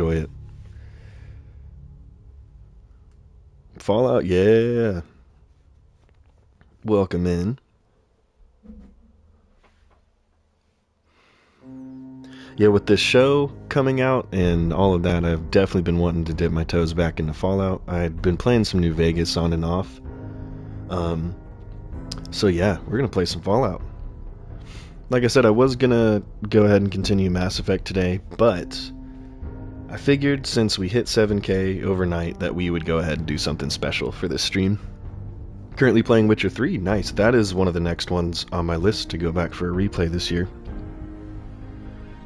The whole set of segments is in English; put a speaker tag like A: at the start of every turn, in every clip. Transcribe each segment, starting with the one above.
A: Enjoy it. Fallout, yeah. Welcome in. Yeah, with this show coming out and all of that, I've definitely been wanting to dip my toes back into Fallout. I'd been playing some New Vegas on and off. Um, so yeah, we're gonna play some Fallout. Like I said, I was gonna go ahead and continue Mass Effect today, but I figured since we hit 7K overnight that we would go ahead and do something special for this stream. Currently playing Witcher 3, nice. That is one of the next ones on my list to go back for a replay this year.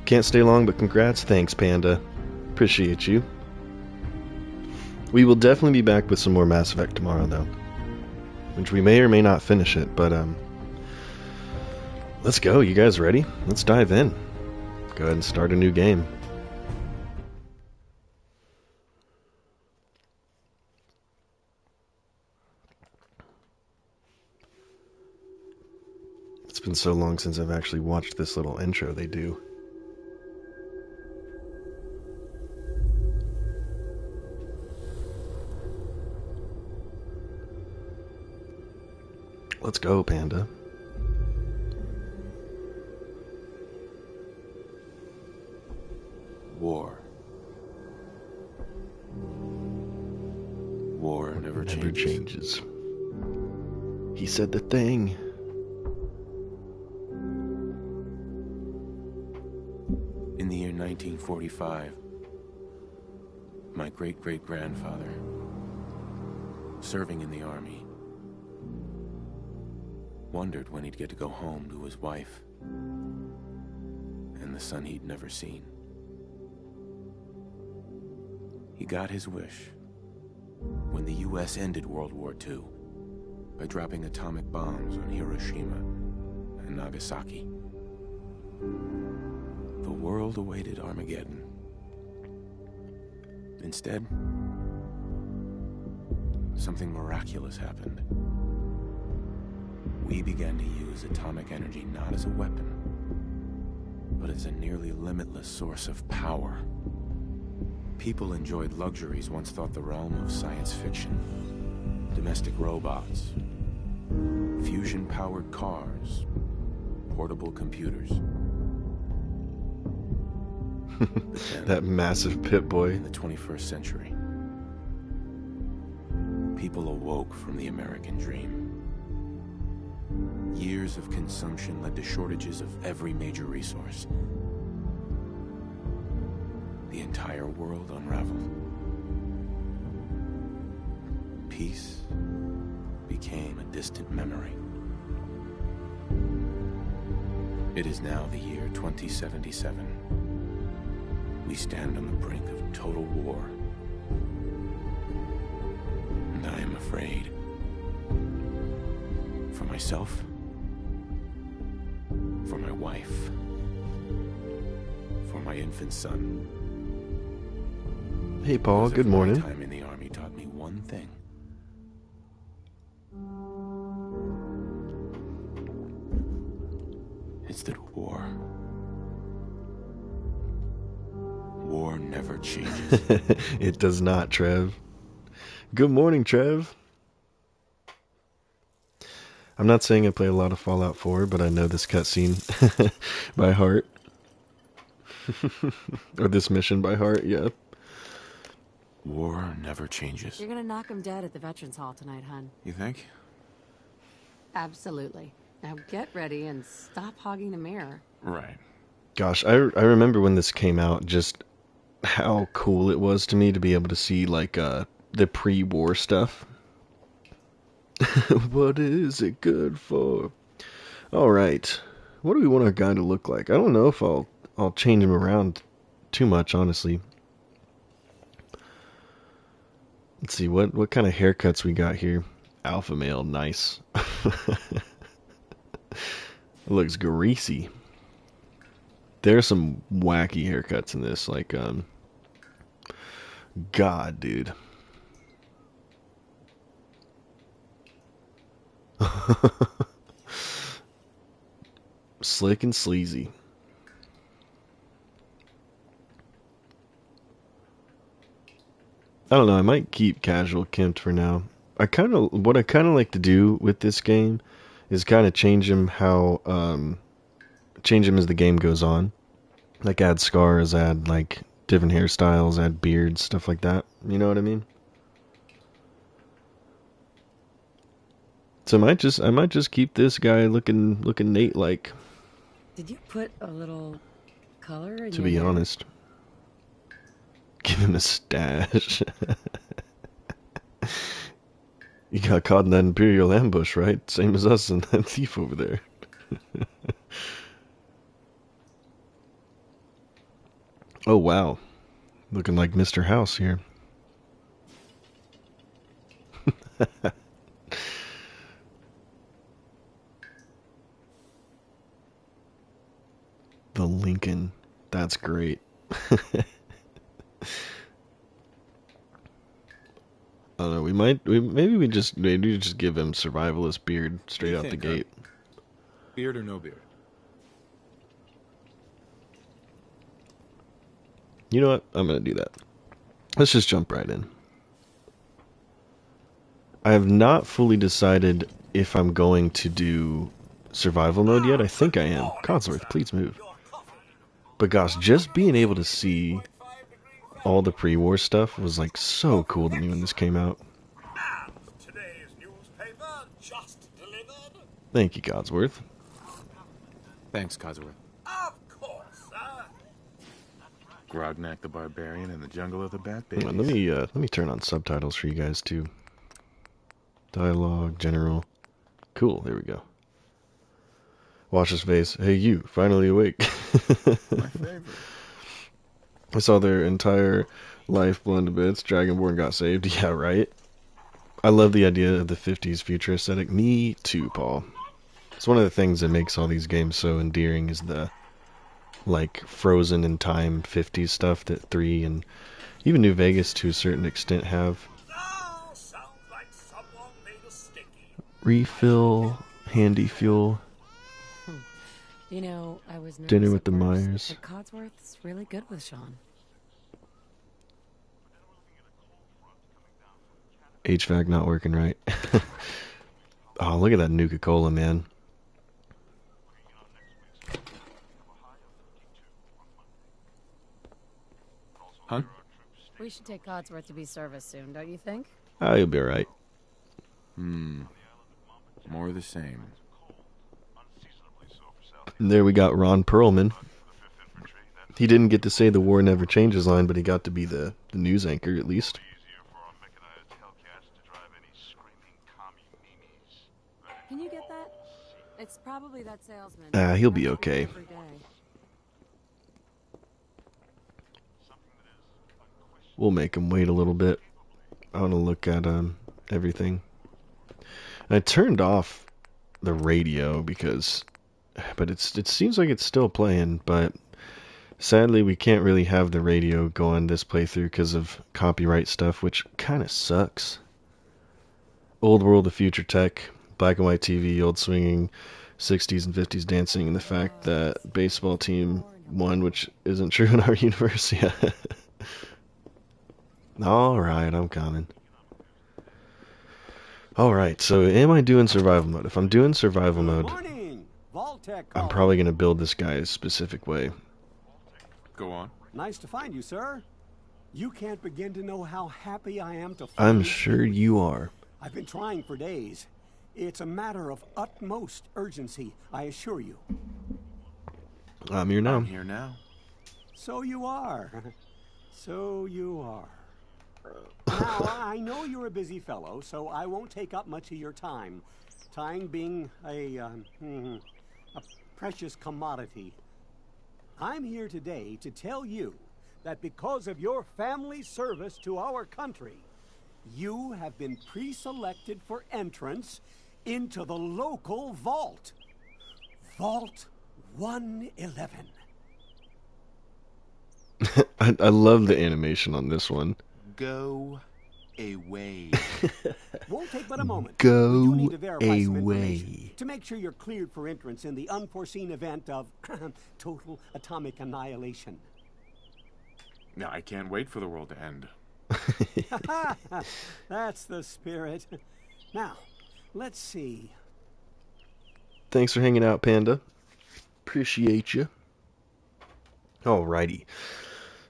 A: Can't stay long, but congrats. Thanks, Panda. Appreciate you. We will definitely be back with some more Mass Effect tomorrow, though. Which we may or may not finish it, but let's go. You guys ready? Let's dive in. Go ahead and start a new game. It's been so long since I've actually watched this little intro they do. Let's go, Panda.
B: War. War never changes.
A: He said the thing.
B: In the year 1945, my great-great-grandfather, serving in the army, wondered when he'd get to go home to his wife and the son he'd never seen. He got his wish when the U.S. ended World War II by dropping atomic bombs on Hiroshima and Nagasaki. The world awaited Armageddon. Instead, something miraculous happened. We began to use atomic energy not as a weapon, but as a nearly limitless source of power. People enjoyed luxuries once thought the realm of science fiction. Domestic robots, fusion-powered cars, portable computers.
A: That massive Pip-Boy.
B: In the 21st century, people awoke from the American dream. Years of consumption led to shortages of every major resource. The entire world unraveled. Peace became a distant memory. It is now the year 2077. We stand on the brink of total war. And I am afraid. For myself, for my wife, for my infant son.
A: Hey, Paul, good morning.
B: My time in the army taught me one thing. It's that war never changes.
A: It does not, Trev. Good morning, Trev. I'm not saying I play a lot of Fallout 4, but I know this cutscene by heart. Or this mission by heart, yeah.
B: War never changes.
C: You're gonna knock him dead at the Veterans Hall tonight, hun.
B: You think?
C: Absolutely. Now get ready and stop hogging the mirror.
B: Right.
A: Gosh, I remember when this came out, just how cool it was to me to be able to see, like, the pre-war stuff. What is it good for? Alright. What do we want our guy to look like? I don't know if I'll change him around too much, honestly. Let's see, what kind of haircuts we got here? Alpha male, nice. It looks greasy. There's some wacky haircuts in this, like, God, dude. Slick and sleazy. I don't know, I might keep casual Kempt for now. What I kind of like to do with this game is kind of change him as the game goes on. Like add scars, add like different hairstyles, add beards, stuff like that. You know what I mean? So I might just keep this guy looking Nate like.
C: Did you put a little color in
A: To
C: your
A: be
C: hair?
A: honest. Give him a stash. You got caught in that Imperial ambush, right? Same as us and that thief over there. Oh, wow. Looking like Mr. House here. The Lincoln. That's great. I don't know, maybe we just give him survivalist beard straight out the gate.
B: Beard or no beard?
A: You know what? I'm gonna do that. Let's just jump right in. I have not fully decided if I'm going to do survival mode yet. I think I am. Codsworth, please move. But gosh, just being able to see all the pre-war stuff was like so cool to me when this came out.
D: Today's newspaper just delivered.
A: Thank you, Codsworth.
B: Thanks, Codsworth.
D: Of course, sir.
B: Grognak the Barbarian in the Jungle of the Bat
A: Hang on,
B: Babies.
A: let me turn on subtitles for you guys too. Dialogue, general. Cool, there we go. Watch his face. Hey, you, finally awake.
B: My favorite.
A: I saw their entire life blown to bits. Dragonborn got saved. Yeah, right? I love the idea of the 50s future aesthetic. Me too, Paul. It's one of the things that makes all these games so endearing is the, like, frozen in time 50s stuff that 3 and even New Vegas to a certain extent have.
D: Oh, sounds like someone made a sticky.
A: Refill, handy fuel.
C: You know, I was nervous
A: Dinner
C: at
A: with the
C: first,
A: Myers.
C: but Codsworth's really good with Sean.
A: HVAC not working right. Oh, look at that Nuka-Cola, man.
B: Huh?
C: We should take Codsworth to be serviced soon, don't you think?
A: Oh, you'll be alright.
B: More of the same.
A: And there we got Ron Perlman. He didn't get to say the war never changes line, but he got to be the news anchor at least.
C: Can you get that? It's probably that salesman.
A: He'll be okay.
C: Every day.
A: We'll make him wait a little bit. I want to look at everything. I turned off the radio but it seems like it's still playing, but sadly we can't really have the radio go on this playthrough because of copyright stuff, which kind of sucks. Old world of future tech, black and white TV, old swinging 60s and 50s dancing, and the fact that baseball team won, which isn't true in our universe yet. Alright, I'm coming. Alright, so am I doing survival mode? If I'm doing survival mode, I'm probably going to build this guy a specific way.
B: Go on.
E: Nice to find you, sir. You can't begin to know how happy I am to find
A: I'm
E: you.
A: sure you are.
E: I've been trying for days. It's a matter of utmost urgency, I assure you.
A: I'm here now.
B: I'm here now.
E: So you are. So you are. Now, I know you're a busy fellow, so I won't take up much of your time. Time being a precious commodity. I'm here today to tell you that because of your family service to our country, you have been pre-selected for entrance into the local vault. Vault 111.
A: I love the animation on this one.
B: Go away.
E: Won't take but a moment.
A: Go
E: We do need to verify some
A: away.
E: information to make sure you're cleared for entrance in the unforeseen event of total atomic annihilation.
B: Now, I can't wait for the world to end.
E: That's the spirit. Now, let's see.
A: Thanks for hanging out, Panda. Appreciate you. Alrighty.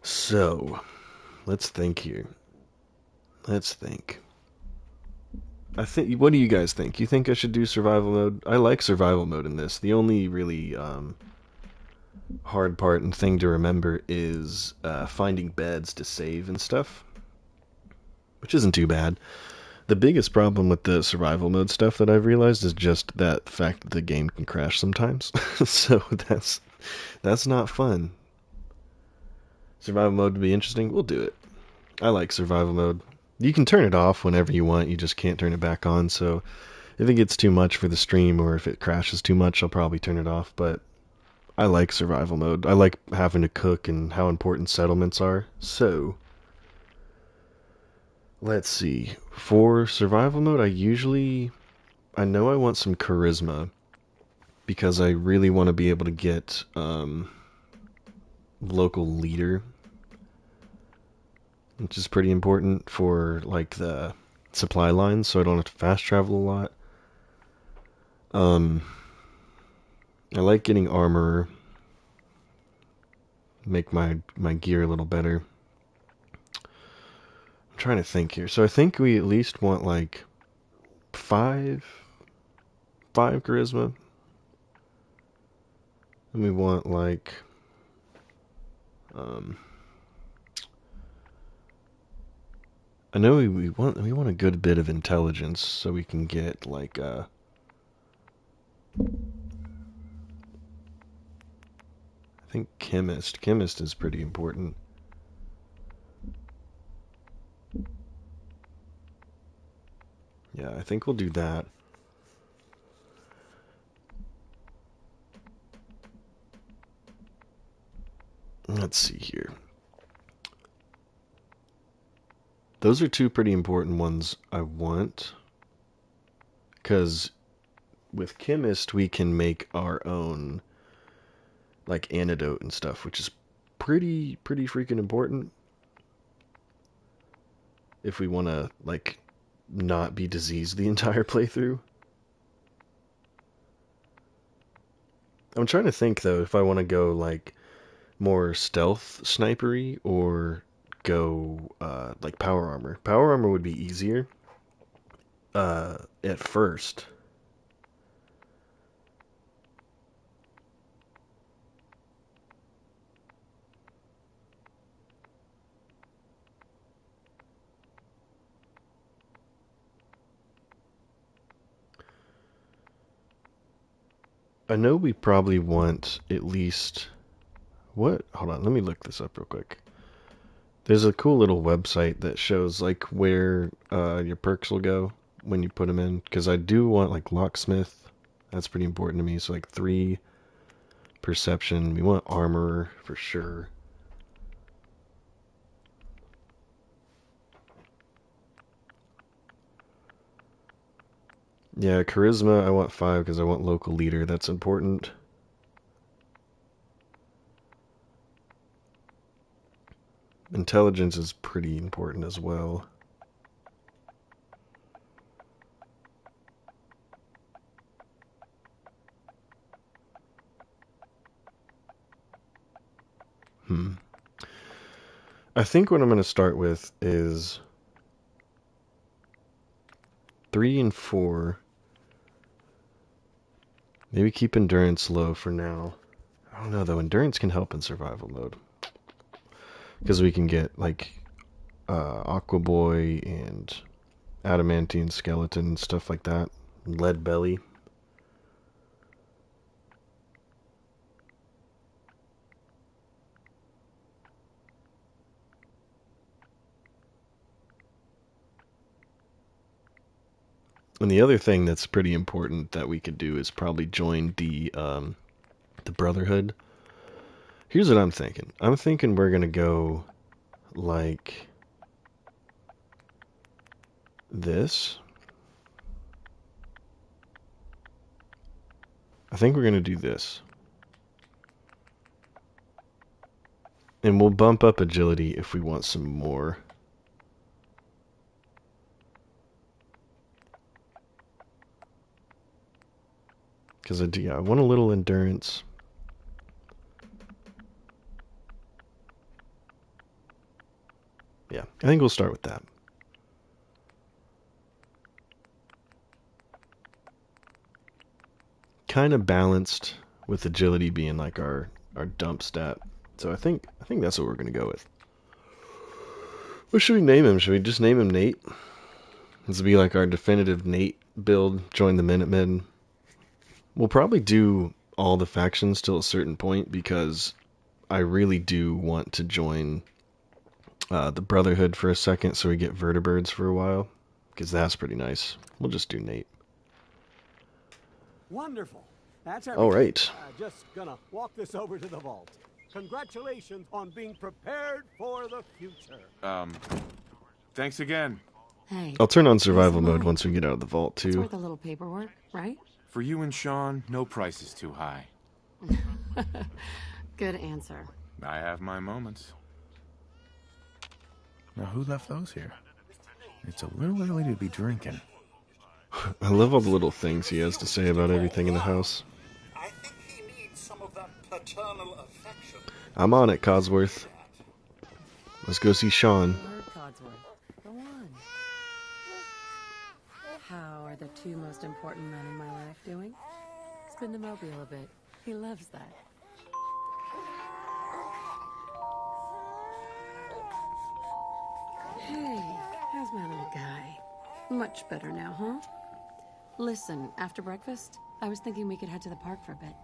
A: So, let's think here. Let's think. What do you guys think? You think I should do survival mode? I like survival mode in this. The only really hard part and thing to remember is finding beds to save and stuff, which isn't too bad. The biggest problem with the survival mode stuff that I've realized is just that fact that the game can crash sometimes. So that's not fun. Survival mode would be interesting. We'll do it. I like survival mode. You can turn it off whenever you want. You just can't turn it back on. So if it gets too much for the stream or if it crashes too much, I'll probably turn it off. But I like survival mode. I like having to cook and how important settlements are. So let's see. For survival mode, I know I want some charisma because I really want to be able to get local leader, which is pretty important for like the supply lines, so I don't have to fast travel a lot. I like getting armor, make my gear a little better. I'm trying to think here. So I think we at least want like five charisma, and we want like I know we want a good bit of intelligence so we can get like I think chemist. Chemist is pretty important. Yeah, I think we'll do that. Let's see here. Those are two pretty important ones I want. Because with chemist we can make our own like antidote and stuff, which is pretty freaking important if we want to like not be diseased the entire playthrough. I'm trying to think though if I want to go like more stealth snipery or go like power armor. Power armor would be easier at first. I know we probably want at least what? Hold on, let me look this up real quick. There's a cool little website that shows like where your perks will go when you put them in. Because I do want like locksmith. That's pretty important to me. So like 3 perception. We want armor for sure. Yeah, charisma. I want 5 because I want local leader. That's important. Intelligence is pretty important as well. I think what I'm going to start with is 3 and 4. Maybe keep endurance low for now. I don't know though. Endurance can help in survival mode because we can get like Aqua Boy and Adamantine Skeleton and stuff like that. Lead Belly. And the other thing that's pretty important that we could do is probably join the Brotherhood. Here's what I'm thinking. I'm thinking we're gonna go like this. I think we're gonna do this. And we'll bump up agility if we want some more. Because I want a little endurance. Yeah, I think we'll start with that. Kind of balanced with agility being like our dump stat. So I think that's what we're gonna go with. What should we name him? Should we just name him Nate? This will be like our definitive Nate build. Join the Minutemen. We'll probably do all the factions till a certain point because I really do want to join the Brotherhood for a second so we get vertibirds for a while because that's pretty nice. We'll just do Nate.
E: Wonderful. That's everything.
A: All right.
E: Just gonna walk this over to the vault. Congratulations on being prepared for the future.
B: Thanks again.
C: Hey.
A: I'll turn on survival mode once we get out of the vault
C: It's
A: too.
C: worth a little paperwork, right?
B: For you and Sean, no price is too high.
C: Good answer.
B: I have my moments. Now, who left those here? It's a little early to be drinking.
A: I love all the little things he has to say about everything in the house.
D: I think he needs some of that paternal affection.
A: I'm on it, Codsworth. Let's go see Sean.
C: Lord Codsworth, go on. How are the 2 most important men in my life doing? Spin the mobile a bit. He loves that. Hey, how's my little guy? Much better now, huh? Listen, after breakfast, I was thinking we could head to the park for a bit.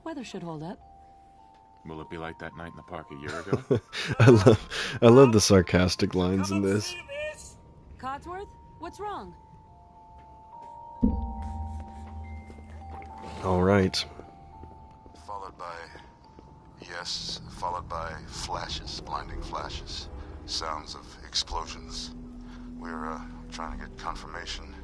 C: Weather should hold up.
B: Will it be like that night in the park a year ago?
A: I love the sarcastic lines in this.
C: Codsworth, what's wrong?
A: All right.
F: Followed by flashes, blinding flashes, sounds of explosions. We're trying to get confirmation.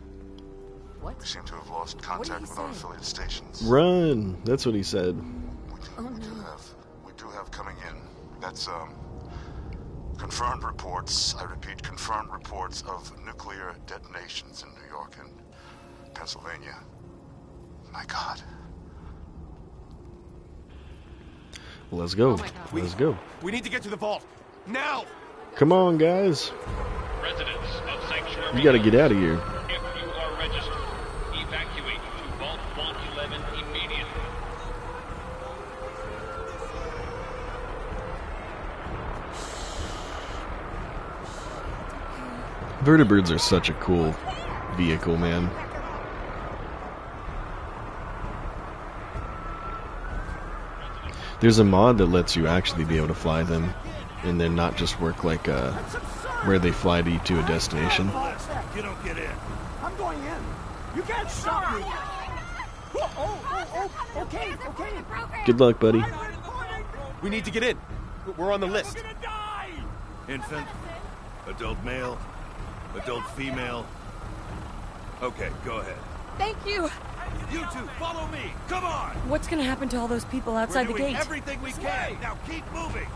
C: What?
F: We seem to have lost contact with our affiliate stations.
A: Run! That's what he said.
F: We do have coming in. That's confirmed reports. I repeat, confirmed reports of nuclear detonations in New York and Pennsylvania. My God.
A: Let's go.
C: Oh my God.
A: Let's go.
B: We need to get to the vault. Now!
A: Come on, guys.
G: Residents of Sanctuary
A: You gotta get out of here.
G: If you are registered, evacuate to Vault 111 immediately.
A: Vertibirds are such a cool vehicle, man. There's a mod that lets you actually be able to fly them, and then not just work like where they fly you to a destination.
D: You don't get in.
E: I'm going in. You can't stop me. Okay.
A: Good luck, buddy.
B: We need to get in. We're on the list.
D: We're gonna die!
H: Infant, adult male, adult female. Okay, go ahead.
C: Thank you.
H: You two, follow me. Come on.
C: What's gonna happen to all those people outside the
H: We're doing
C: gate?
H: everything we can. Now keep moving.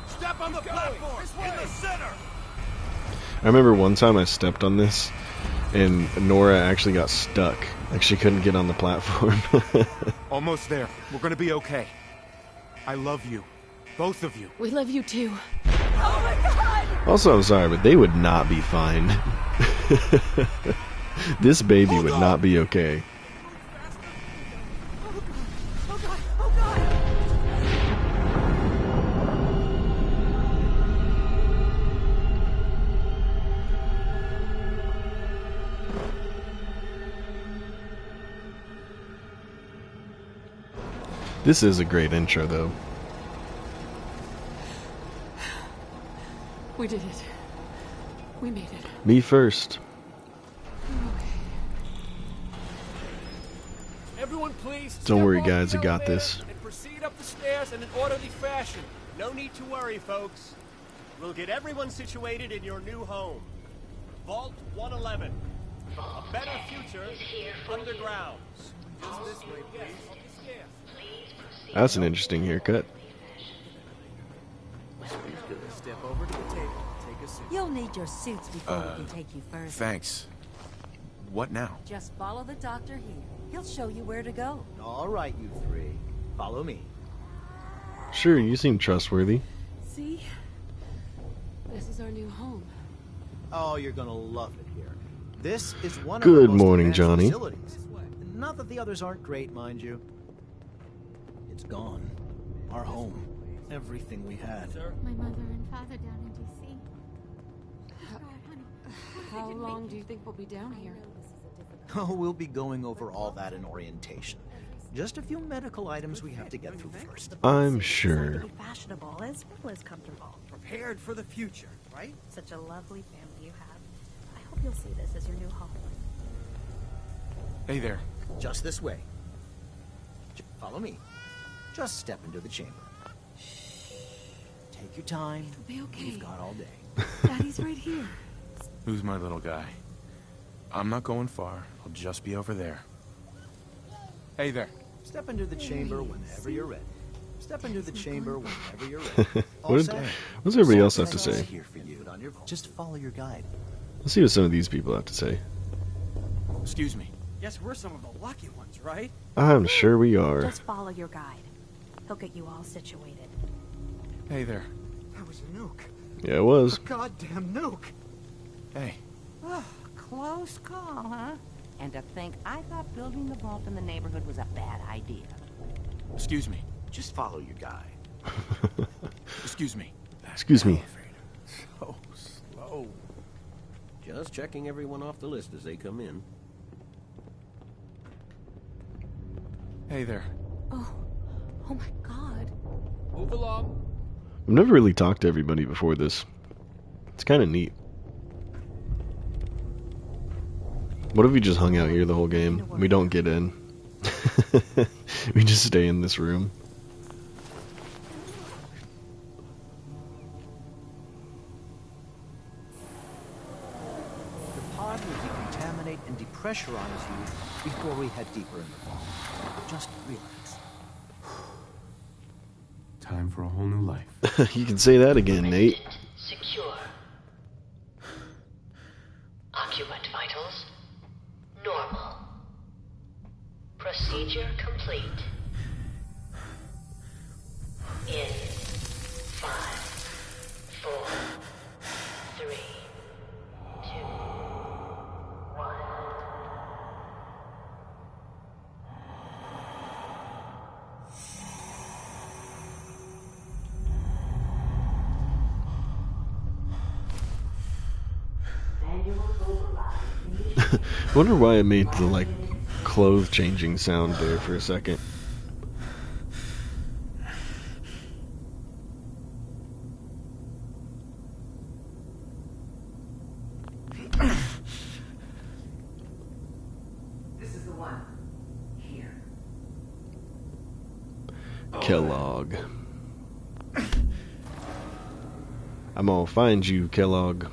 H: Step on the platform in the center.
A: I remember one time I stepped on this, and Nora actually got stuck. Like she couldn't get on the platform.
B: Almost there. We're gonna be okay. I love you. Both of you.
C: We love you too.
A: Also, I'm sorry, but they would not be fine. This baby would not be okay. This is a great intro, though.
C: We did it. We made it.
A: Me first.
I: Everyone, please.
A: Don't worry,
I: step off
A: guys,
I: the
A: I got
I: elevator
A: this.
I: And proceed up the stairs in an orderly fashion.
J: No need to worry, folks. We'll get everyone situated in your new home. Vault 111. A better future underground.
I: Just this way, please.
A: That's an interesting haircut.
I: Step over to the table. Take a seat.
K: You'll need your suits before we can take you further.
B: Thanks. What now?
K: Just follow the doctor here. He'll show you where to go.
L: All right, you three. Follow me.
A: Sure, you seem trustworthy.
C: See? This is our new home.
L: Oh, you're gonna love it here. This is one
A: Good
L: of our most
A: morning,
L: advanced
A: Johnny.
L: facilities. Not that the others aren't great, mind you. It's gone. Our home. Everything we had.
M: My mother and father down in D.C.
C: How long do you think we'll be down here?
L: Oh, we'll be going over all that in orientation. Just a few medical items we have to get through first.
A: I'm sure.
K: Be fashionable as well as comfortable.
I: Prepared for the future, right?
K: Such a lovely family you have. I hope you'll see this as your new home.
B: Hey there.
L: Just this way. Follow me. Just step into the chamber. Take your time.
C: It'll be okay.
L: We've got all day.
C: Daddy's right here.
B: Who's my little guy? I'm not going far. I'll just be over there. Hey there.
L: Step into the chamber whenever you're ready. Step into the chamber whenever you're ready.
A: What does everybody else have to say?
L: Here for you. Just follow your guide.
A: Let's see what some of these people have to say.
B: Excuse me.
I: Yes, we're some of the lucky ones, right?
A: I'm sure we are.
K: Just follow your guide. He'll get you all situated.
B: Hey there.
I: That was a nuke.
A: Yeah, it was.
I: A goddamn nuke.
B: Hey.
K: Close call, huh? And to think I thought building the vault in the neighborhood was a bad idea.
B: Excuse me.
L: Just follow your guide.
B: Excuse me.
A: Excuse me.
J: So slow. Just checking everyone off the list as they come in.
B: Hey there.
K: Oh my God.
I: Move along.
A: I've never really talked to everybody before this. It's kind of neat. What if we just hung out here the whole game? We don't get in. We just stay in this room.
L: The pod will decontaminate and depressurize you before we head deeper in the vault. Just relax.
B: Time for a whole new life.
A: You can say that again, Nate.
N: Secure. Occupant vitals normal. Procedure complete. In 5, 4, 3, 2, 1.
A: I wonder why it made the, like, clothes changing sound there for a second.
K: This is the one. Here.
A: Kellogg. I'm gonna find you, Kellogg.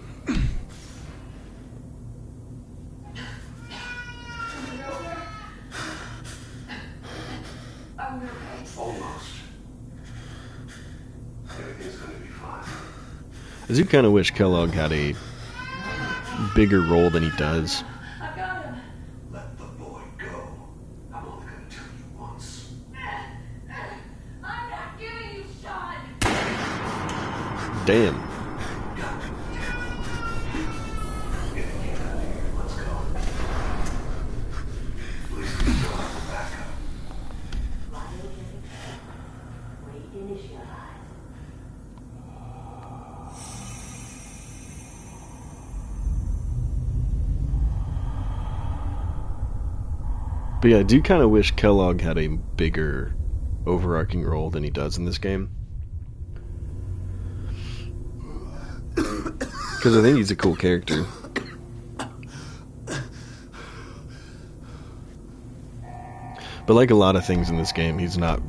F: Almost. Everything's gonna be fine.
A: I do kind of wish Kellogg had a bigger role than he does.
C: I got him.
F: Let the boy go. I'm only gonna tell you once.
C: I'm not giving you Sean.
A: Damn.
F: Let's go. Please we still have the backup.
A: But yeah, I do kind of wish Kellogg had a bigger overarching role than he does in this game. Because I think he's a cool character. But like a lot of things in this game, he's not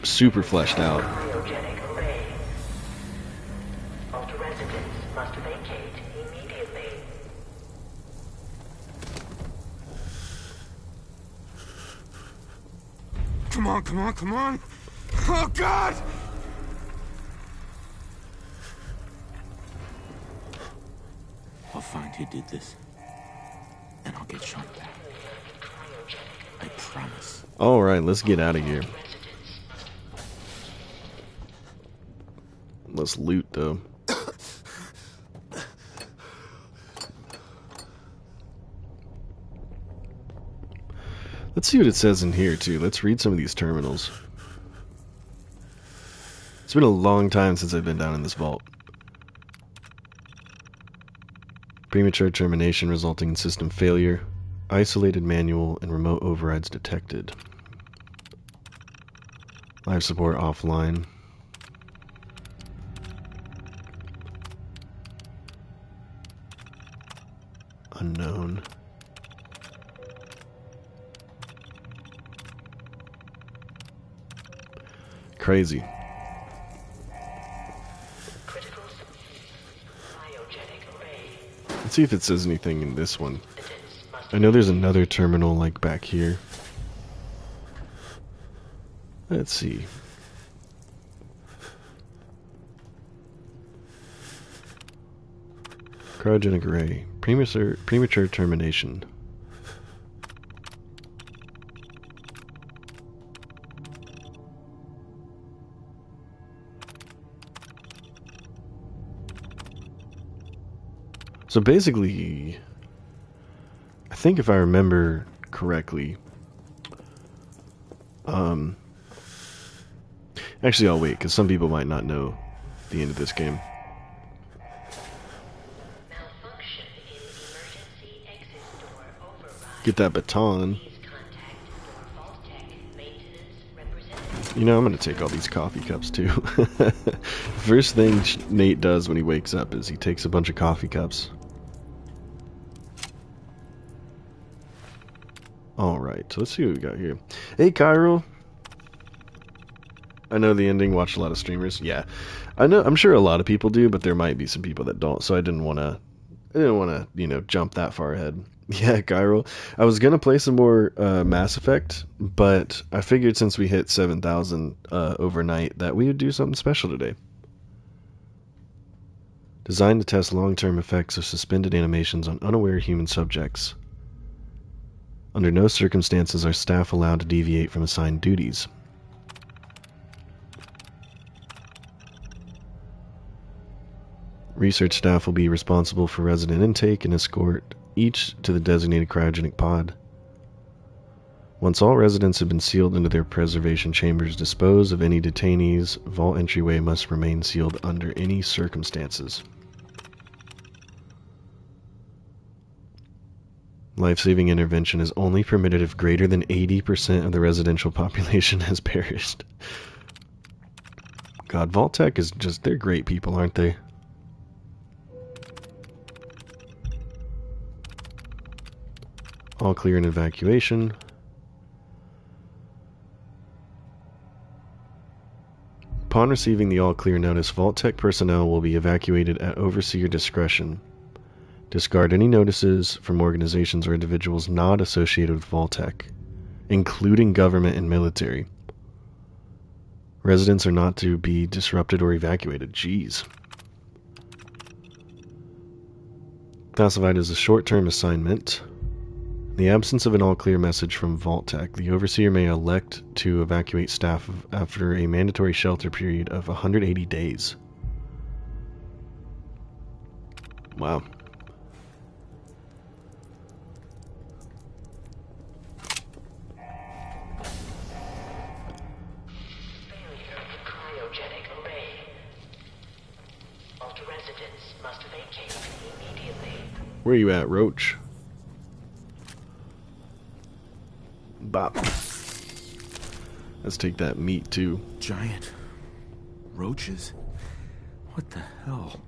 A: super fleshed out.
N: All residents must vacate immediately.
H: Come on, come on, come on! Oh, God!
B: I'll find who did this, and I'll get Sean back. I promise.
A: Alright, let's get out of here. Let's loot, though. Let's see what it says in here, too. Let's read some of these terminals. It's been a long time since I've been down in this vault. Premature termination resulting in system failure. Isolated manual and remote overrides detected. Life support offline. Unknown. Crazy. Let's see if it says anything in this one. I know there's another terminal like back here. Let's see. Cryogenic array. Premature termination. So basically, I think if I remember correctly, actually I'll wait, because some people might not know the end of this game. Get that baton. You know, I'm going to take all these coffee cups too. First thing Nate does when he wakes up is he takes a bunch of coffee cups. Alright, so let's see what we got here. Hey, Cairo. I know the ending, watched a lot of streamers. Yeah, I know. I'm sure a lot of people do, but there might be some people that don't. So I didn't want to, you know, jump that far ahead. Yeah, Cairo. I was gonna play some more Mass Effect, but I figured since we hit 7,000 overnight that we would do something special today. Designed to test long-term effects of suspended animations on unaware human subjects. Under no circumstances are staff allowed to deviate from assigned duties. Research staff will be responsible for resident intake and escort each to the designated cryogenic pod. Once all residents have been sealed into their preservation chambers, dispose of any detainees. Vault entryway must remain sealed under any circumstances. Life-saving intervention is only permitted if greater than 80% of the residential population has perished. God, Vault-Tec is just, they're great people, aren't they? All clear in evacuation. Upon receiving the all-clear notice, Vault-Tec personnel will be evacuated at overseer discretion. Discard any notices from organizations or individuals not associated with Vault-Tec, including government and military. Residents are not to be disrupted or evacuated. Jeez. Classified as a short-term assignment. In the absence of an all-clear message from Vault-Tec, the overseer may elect to evacuate staff after a mandatory shelter period of 180 days. Wow.
N: Failure of the cryogenic array. Vault residents must vacate immediately.
A: Where are you at, Roach? Bop. Let's take that meat, too.
B: Giant roaches? What the hell?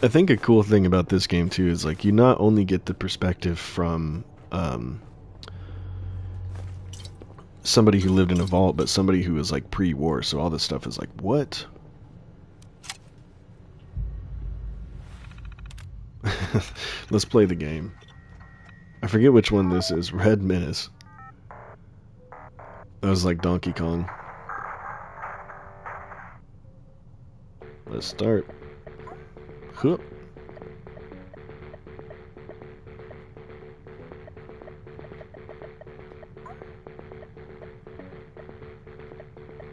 A: I think a cool thing about this game, too, is, like, you not only get the perspective from, somebody who lived in a vault, but somebody who was, like, pre-war, so all this stuff is like, what? Let's play the game. I forget which one this is. Red Menace. That was like Donkey Kong. Let's start. Huh.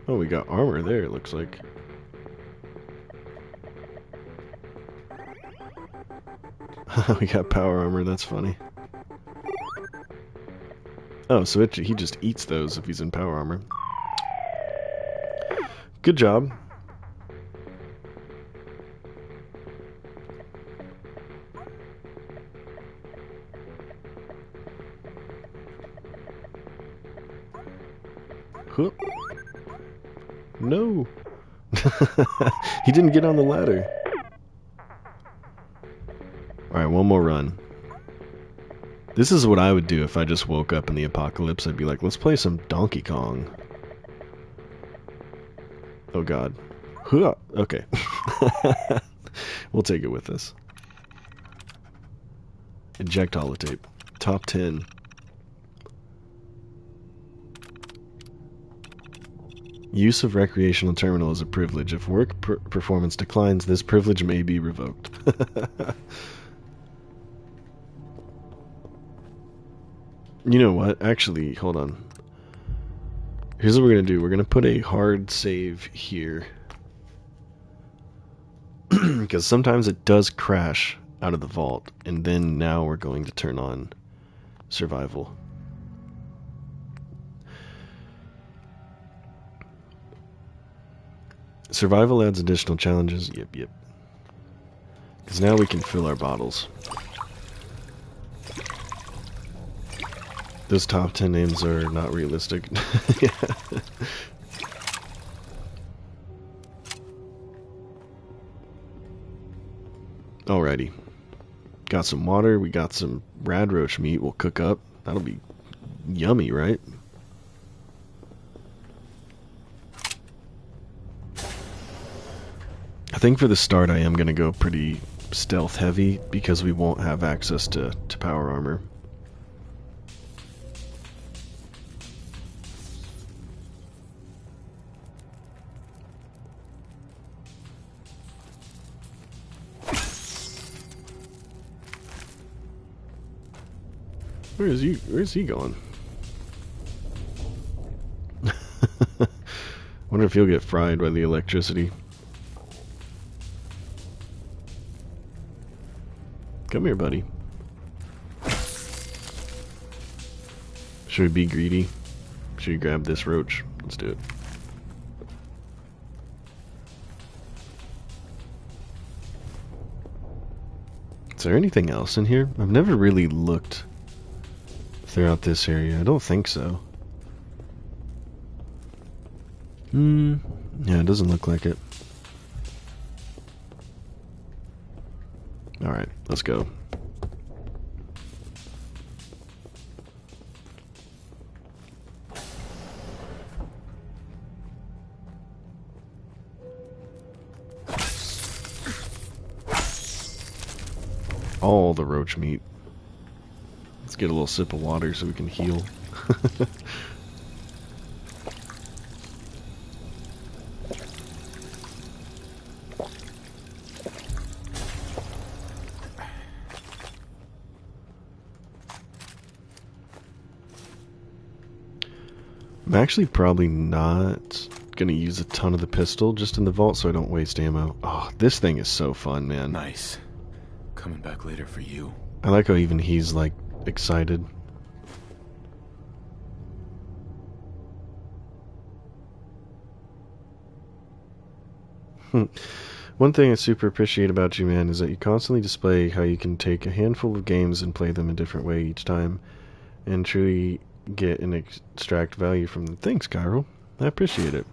A: Oh, we got armor there, it looks like. We got power armor, that's funny. Oh, so he just eats those if he's in power armor. Good job. Huh. No. He didn't get on the ladder. Alright, one more run. This is what I would do if I just woke up in the apocalypse. I'd be like, let's play some Donkey Kong. Oh god. Huh. Okay. We'll take it with us. Eject holotape. Top 10. Use of recreational terminal is a privilege. If work performance declines, this privilege may be revoked. You know what? Actually, hold on. Here's what we're going to do. We're going to put a hard save here. Because sometimes it does crash out of the vault. And then now we're going to turn on survival. Survival adds additional challenges. Yep. Because now we can fill our bottles. Those top 10 names are not realistic. Yeah. Alrighty. Got some water, we got some rad roach meat we'll cook up. That'll be yummy, right? I think for the start I am going to go pretty stealth heavy because we won't have access to power armor. Where's he going? Wonder if he'll get fried by the electricity. Come here, buddy. Should we be greedy? Should we grab this roach? Let's do it. Is there anything else in here? I've never really looked throughout this area. I don't think so. Yeah, it doesn't look like it. Alright, let's go. All the roach meat. Let's get a little sip of water so we can heal. I'm actually probably not gonna use a ton of the pistol just in the vault so I don't waste ammo. Oh, this thing is so fun, man.
B: Nice. Coming back later for you.
A: I like how even he's like excited. One thing I super appreciate about you, man, is that you constantly display how you can take a handful of games and play them a different way each time and truly get and extract value from them. Thanks, Cairo. I appreciate it.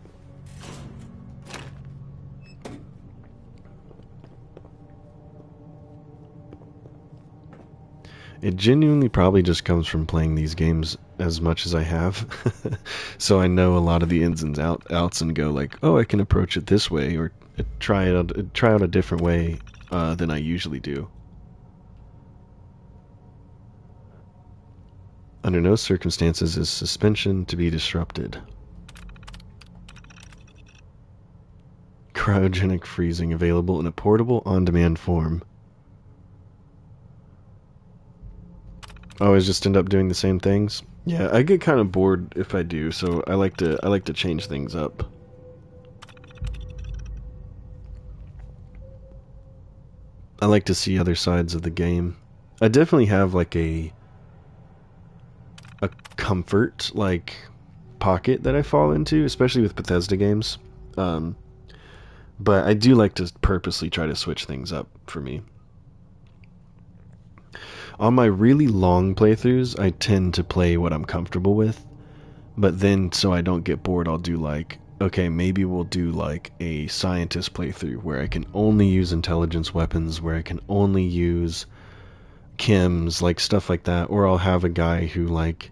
A: It genuinely probably just comes from playing these games as much as I have. So I know a lot of the ins and outs and go like, oh, I can approach it this way or try out a different way than I usually do. Under no circumstances is suspension to be disrupted. Cryogenic freezing available in a portable on-demand form. Always just end up doing the same things. Yeah, I get kind of bored if I do, so I like to change things up. I like to see other sides of the game. I definitely have like a comfort like pocket that I fall into, especially with Bethesda games. But I do like to purposely try to switch things up for me. On my really long playthroughs, I tend to play what I'm comfortable with, but then so I don't get bored, I'll do like, okay, maybe we'll do like a scientist playthrough where I can only use intelligence weapons, where I can only use chems, like stuff like that, or I'll have a guy who like,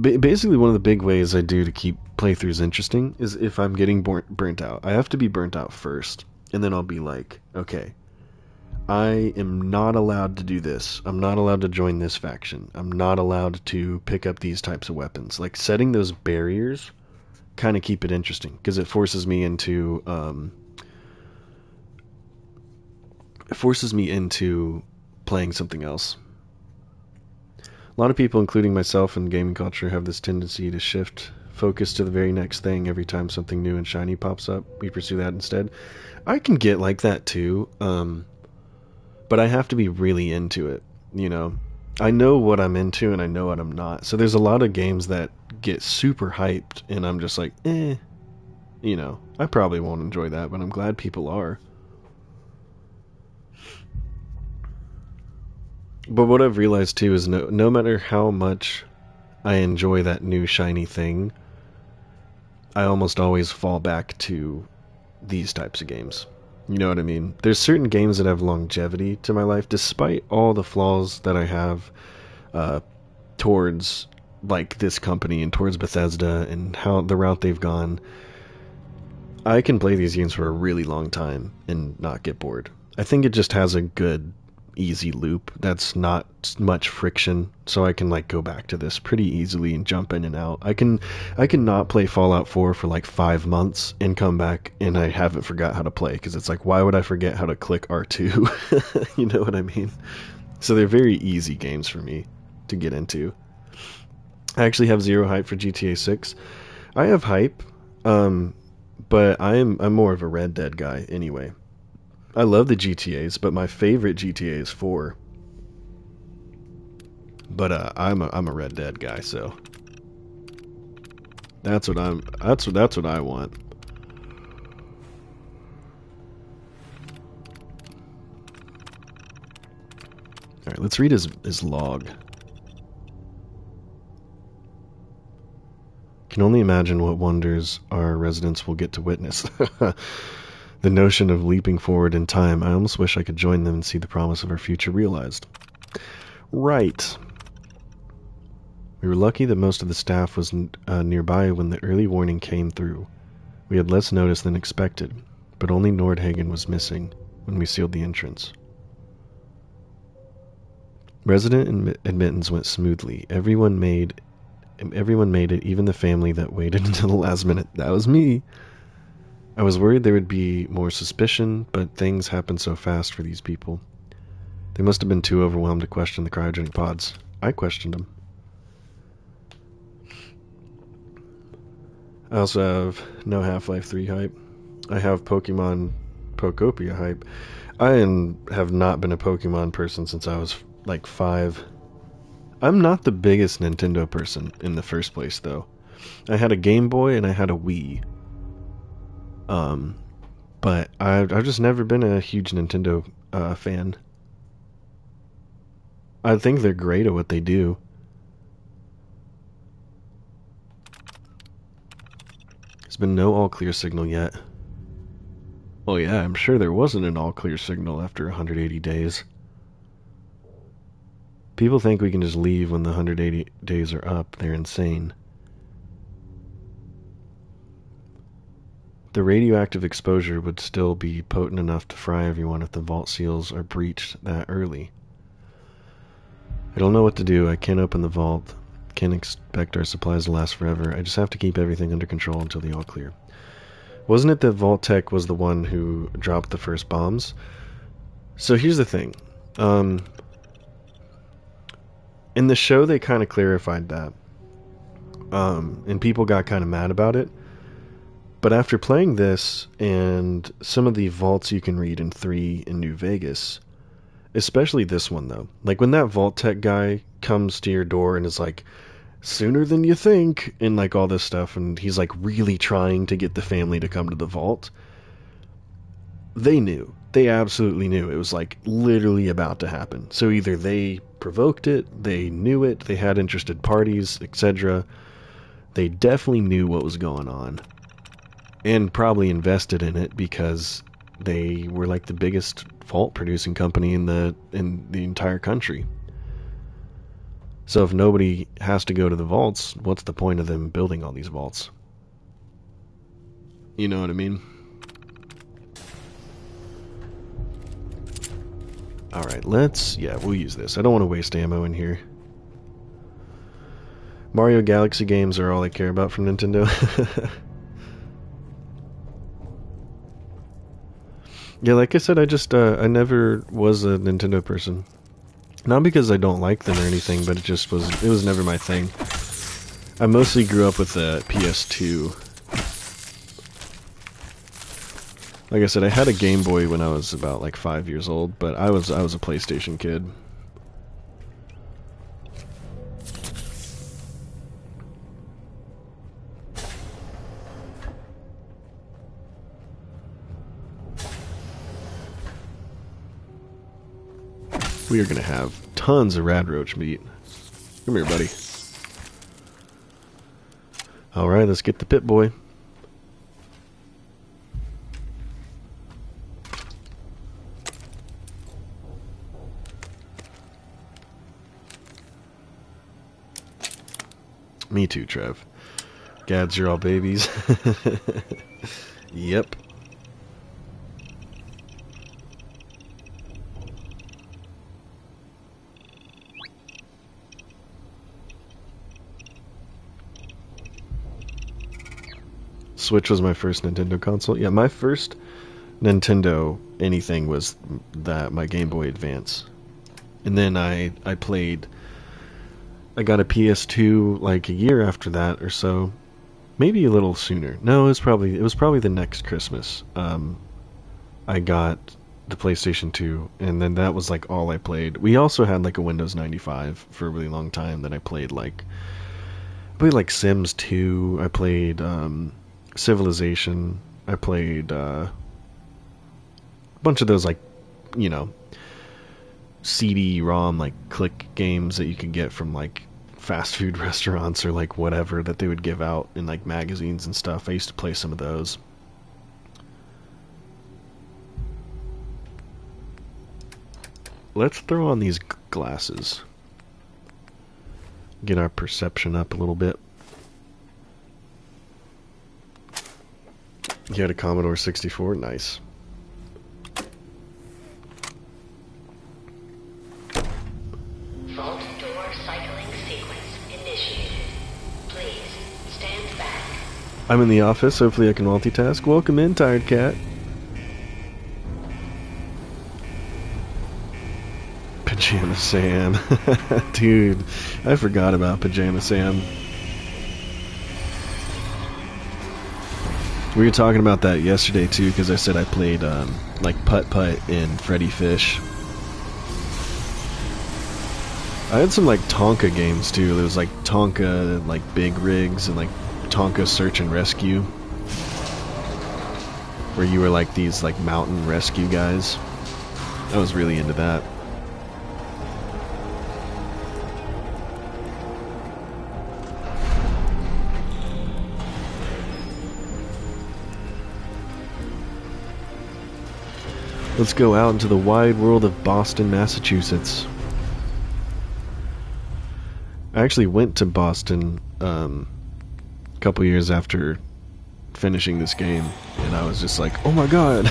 A: basically one of the big ways I do to keep playthroughs interesting is if I'm getting burnt out. I have to be burnt out first, and then I'll be like, okay, I am not allowed to do this. I'm not allowed to join this faction. I'm not allowed to pick up these types of weapons. Like setting those barriers kind of keep it interesting because it forces me into playing something else. A lot of people, including myself in gaming culture, have this tendency to shift focus to the very next thing every time something new and shiny pops up. We pursue that instead. I can get like that too. But I have to be really into it, you know. I know what I'm into and I know what I'm not. So there's a lot of games that get super hyped and I'm just like, you know, I probably won't enjoy that, but I'm glad people are. But what I've realized too is no matter how much I enjoy that new shiny thing, I almost always fall back to these types of games. You know what I mean? There's certain games that have longevity to my life, despite all the flaws that I have towards like this company and towards Bethesda and how the route they've gone. I can play these games for a really long time and not get bored. I think it just has a good, easy loop that's not much friction, so I can like go back to this pretty easily and jump in and out. I can not play Fallout 4 for like 5 months and come back and I haven't forgot how to play, because it's like, why would I forget how to click R2? You know what I mean? So they're very easy games for me. to get into. I actually have zero hype for GTA 6. I have hype, but I'm more of a Red Dead guy anyway. I love the GTAs, but my favorite GTA is 4. But I'm a Red Dead guy, so that's what I want. All right, let's read his log. Can only imagine what wonders our residents will get to witness. The notion of leaping forward in time, I almost wish I could join them and see the promise of our future realized. Right. We were lucky that most of the staff was nearby when the early warning came through. We had less notice than expected, but only Nordhagen was missing when we sealed the entrance. Resident admittance went smoothly. Everyone made it, even the family that waited until the last minute. That was me. I was worried there would be more suspicion, but things happened so fast for these people. They must have been too overwhelmed to question the cryogenic pods. I questioned them. I also have no Half-Life 3 hype. I have Pokemon Pokopia hype. I have not been a Pokemon person since I was like 5. I'm not the biggest Nintendo person in the first place, though. I had a Game Boy and I had a Wii. But I've just never been a huge Nintendo fan. I think they're great at what they do. There's been no all-clear signal yet. Oh yeah, I'm sure there wasn't an all-clear signal after 180 days. People think we can just leave when the 180 days are up. They're insane. The radioactive exposure would still be potent enough to fry everyone if the vault seals are breached that early. I don't know what to do. I can't open the vault. Can't expect our supplies to last forever. I just have to keep everything under control until the all clear. Wasn't it that Vault Tech was the one who dropped the first bombs? So here's the thing. In the show, they kind of clarified that. And people got kind of mad about it. But after playing this and some of the vaults you can read in 3 in New Vegas, especially this one though, like when that Vault Tech guy comes to your door and is like, sooner than you think, and like all this stuff, and he's like really trying to get the family to come to the vault, they knew. They absolutely knew it was like literally about to happen. So either they provoked it, they knew it, they had interested parties, etc. They definitely knew what was going on. And probably invested in it because they were like the biggest vault producing company in the entire country. So if nobody has to go to the vaults, what's the point of them building all these vaults? You know what I mean? Alright, we'll use this. I don't want to waste ammo in here. Mario Galaxy games are all I care about from Nintendo. Yeah, like I said, I never was a Nintendo person. Not because I don't like them or anything, but it was never my thing. I mostly grew up with the PS2. Like I said, I had a Game Boy when I was about like 5 years old, but I was a PlayStation kid. We are going to have tons of Radroach meat. Come here, buddy. Alright, let's get the Pip-Boy. Me too, Trev. Gads, you're all babies. Yep. Switch was my first Nintendo console. Yeah, my first Nintendo anything was my Game Boy Advance. And then I played I got a PS2 like a year after that or so, maybe a little sooner. No, it was probably the next Christmas. I got the PlayStation 2, and then that was like all I played. We also had like a Windows 95 for a really long time that I played like Sims 2. I played Civilization. I played a bunch of those like, you know, CD-ROM like click games that you could get from like fast food restaurants or like whatever that they would give out in like magazines and stuff. I used to play some of those. Let's throw on these glasses. Get our perception up a little bit. You had a Commodore 64? Nice.
N: Vault door cycling sequence initiated. Please stand back.
A: I'm in the office. Hopefully I can multitask. Welcome in, Tired Cat. Pajama Sam. Dude, I forgot about Pajama Sam. We were talking about that yesterday too, because I said I played like putt-putt in Freddy Fish. I had some like Tonka games too. There was like Tonka like Big Rigs and like Tonka Search and Rescue, where you were like these like mountain rescue guys. I was really into that. Let's go out into the wide world of Boston, Massachusetts. I actually went to Boston a couple years after finishing this game, and I was just like, oh my god!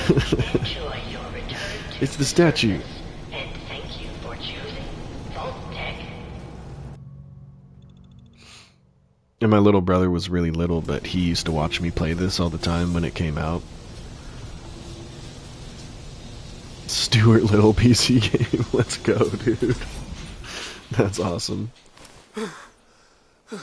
A: It's the statue!
N: And thank you for choosing Vault Tech.
A: And my little brother was really little, but he used to watch me play this all the time when it came out. Stuart Little PC game. Let's go, dude. That's awesome.
H: Oh, God.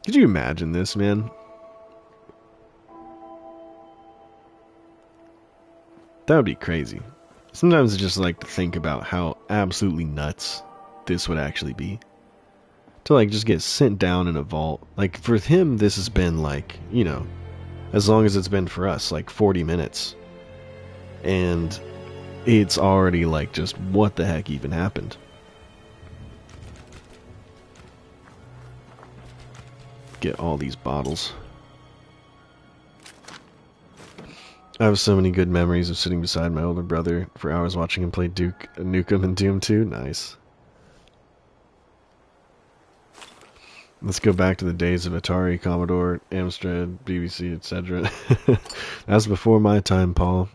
A: Could you imagine this, man? That would be crazy. Sometimes I just like to think about how absolutely nuts this would actually be. To like just get sent down in a vault. Like for him this has been like, you know, as long as it's been for us, like 40 minutes. And it's already like just what the heck even happened. Get all these bottles. I have so many good memories of sitting beside my older brother for hours watching him play Duke Nukem and Doom 2. Nice. Let's go back to the days of Atari, Commodore, Amstrad, BBC, etc. That's before my time, Paul.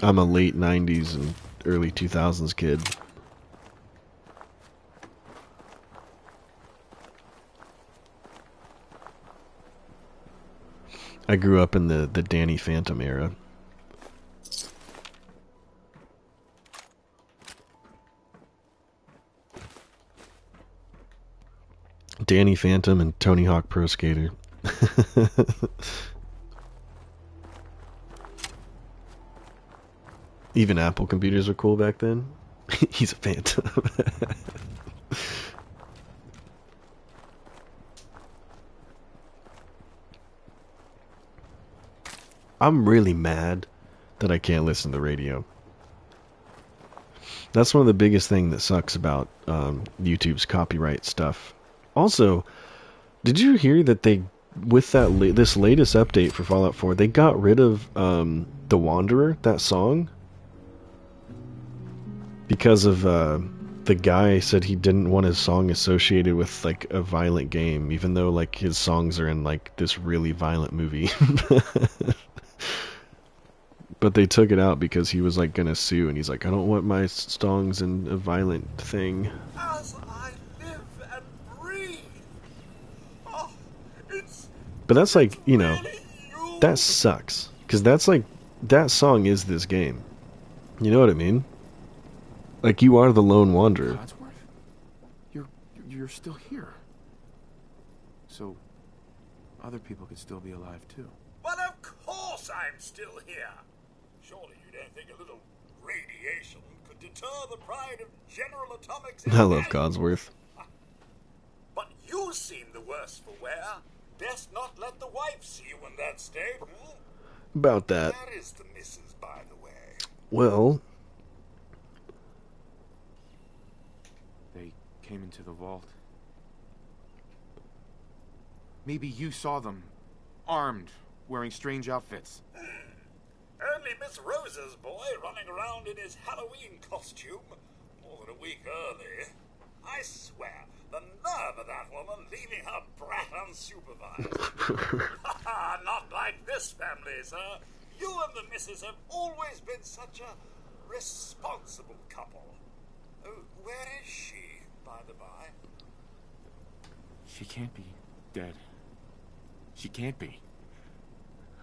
A: I'm a late 90s and early 2000s kid. I grew up in the Danny Phantom era. Danny Phantom and Tony Hawk Pro Skater. Even Apple computers were cool back then. He's a Phantom. I'm really mad that I can't listen to the radio. That's one of the biggest things that sucks about YouTube's copyright stuff. Also, did you hear that they, with that this latest update for Fallout 4, they got rid of The Wanderer, that song? Because of the guy said he didn't want his song associated with like a violent game, even though like his songs are in like this really violent movie. But they took it out because he was like gonna sue, and he's like, I don't want my songs in a violent thing.
D: As I live and breathe. Oh,
A: But that's like, you know, that sucks. Because that's like, that song is this game. You know what I mean? Like, you are the lone wanderer.
B: Codsworth? You're still here. So, other people could still be alive too.
D: Well, of course I'm still here. Surely you don't think a little radiation could deter the pride of General Atomics?
A: I love Codsworth.
D: But you seem the worse for wear. Best not let the wife see you in that state.
A: About that.
D: Where is the missus, by the way?
A: Well,
B: They came into the vault. Maybe you saw them, armed, wearing strange outfits.
D: Only Miss Rosa's boy running around in his Halloween costume. More than a week early. I swear, the nerve of that woman leaving her brat unsupervised. Not like this family, sir. You and the missus have always been such a responsible couple. Where is she, by the by?
B: She can't be dead. She can't be.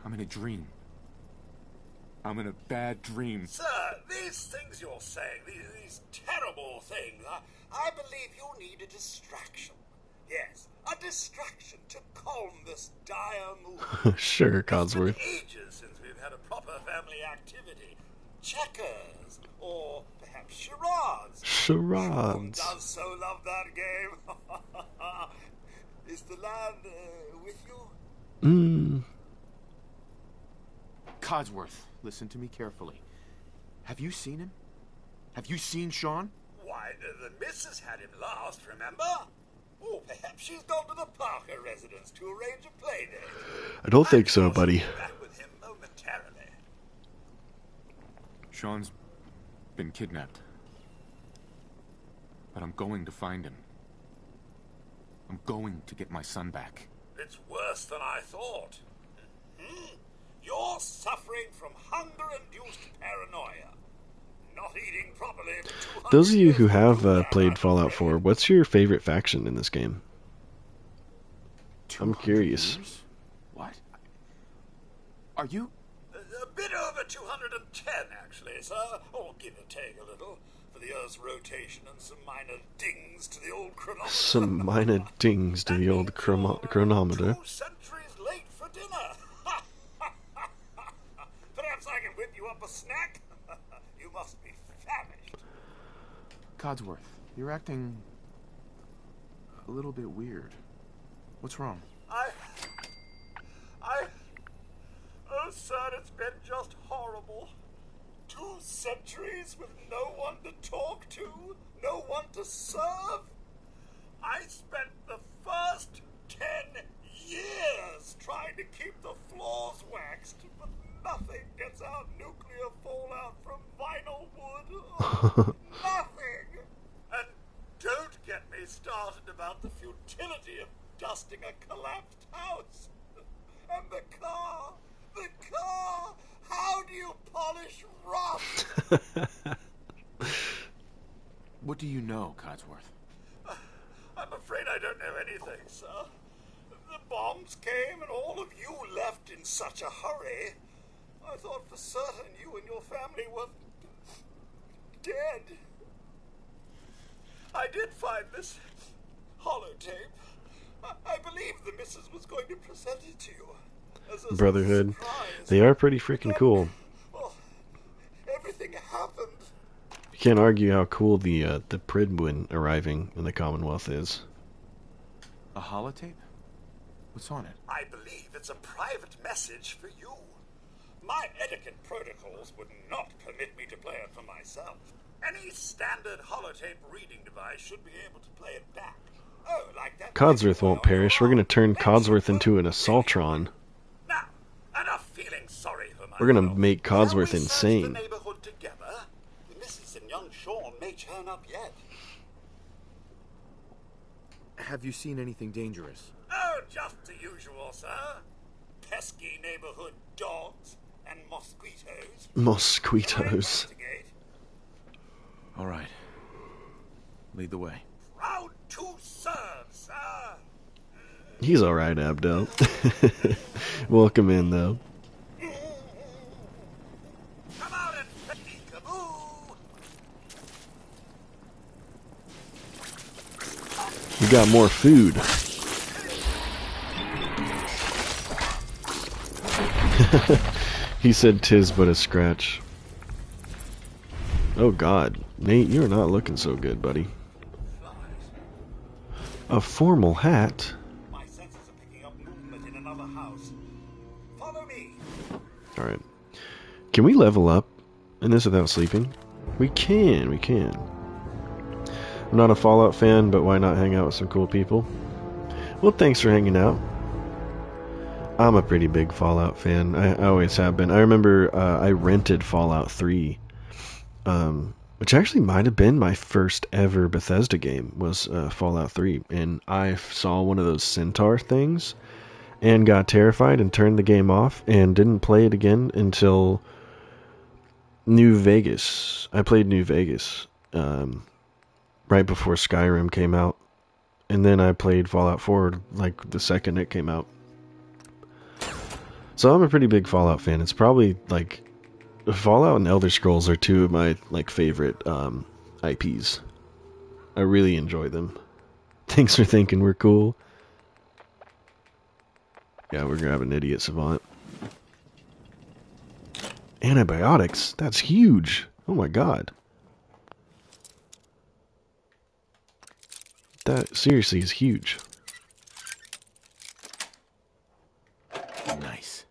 B: I'm in a dream. I'm in a bad dream.
D: Sir, these things you're saying, these terrible things, I believe you need a distraction. Yes, a distraction to calm this dire mood.
A: Sure, Codsworth.
D: It's been ages since we've had a proper family activity. Checkers, or perhaps charades.
A: Charades.
D: Sean does so love that game. Is the lad with you?
B: Codsworth, listen to me carefully. Have you seen him? Have you seen Sean?
D: Why, the missus had him last, remember? Or perhaps she's gone to the Parker residence to arrange a play date.
A: I don't think so, buddy.
D: I'll be back with him momentarily.
B: Sean's been kidnapped. But I'm going to find him. I'm going to get my son back.
D: It's worse than I thought. You're suffering from hunger-induced paranoia. Not eating properly for 200
A: Those of you who
D: years
A: have played Fallout 4, what's your favorite faction in this game? I'm curious.
B: Years? What? Are you?
D: A bit over 210, actually, sir. Or give or take a little. For the Earth's rotation and some minor dings to the old chronometer.
A: Some minor dings to the old chronometer.
D: 2 centuries late for dinner. Perhaps I can whip you up a snack? You must be famished.
B: Codsworth, you're acting a little bit weird. What's wrong?
D: Oh, sir, it's been just horrible. 2 centuries with no one to talk to, no one to serve. I spent the first 10 years trying to keep the floors waxed, but nothing gets out nuclear fallout from vinyl wood. Nothing! And don't get me started about the futility of dusting a collapsed house. And the car! How do you polish rust?
B: What do you know, Codsworth?
D: I'm afraid I don't know anything, sir. The bombs came and all of you left in such a hurry. I thought for certain you and your family were dead. I did find this holotape. I believe the missus was going to present it to you. As a
A: Brotherhood.
D: surprise.
A: They are pretty freaking cool.
D: Well, everything happened.
A: You can't argue how cool the Pridwin arriving in the Commonwealth is.
B: A holotape? What's on it?
D: I believe it's a private message for you. My etiquette protocols would not permit me to play it for myself. Any standard holotape reading device should be able to play it back. Oh, like that.
A: Codsworth won't perish. We're gonna turn Codsworth into an assaultron.
D: Now, enough feeling sorry for myself.
A: We're gonna make Codsworth
D: Shall we search
A: insane.
D: the neighborhood together? The missus and young Sean may turn up yet.
B: Have you seen anything dangerous?
D: Oh, just the usual, sir. Pesky neighborhood dogs and mosquitoes.
A: Mosquitoes.
B: All right. Lead the way.
D: Proud to serve, sir.
A: He's alright, Abdel. Welcome in, though.
D: Come out and peekaboo!
A: We got more food. He said 'tis but a scratch. Oh god, Nate, you're not looking so good, buddy. A formal hat?
D: My senses are picking up movement in another house. Follow me.
A: Alright. Can we level up in this without sleeping? We can. I'm not a Fallout fan, but why not hang out with some cool people? Well, thanks for hanging out. I'm a pretty big Fallout fan. I always have been. I remember I rented Fallout 3, which actually might have been my first ever Bethesda game, was Fallout 3. And I saw one of those centaur things and got terrified and turned the game off and didn't play it again until New Vegas. I played New Vegas right before Skyrim came out. And then I played Fallout 4 like the second it came out. So I'm a pretty big Fallout fan. It's probably like Fallout and Elder Scrolls are two of my like favorite IPs. I really enjoy them. Thanks for thinking we're cool. Yeah, we're grabbing Idiot Savant. Antibiotics? That's huge. Oh my god. That seriously is huge.
B: Nice.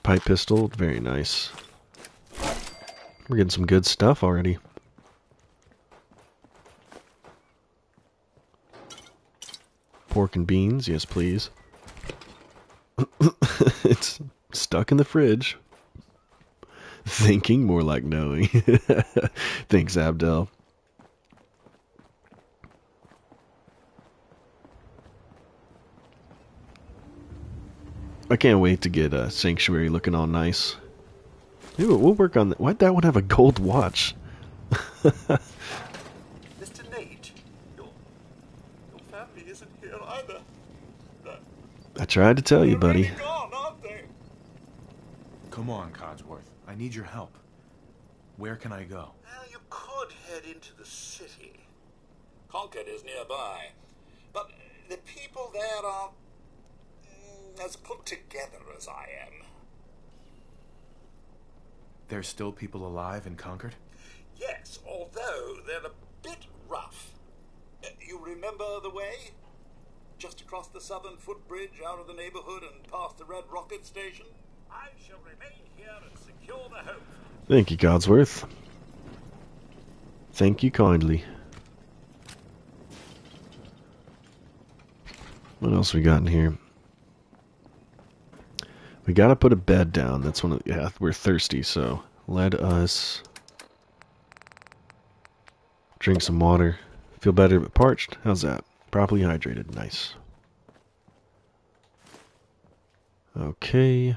A: Pipe pistol, very nice. We're getting some good stuff already. Pork and beans, yes please. It's stuck in the fridge. Thinking more like knowing. Thanks, Abdel. I can't wait to get a Sanctuary looking all nice. Maybe we'll work on that. Why'd that one have a gold watch?
D: Mr. Nate, your family isn't here either.
A: I tried to tell you, buddy.
D: Really gone, aren't they?
B: Come on, Codsworth. I need your help. Where can I go?
D: Well, you could head into the city. Concord is nearby. But the people there aren't as put together as I am.
B: There's still people alive in Concord?
D: Yes, although they're a bit rough. You remember the way? Just across the southern footbridge, out of the neighborhood, and past the Red Rocket Station? I shall remain here and secure the home.
A: Thank you, Codsworth. Thank you kindly. What else we got in here? We gotta put a bed down. That's one of the, yeah, we're thirsty, so let us drink some water. Feel better but parched? How's that? Properly hydrated. Nice. Okay.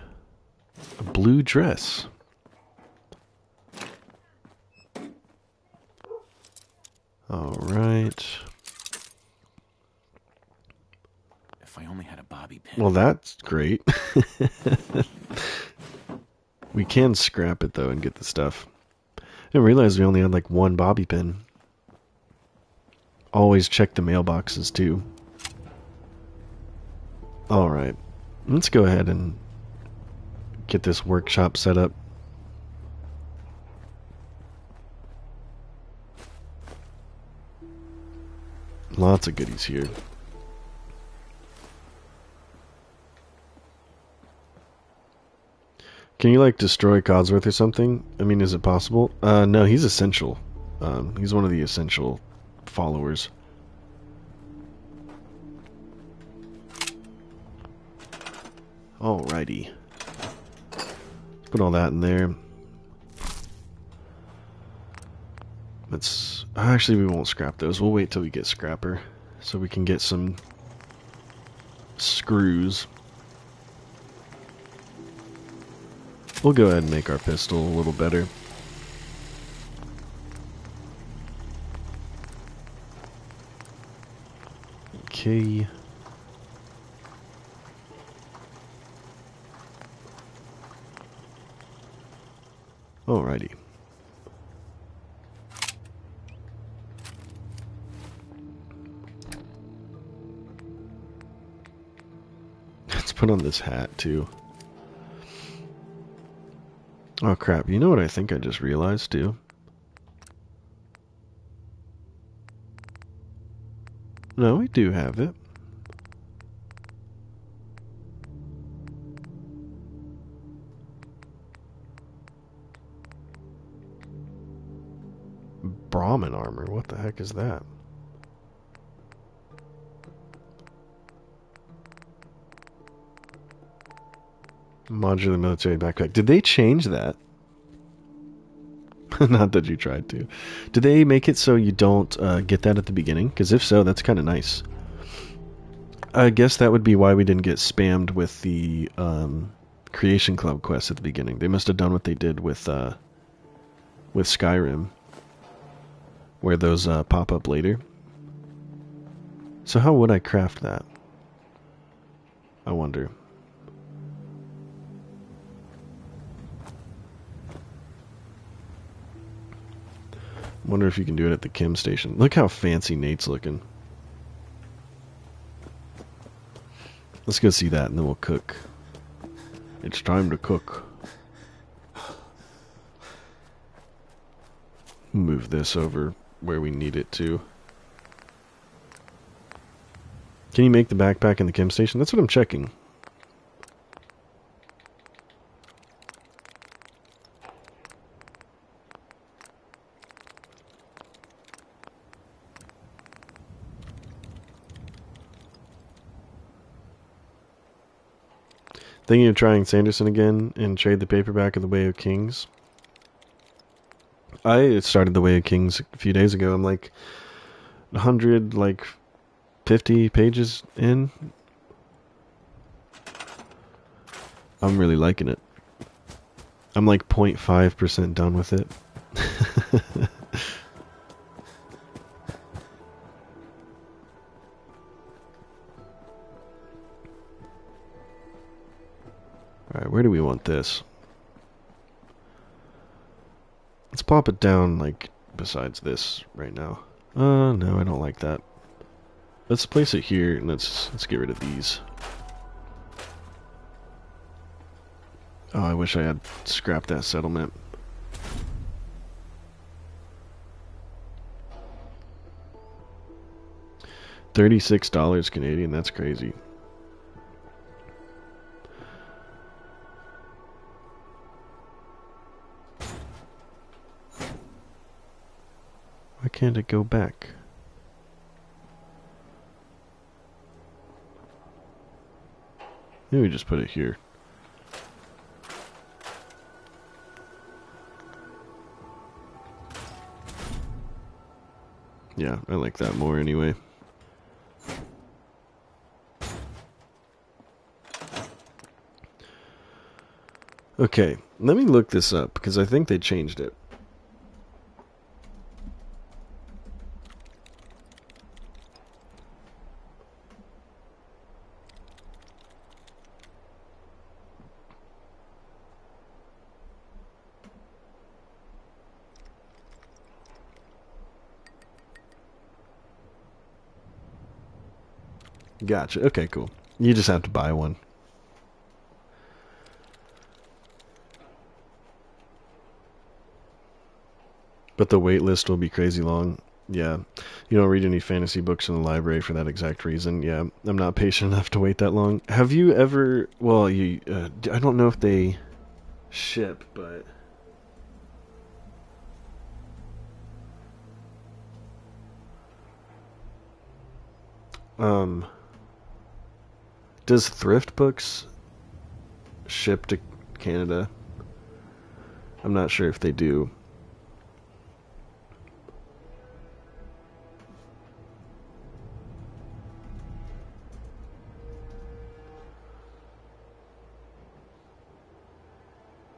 A: A blue dress. Alright.
B: If I only had a bobby pin.
A: Well, that's great. We can scrap it, though, and get the stuff. I didn't realize we only had, like, one bobby pin. Always check the mailboxes, too. Alright. Let's go ahead and get this workshop set up. Lots of goodies here. Can you, like, destroy Codsworth or something? I mean, is it possible? No, he's essential. He's one of the essential followers. Alrighty. Let's put all that in there. Let's... Actually, we won't scrap those. We'll wait till we get scrapper. So we can get some screws. We'll go ahead and make our pistol a little better. Okay. Alrighty. Let's put on this hat too. Oh crap, you know what I think I just realized too? No, we do have it. Brahmin armor, what the heck is that? Modular military backpack. Did they change that? Not that you tried to. Did they make it so you don't get that at the beginning? Because if so, that's kind of nice. I guess that would be why we didn't get spammed with the Creation Club quest at the beginning. They must have done what they did with Skyrim, where those pop up later. So how would I craft that? I wonder. Wonder if you can do it at the chem station. Look how fancy Nate's looking. Let's go see that and then we'll cook. It's time to cook. Move this over where we need it to. Can you make the backpack in the chem station? That's what I'm checking. Thinking of trying Sanderson again and trade the paperback of The Way of Kings. I started The Way of Kings a few days ago. I'm like 50 pages in. I'm really liking it. I'm like 0.5% done with it. Alright, where do we want this? Let's pop it down, like, besides this right now. No, I don't like that. Let's place it here, and let's get rid of these. Oh, I wish I had scrapped that settlement. $36 Canadian, that's crazy. Why can't it go back? Maybe we just put it here. Yeah, I like that more anyway. Okay, let me look this up because I think they changed it. Gotcha. Okay, cool. You just have to buy one. But the wait list will be crazy long. Yeah. You don't read any fantasy books in the library for that exact reason. Yeah, I'm not patient enough to wait that long. Have you ever... Well, I don't know if they ship, but... Does Thrift Books ship to Canada? I'm not sure if they do.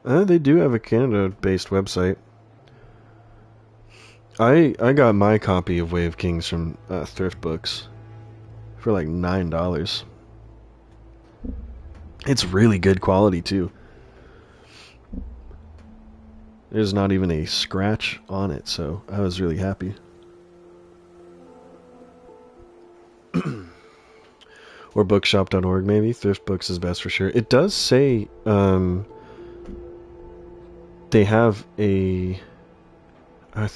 A: They do have a Canada-based website. I got my copy of Way of Kings from Thrift Books for like $9. It's really good quality too. There's not even a scratch on it, so I was really happy. Or bookshop.org maybe. Thrift Books is best for sure. It does say they have a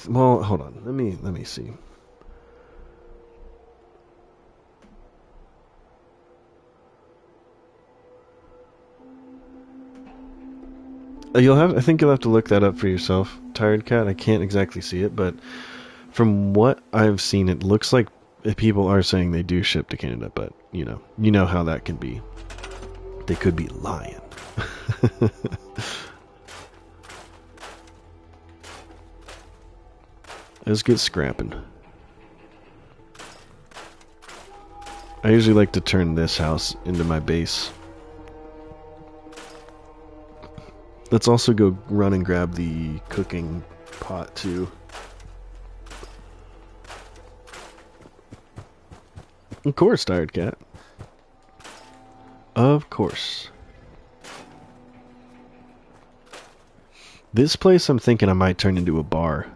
A: well, hold on. Let me see. I think you'll have to look that up for yourself, Tired Cat. I can't exactly see it, but from what I've seen, it looks like people are saying they do ship to Canada, but you know how that can be. They could be lying. Let's get scrapping. I usually like to turn this house into my base. Let's also go run and grab the cooking pot too. Of course, Tired Cat. Of course. This place I'm thinking I might turn into a bar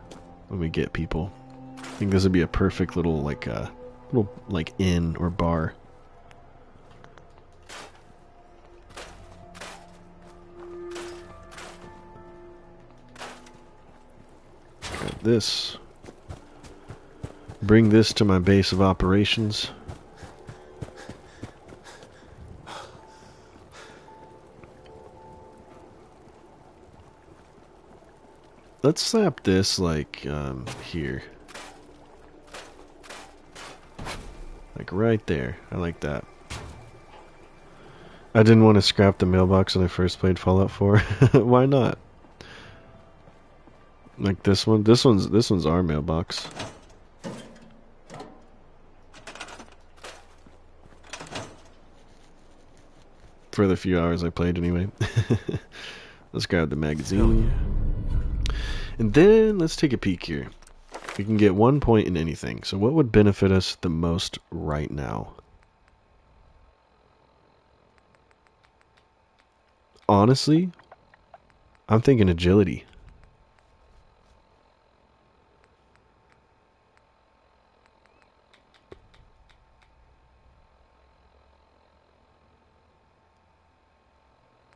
A: when we get people. I think this would be a perfect little like inn or bar. Grab this. Bring this to my base of operations. Let's slap this like here. Like right there. I like that. I didn't want to scrap the mailbox when I first played Fallout 4. Why not? Like this one. This one's our mailbox. For the few hours I played anyway. Let's grab the magazine. And then let's take a peek here. We can get 1 point in anything. So what would benefit us the most right now? Honestly, I'm thinking agility.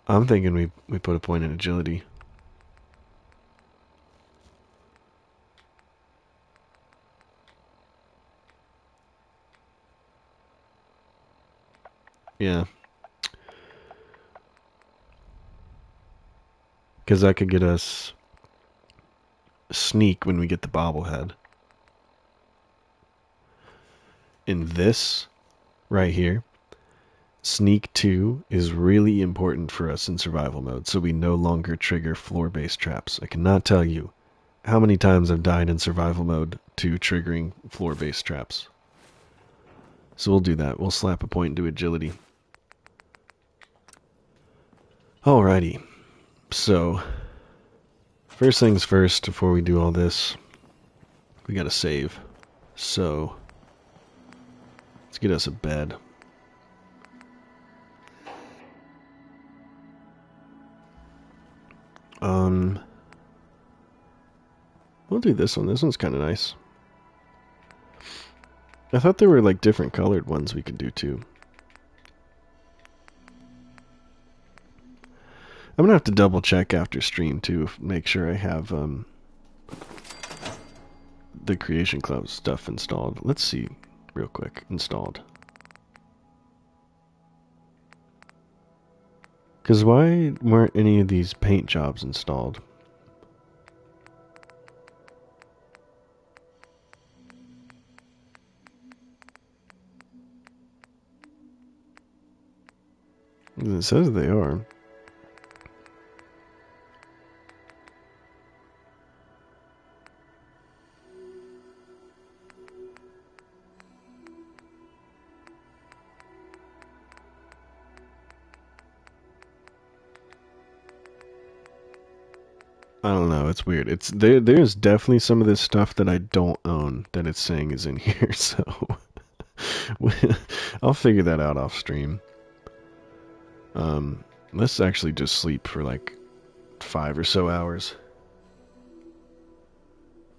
A: I'm thinking we put a point in agility. Yeah. Because that could get us sneak when we get the bobblehead. In this right here, sneak 2 is really important for us in survival mode, so we no longer trigger floor-based traps. I cannot tell you how many times I've died in survival mode to triggering floor-based traps. So we'll do that. We'll slap a point into agility. Alrighty. So, first things first, before we do all this, we gotta save. So, let's get us a bed. We'll do this one. This one's kind of nice. I thought there were like different colored ones we could do too. I'm gonna have to double check after stream too, make sure I have the Creation Club stuff installed. Let's see real quick. Installed. Because why weren't any of these paint jobs installed? It says they are. I don't know, it's weird. It's there's definitely some of this stuff that I don't own that it's saying is in here, so I'll figure that out off stream. Let's actually just sleep for like 5 or so hours.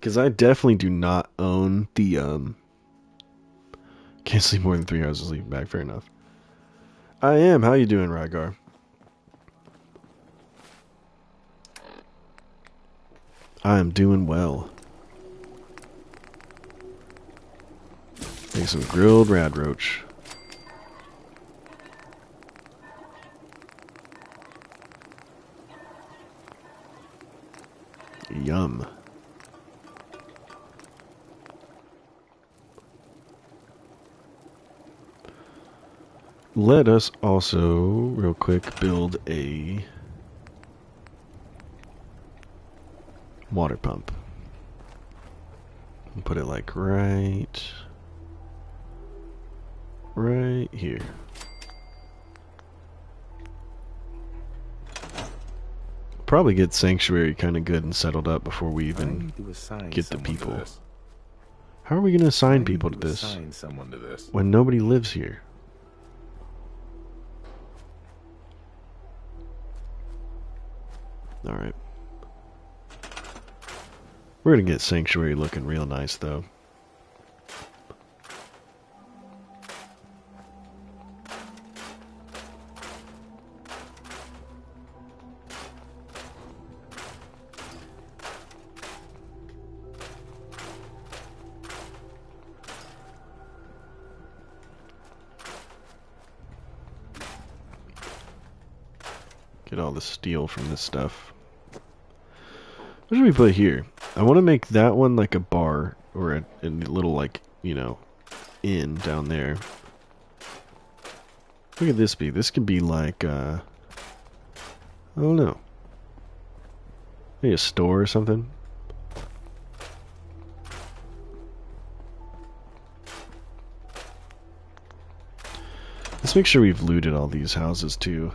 A: Because I definitely do not own the, can't sleep more than 3 hours of sleep back. Fair enough. I am. How you doing, Rygar? I am doing well. Make some grilled rad roach. Yum. Let us also, real quick, build a water pump. And put it like right here. Probably get Sanctuary kind of good and settled up before we even get the people. How are we going to assign people to this when nobody lives here? Alright. We're going to get Sanctuary looking real nice, though. Get all the steel from this stuff. What should we put here? I want to make that one like a bar or a little, like, you know, inn down there. Look at this be. This could be like, I don't know. Maybe a store or something. Let's make sure we've looted all these houses too.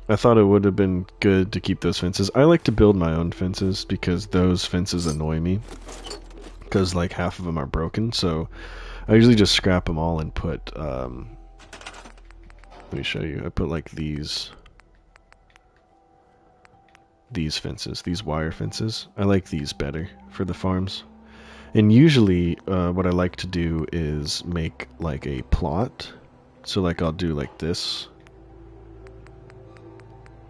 A: I thought it would have been good to keep those fences. I like to build my own fences because those fences annoy me. Because like half of them are broken, so I usually just scrap them all and put, let me show you. I put like these fences, these wire fences. I like these better for the farms. And usually what I like to do is make like a plot. So like I'll do like this.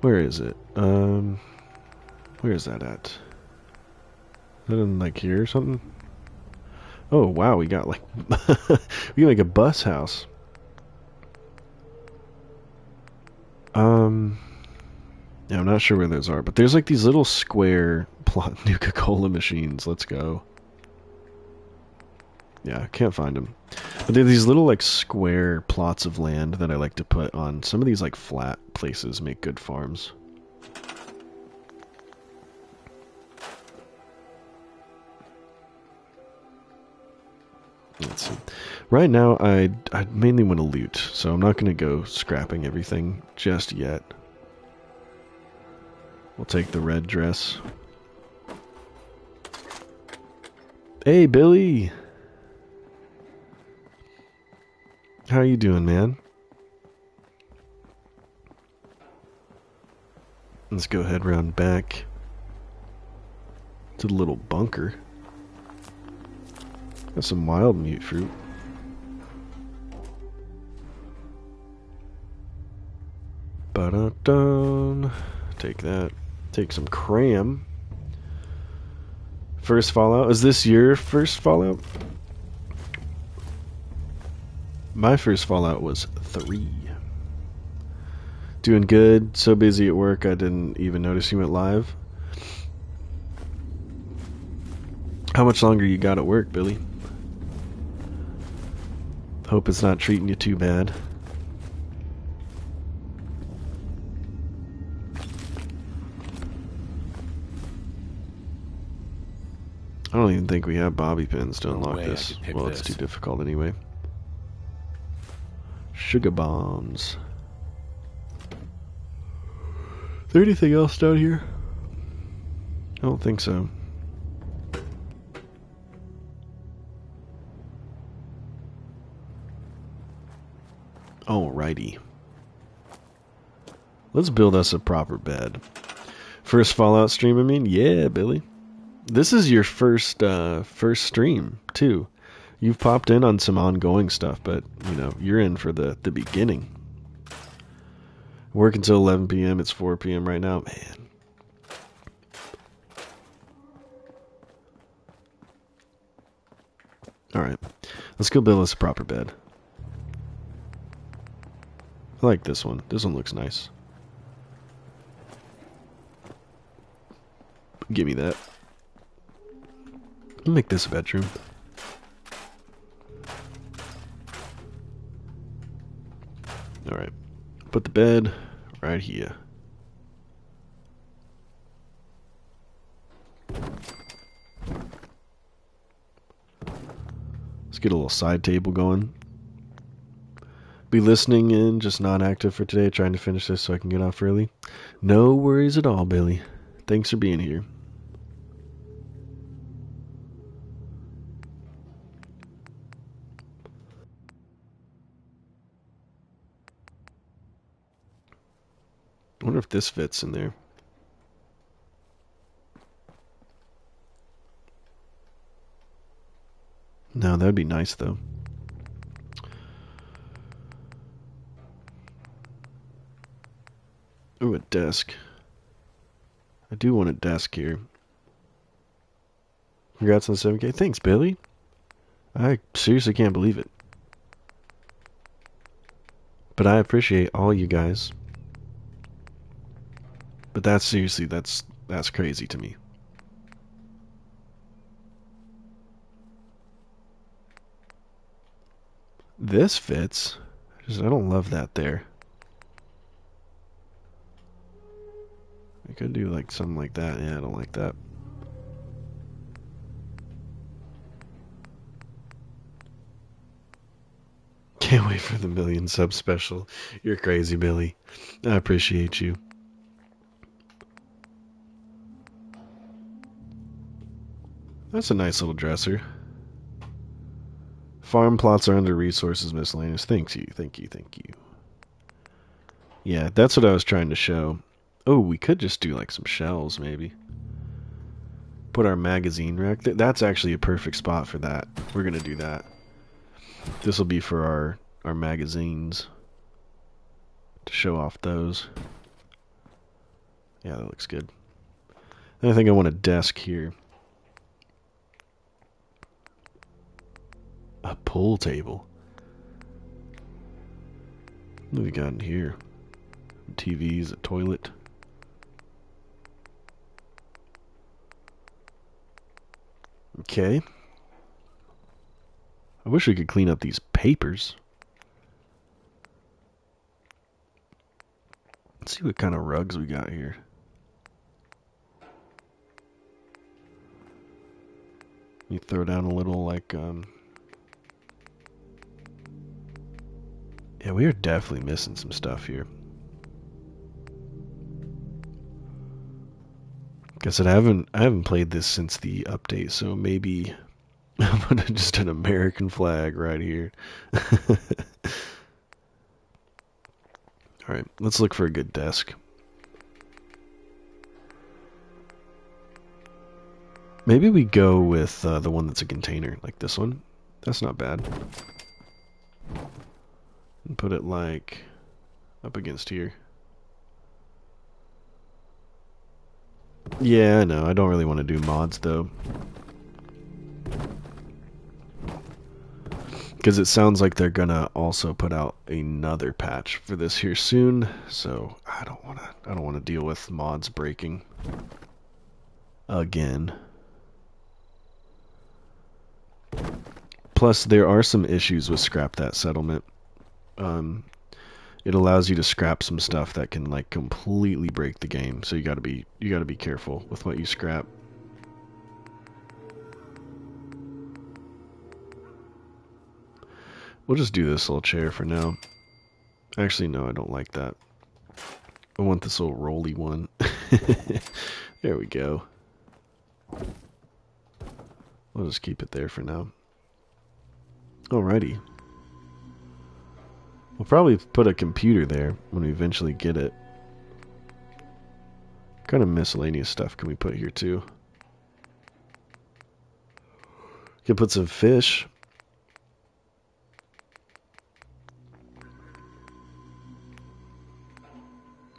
A: Where is it? Where is that at? Is that in like here or something? Oh wow, we got like we got like a bus house. Yeah, I'm not sure where those are, but there's like these little square plot Nuka-Cola machines. Let's go. Yeah, I can't find them. But they're these little like square plots of land that I like to put on some of these like flat places, make good farms. Let's see. Right now I mainly want to loot, so I'm not going to go scrapping everything just yet. We'll take the red dress. Hey Billy! How you doing, man? Let's go head round back to the little bunker. Got some wild mute fruit. Ba-da-dun. Take that. Take some cram. First Fallout. Is this your first Fallout? My first Fallout was 3. Doing good. So busy at work I didn't even notice you went live. How much longer you got at work, Billy? Hope it's not treating you too bad. I don't even think we have bobby pins to unlock this. Well, it's too difficult anyway. Sugar bombs. Is there anything else down here? I don't think so. Alrighty. Let's build us a proper bed. First Fallout stream, I mean? Yeah, Billy. This is your first stream, too. You've popped in on some ongoing stuff, but, you know, you're in for the beginning. Work until 11 p.m. It's 4 p.m. right now. Man. Alright. Let's go build us a proper bed. I like this one. This one looks nice. Give me that. I'll make this a bedroom. Alright. Put the bed right here. Let's get a little side table going. Be listening in, just not active for today, trying to finish this so I can get off early. No worries at all, Billy. Thanks for being here. I wonder if this fits in there. No, that'd be nice though. Ooh, a desk. I do want a desk here. Congrats on the 7K. Thanks, Billy. I seriously can't believe it. But I appreciate all you guys. But that's seriously, that's crazy to me. This fits. I don't love that there. I could do like something like that. Yeah, I don't like that. Can't wait for the 1,000,000 sub special. You're crazy, Billy. I appreciate you. That's a nice little dresser. Farm plots are under resources miscellaneous. Thank you. Yeah, that's what I was trying to show. Oh, we could just do like some shelves, maybe. Put our magazine rack. That's actually a perfect spot for that. We're gonna do that. This will be for our magazines. To show off those. Yeah, that looks good. And I think I want a desk here. A pool table. What have we got in here? TVs, a toilet. Okay. I wish we could clean up these papers. Let's see what kind of rugs we got here. You throw down a little like yeah, we are definitely missing some stuff here. Guess I haven't played this since the update, so maybe I'm gonna just an American flag right here. Alright, let's look for a good desk. Maybe we go with the one that's a container, like this one. That's not bad. And put it like up against here. Yeah, I know. I don't really want to do mods though. Because it sounds like they're gonna also put out another patch for this here soon, so I don't wanna deal with mods breaking again. Plus, there are some issues with Scrap That Settlement. It allows you to scrap some stuff that can like completely break the game, so you gotta be careful with what you scrap. We'll just do this little chair for now. Actually, no, I don't like that. I want this little rolly one. There we go. We'll just keep it there for now. Alrighty. We'll probably put a computer there when we eventually get it. kind of miscellaneous stuff can we put here too? Can put some fish.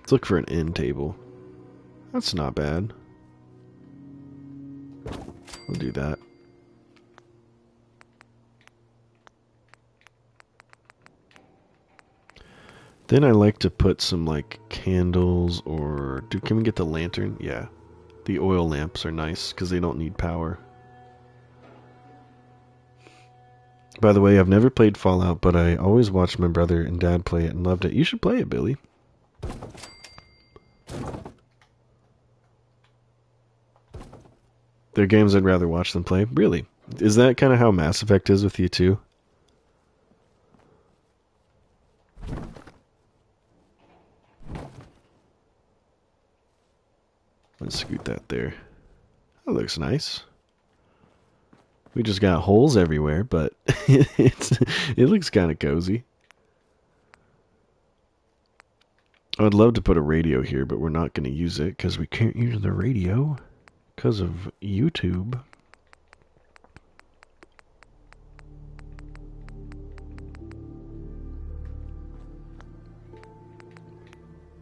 A: Let's look for an end table. That's not bad. We'll do that. Then I like to put some like candles or can we get the lantern? Yeah. The oil lamps are nice because they don't need power. By the way, I've never played Fallout, but I always watched my brother and dad play it and loved it. You should play it, Billy. They're games I'd rather watch than play. Really? Is that kind of how Mass Effect is with you too? Let's scoot that there. That looks nice. We just got holes everywhere, but it looks kind of cozy. I'd love to put a radio here, but we're not going to use it because we can't use the radio because of YouTube.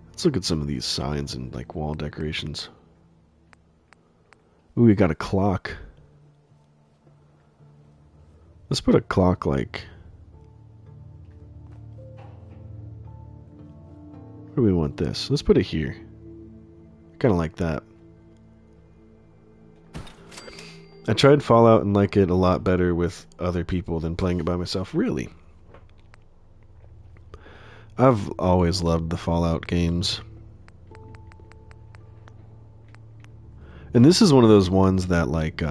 A: Let's look at some of these signs and like wall decorations. Ooh, we got a clock. Let's put a clock like... Where do we want this? Let's put it here. Kind of like that. I tried Fallout and like it a lot better with other people than playing it by myself. Really? I've always loved the Fallout games. And this is one of those ones that like...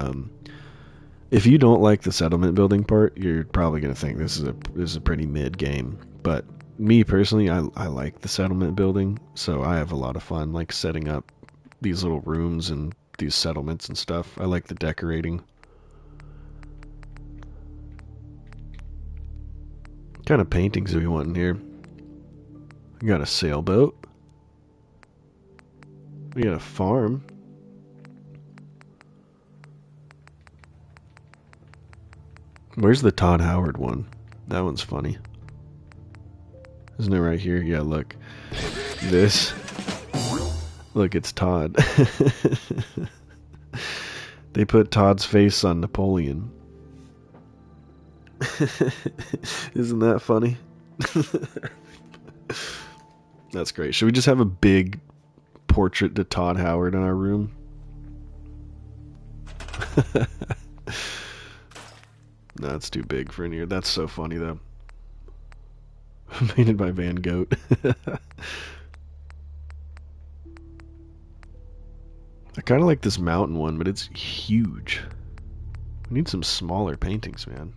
A: if you don't like the settlement building part, you're probably going to think this is a pretty mid game. But me personally, I like the settlement building, so I have a lot of fun like setting up these little rooms and these settlements and stuff. I like the decorating. What kind of paintings do we want in here? We got a sailboat. We got a farm. Where's the Todd Howard one? That one's funny. Isn't it right here? Yeah, look. This. Look, it's Todd. They put Todd's face on Napoleon. Isn't that funny? That's great. Should we just have a big portrait to Todd Howard in our room? No, it's too big for in here. That's so funny, though. Painted by Van Gogh. I kind of like this mountain one, but it's huge. We need some smaller paintings, man.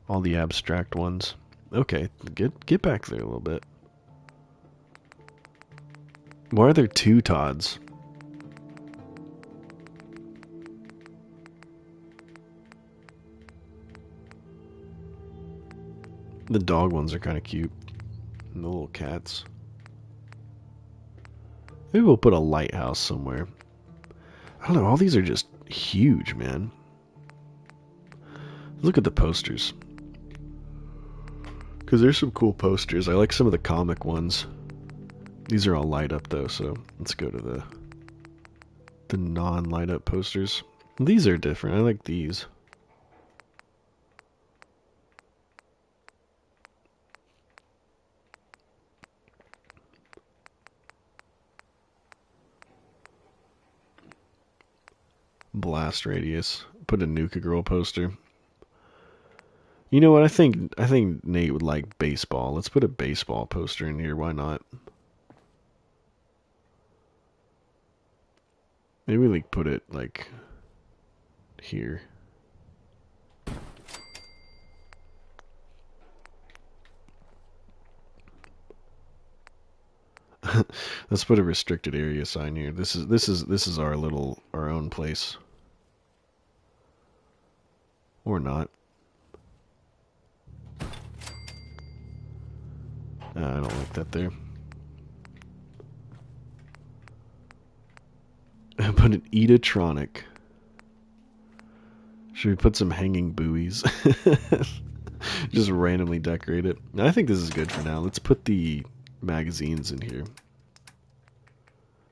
A: All the abstract ones. Okay, get back there a little bit. Why are there two Todds? The dog ones are kind of cute. And the little cats. Maybe we'll put a lighthouse somewhere. I don't know, all these are just huge, man. Look at the posters. Because there's some cool posters. I like some of the comic ones. These are all light up though, so let's go to the non-light up posters. These are different. I like these. Blast radius. Put a Nuka Girl poster. You know what? I think Nate would like baseball. Let's put a baseball poster in here. Why not? Maybe we like put it like here. Let's put a restricted area sign here. This is our own place. Or not. I don't like that there. Put an Edatronic. Should we put some hanging buoys? Just randomly decorate it. I think this is good for now. Let's put the magazines in here.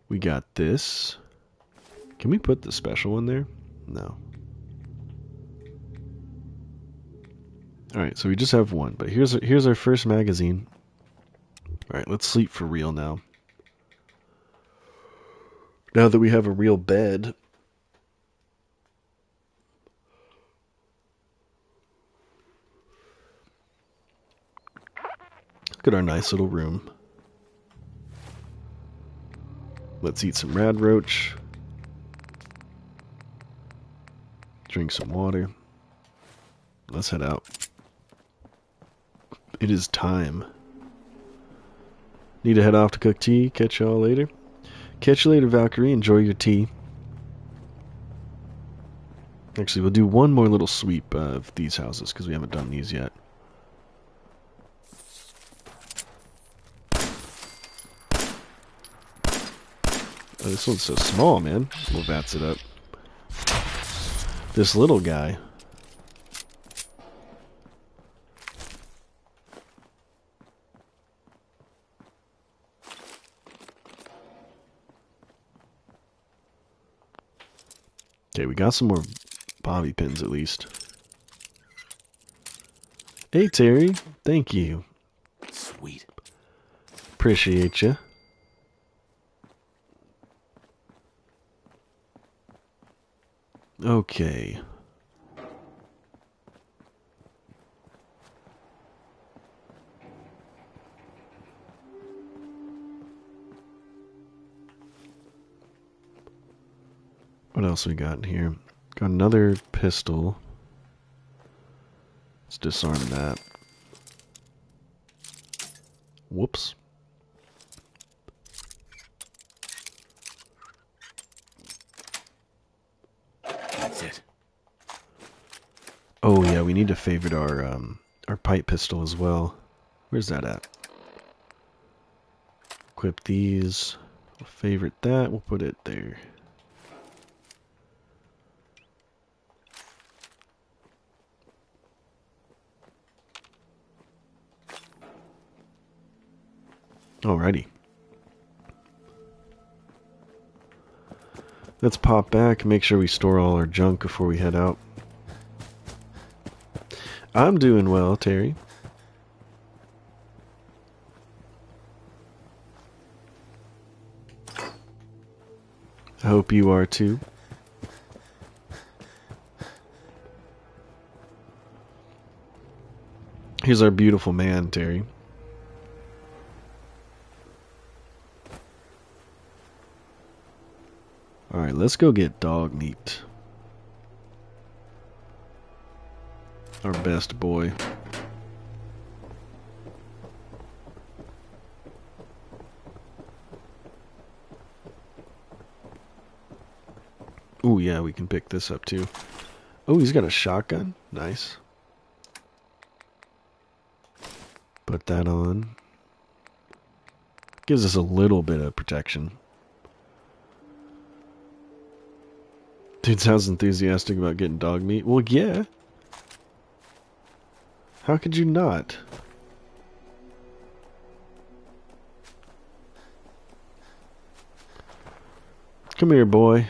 A: We got this. Can we put the special one there? No. Alright, so we just have one. But here's our first magazine. Alright, let's sleep for real now. Now that we have a real bed. Look at our nice little room. Let's eat some rad roach. Drink some water. Let's head out. It is time. Need to head off to cook tea. Catch y'all later. Catch you later, Valkyrie. Enjoy your tea. Actually, we'll do one more little sweep of these houses because we haven't done these yet. Oh, this one's so small, man. We'll vats it up. This little guy. Okay, we got some more bobby pins at least. Hey, Terry. Thank you.
B: Sweet.
A: Appreciate you. Okay. What else we got in here? Got another pistol. Let's disarm that. Whoops.
B: That's it.
A: Oh yeah, we need to favorite our pipe pistol as well. Where's that at? Equip these. We'll favorite that. We'll put it there. Alrighty. Let's pop back, make sure we store all our junk before we head out. I'm doing well, Terry. I hope you are too. Here's our beautiful man, Terry. Alright, let's go get dog meat. Our best boy. Oh yeah, we can pick this up too. Oh, he's got a shotgun. Nice. Put that on. Gives us a little bit of protection. Dude sounds enthusiastic about getting dog meat. Well, yeah. How could you not? Come here, boy.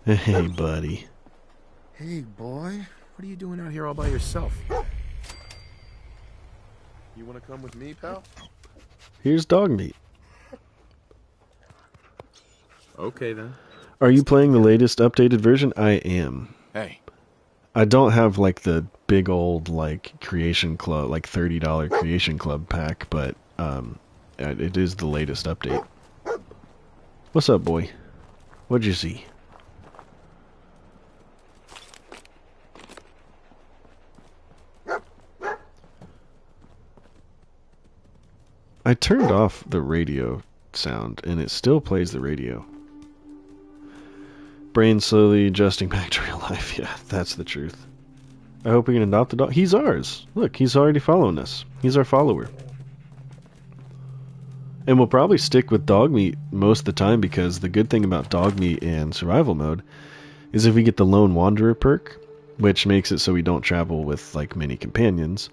A: Hey, buddy.
B: Hey, boy. What are you doing out here all by yourself? You want to come with me, pal?
A: Here's dog meat.
B: Okay, then.
A: Are you playing the latest updated version? I am.
B: Hey.
A: I don't have like the big old like creation club, like $30 creation club pack, but it is the latest update. What's up, boy? What'd you see? I turned off the radio sound and it still plays the radio. Brain slowly adjusting back to real life. Yeah, that's the truth. I hope we can adopt the dog. He's ours. Look, he's already following us. He's our follower. And we'll probably stick with dog meat most of the time, because the good thing about dog meat and survival mode is if we get the Lone Wanderer perk, which makes it so we don't travel with like many companions,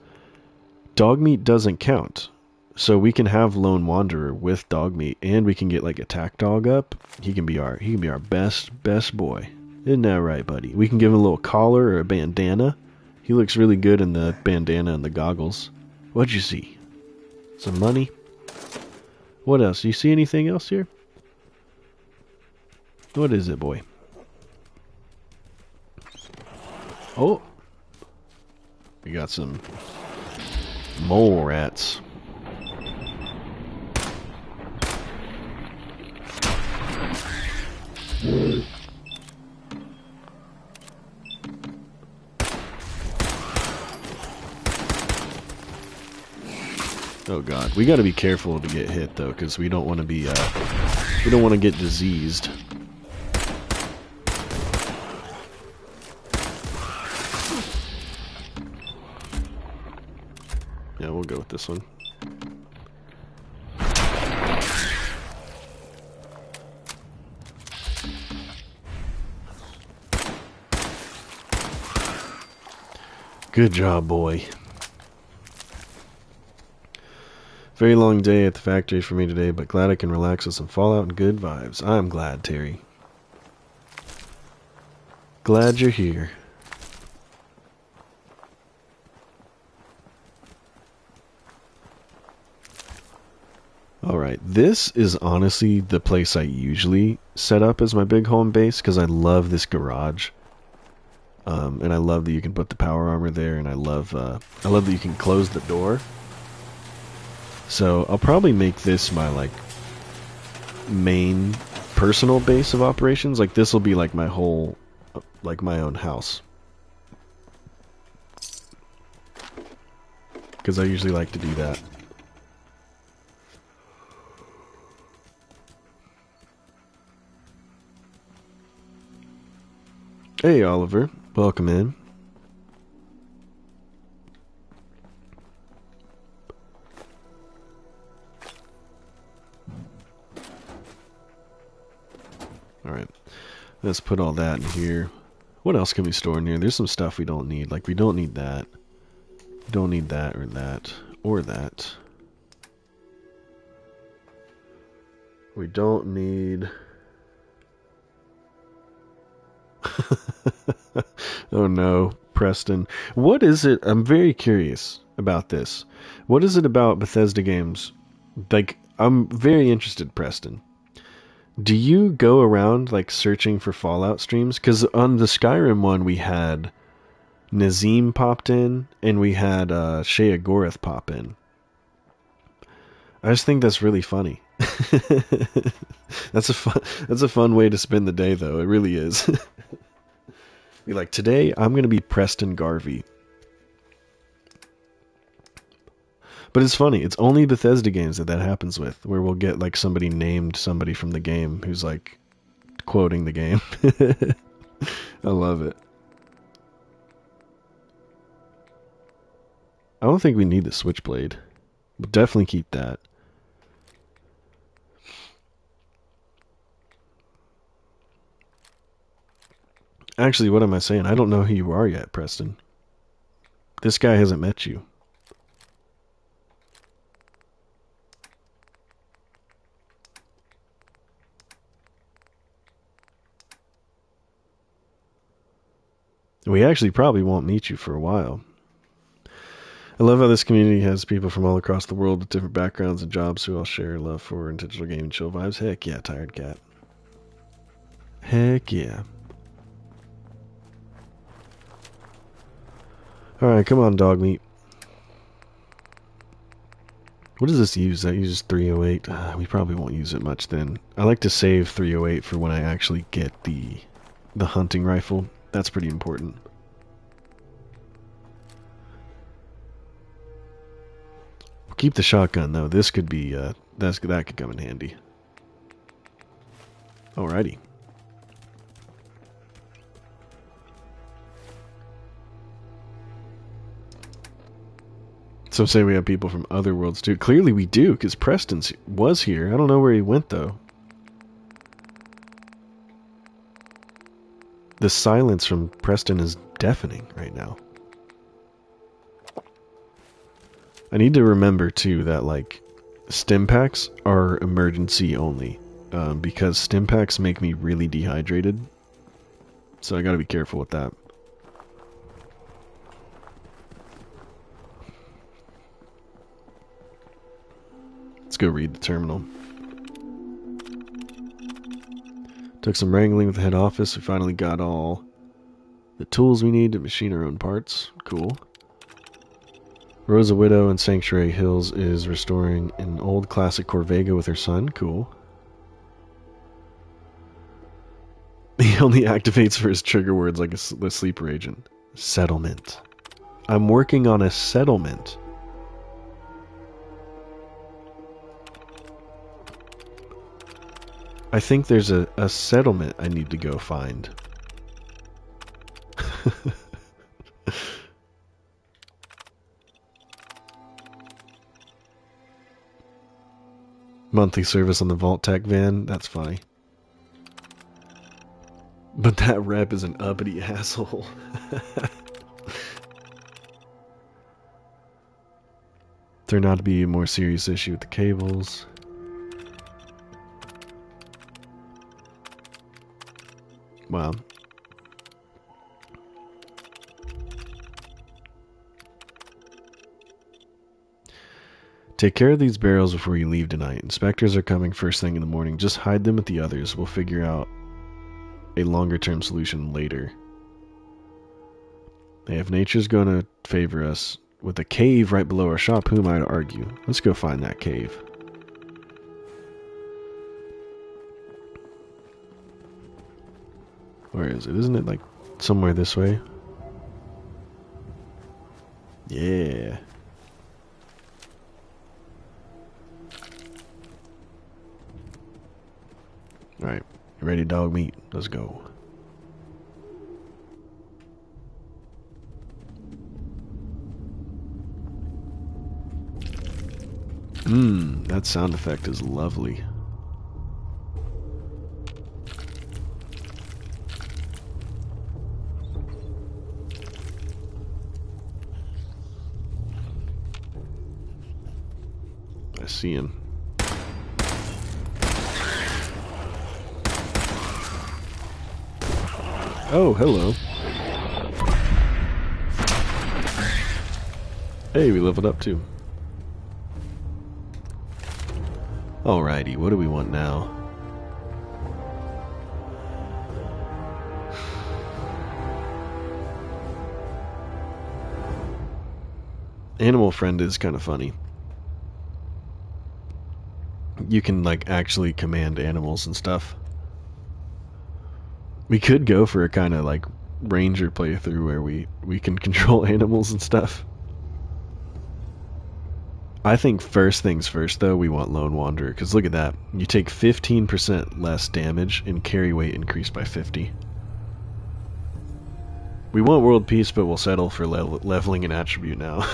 A: dog meat doesn't count. So we can have Lone Wanderer with dog meat, and we can get like attack dog up. He can be our best boy. Isn't that right, buddy? We can give him a little collar or a bandana. He looks really good in the bandana and the goggles. What'd you see? Some money? What else? Do you see anything else here? What is it, boy? Oh! We got some mole rats. Oh god, we got to be careful to get hit though, because we don't want to be we don't want to get diseased. Yeah, we'll go with this one. Good job, boy. Very long day at the factory for me today, but glad I can relax with some Fallout and good vibes. I'm glad, Terry. Glad you're here. Alright, this is honestly the place I usually set up as my big home base, because I love this garage. And I love that you can put the power armor there, and I love that you can close the door. So I'll probably make this my like main personal base of operations. Like this will be like my whole, like my own house. Because I usually like to do that. Hey Oliver, welcome in. Alright, let's put all that in here. What else can we store in here? There's some stuff we don't need. Like, we don't need that. We don't need that, or that, or that. We don't need... Oh no, Preston. What is it? I'm very curious about this. What is it about Bethesda games? Like, I'm very interested, Preston. Do you go around, like, searching for Fallout streams? Because on the Skyrim one, we had Nazim popped in, and we had Shea Gorath pop in. I just think that's really funny. That's a fun way to spend the day, though. It really is. Be like, today, I'm going to be Preston Garvey. But it's funny, it's only Bethesda games that happens with, where we'll get like somebody named somebody from the game who's like quoting the game. I love it. I don't think we need the switchblade. But definitely keep that. Actually, what am I saying? I don't know who you are yet, Preston. This guy hasn't met you. We actually probably won't meet you for a while. I love how this community has people from all across the world with different backgrounds and jobs who all share love for intentional gaming chill vibes. Heck yeah, Tired Cat. Heck yeah. Alright, come on, dog meat. What does this use? That uses 308. We probably won't use it much then. I like to save 308 for when I actually get the hunting rifle. That's pretty important. Keep the shotgun though. This could be that could come in handy. Alrighty. Some say we have people from other worlds too. Clearly we do, because Preston was here. I don't know where he went though. The silence from Preston is deafening right now. I need to remember too that like stim packs are emergency only, because stim packs make me really dehydrated. So I gotta be careful with that. Let's go read the terminal. Took some wrangling with the head office. We finally got all the tools we need to machine our own parts. Cool. Rosa Widow in Sanctuary Hills is restoring an old classic Corvega with her son. Cool. He only activates for his trigger words like a sleeper agent. Settlement. I'm working on a settlement. I think there's a settlement I need to go find. Monthly service on the Vault Tech van, that's funny. But that rep is an uppity asshole. Turned out to be a more serious issue with the cables. Wow. Take care of these barrels before you leave tonight. Inspectors are coming first thing in the morning. Just hide them with the others. We'll figure out a longer-term solution later. Hey, if nature's going to favor us with a cave right below our shop, who am I to argue? Let's go find that cave. Where is it? Isn't it like somewhere this way? Yeah. Alright, you ready, dog meat? Let's go. That sound effect is lovely. I see him. Oh, hello. Hey, we leveled up too. Alrighty, what do we want now? Animal Friend is kind of funny. You can like actually command animals and stuff. We could go for a kind of like ranger playthrough where we can control animals and stuff. I think first things first though, we want Lone Wanderer, because look at that. You take 15% less damage and carry weight increased by 50. We want world peace, but we'll settle for leveling an attribute now.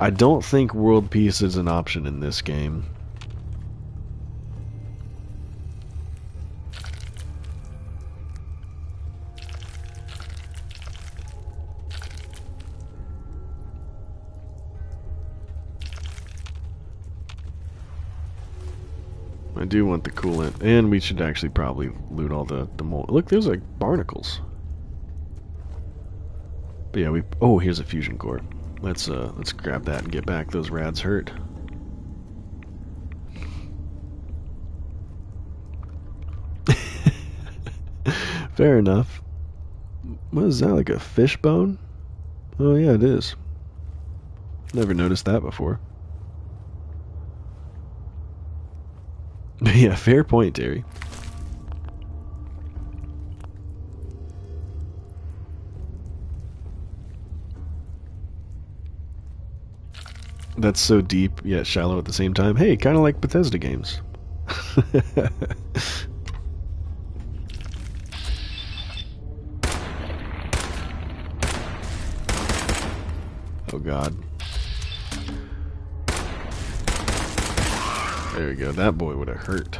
A: I don't think world peace is an option in this game. I do want the coolant, and we should actually probably loot all the mold. Look, there's like barnacles. But yeah, oh, here's a fusion core. Let's grab that and get back. Those rads hurt. Fair enough. What is that, like a fish bone? Oh yeah, it is. Never noticed that before. Yeah, fair point, Terry. That's so deep yet shallow at the same time. Hey, kind of like Bethesda games. Oh god. There we go. That boy would have hurt.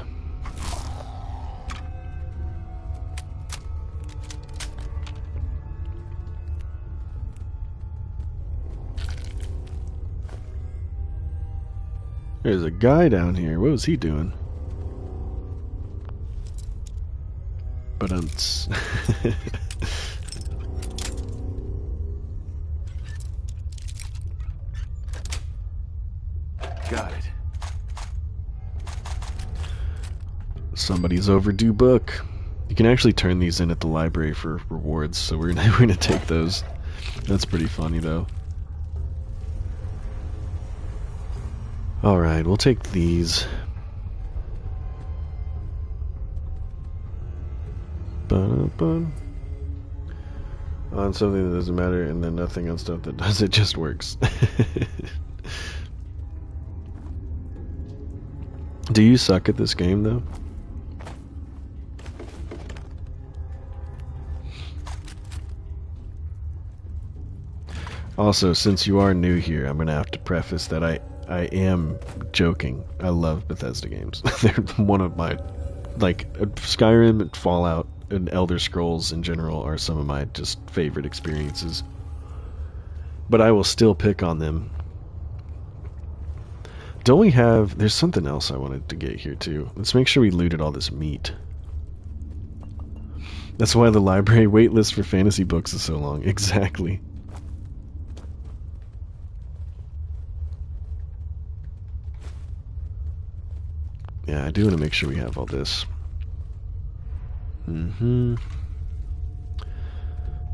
A: There's a guy down here. What was he doing? But
B: Got it.
A: Somebody's overdue book. You can actually turn these in at the library for rewards, so we're gonna take those. That's pretty funny though. Alright, we'll take these. Ba-da-ba. On something that doesn't matter, and then nothing on stuff that does, it just works. Do you suck at this game though? Also, since you are new here, I'm gonna have to preface that I am joking. I love Bethesda games. They're one of my, like, Skyrim, Fallout, and Elder Scrolls in general are some of my just favorite experiences. But I will still pick on them. Don't we have... There's something else I wanted to get here too. Let's make sure we looted all this meat. That's why the library waitlist for fantasy books is so long. Exactly. Yeah, I do want to make sure we have all this.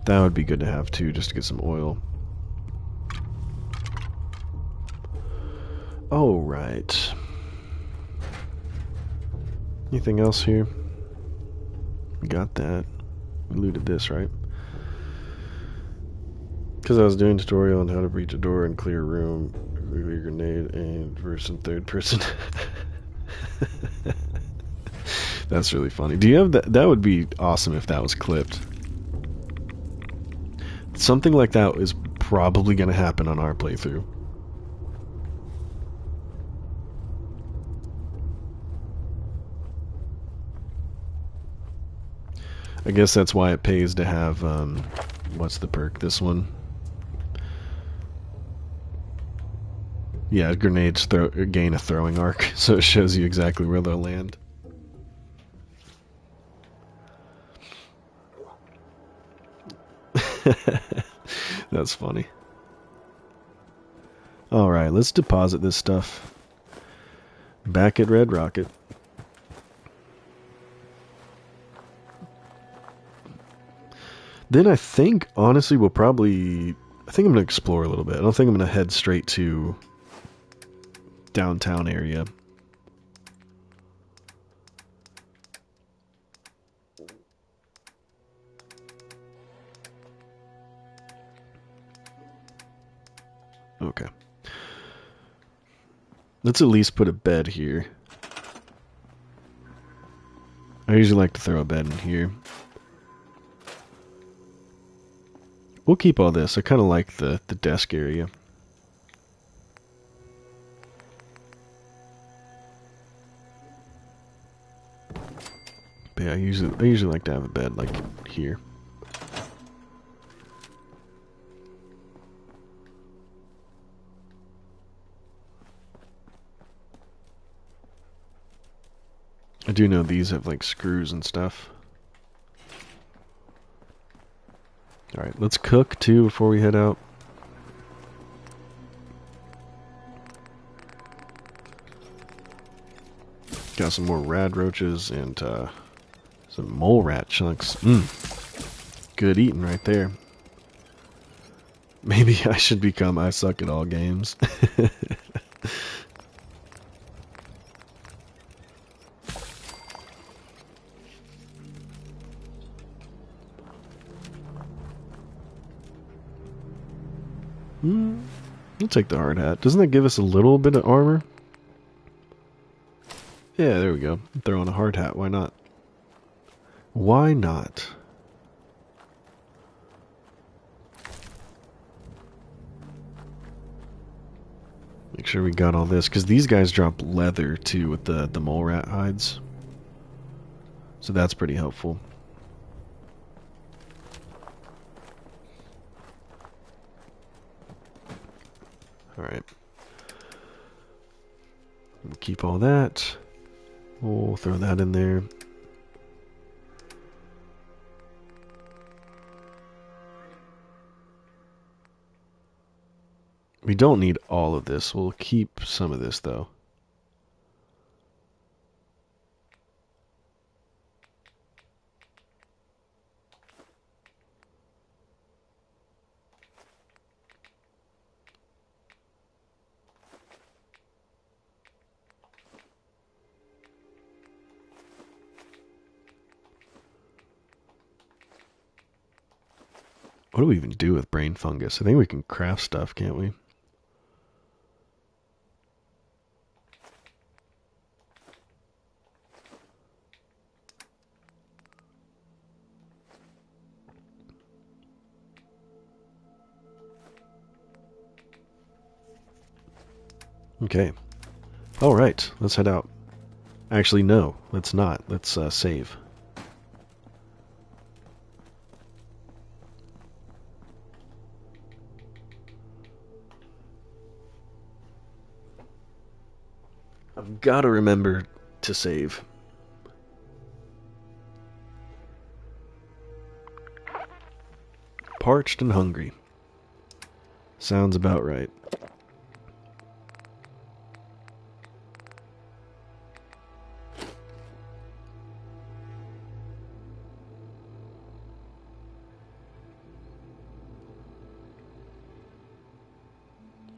A: That would be good to have too, just to get some oil. Oh, right. Anything else here? We got that. We looted this, right? Because I was doing a tutorial on how to breach a door and clear a room, clear a grenade, and first and third person. That's really funny. Do you have that? That would be awesome if that was clipped. Something like that is probably going to happen on our playthrough. I guess that's why it pays to have, what's the perk? This one? Yeah, grenades gain a throwing arc, so it shows you exactly where they'll land. That's funny. Alright, let's deposit this stuff back at Red Rocket. Then I think, honestly, we'll probably... I think I'm going to explore a little bit. I don't think I'm going to head straight to downtown area. Okay. Let's at least put a bed here. I usually like to throw a bed in here. We'll keep all this. I kind of like the desk area. But yeah, I usually like to have a bed like here. I do know these have like screws and stuff. Alright, let's cook too before we head out. Got some more rad roaches and some mole rat chunks. Good eating right there. Maybe I should become I suck at all games. We'll take the hard hat. Doesn't that give us a little bit of armor? Yeah, there we go. Throw on a hard hat. Why not? Why not? Make sure we got all this, because these guys drop leather too with the mole rat hides. So that's pretty helpful. Alright. Keep all that. We'll throw that in there. We don't need all of this. We'll keep some of this, though. What do we even do with brain fungus? I think we can craft stuff, can't we? Okay. All right, let's head out. Actually, no, let's not. Let's save. I've got to remember to save. Parched and hungry. Sounds about right.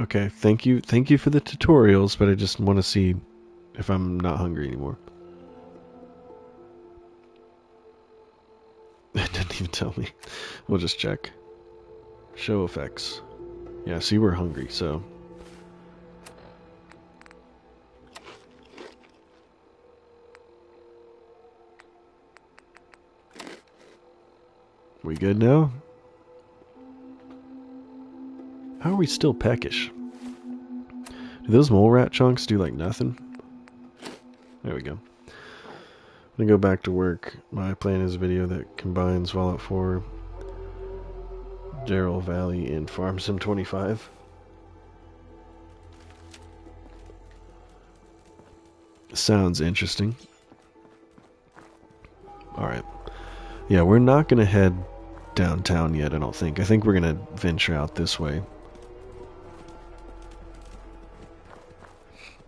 A: Okay, thank you for the tutorials, but I just want to see if I'm not hungry anymore. It didn't even tell me. We'll just check. Show effects. Yeah, see, we're hungry, so. We good now? How are we still peckish? Do those mole rat chunks do like nothing? There we go. I'm gonna go back to work. My plan is a video that combines Fallout 4, Gerald Valley, and Farm Sim 25. Sounds interesting. Alright. Yeah, we're not gonna head downtown yet, I don't think. I think we're gonna venture out this way.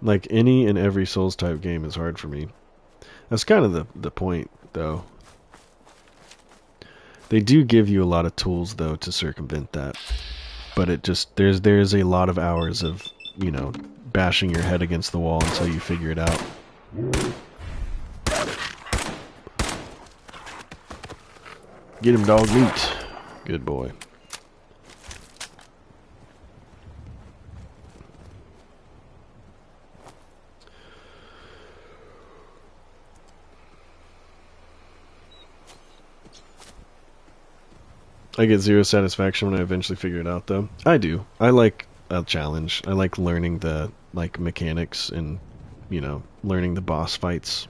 A: Like, any and every Souls type game is hard for me. That's kind of the point, though. They do give you a lot of tools, though, to circumvent that. But it just, there's a lot of hours of, you know, bashing your head against the wall until you figure it out. Get him, dog meat. Good boy. I get zero satisfaction when I eventually figure it out, though. I do. I like a challenge. I like learning the mechanics and, you know, learning the boss fights.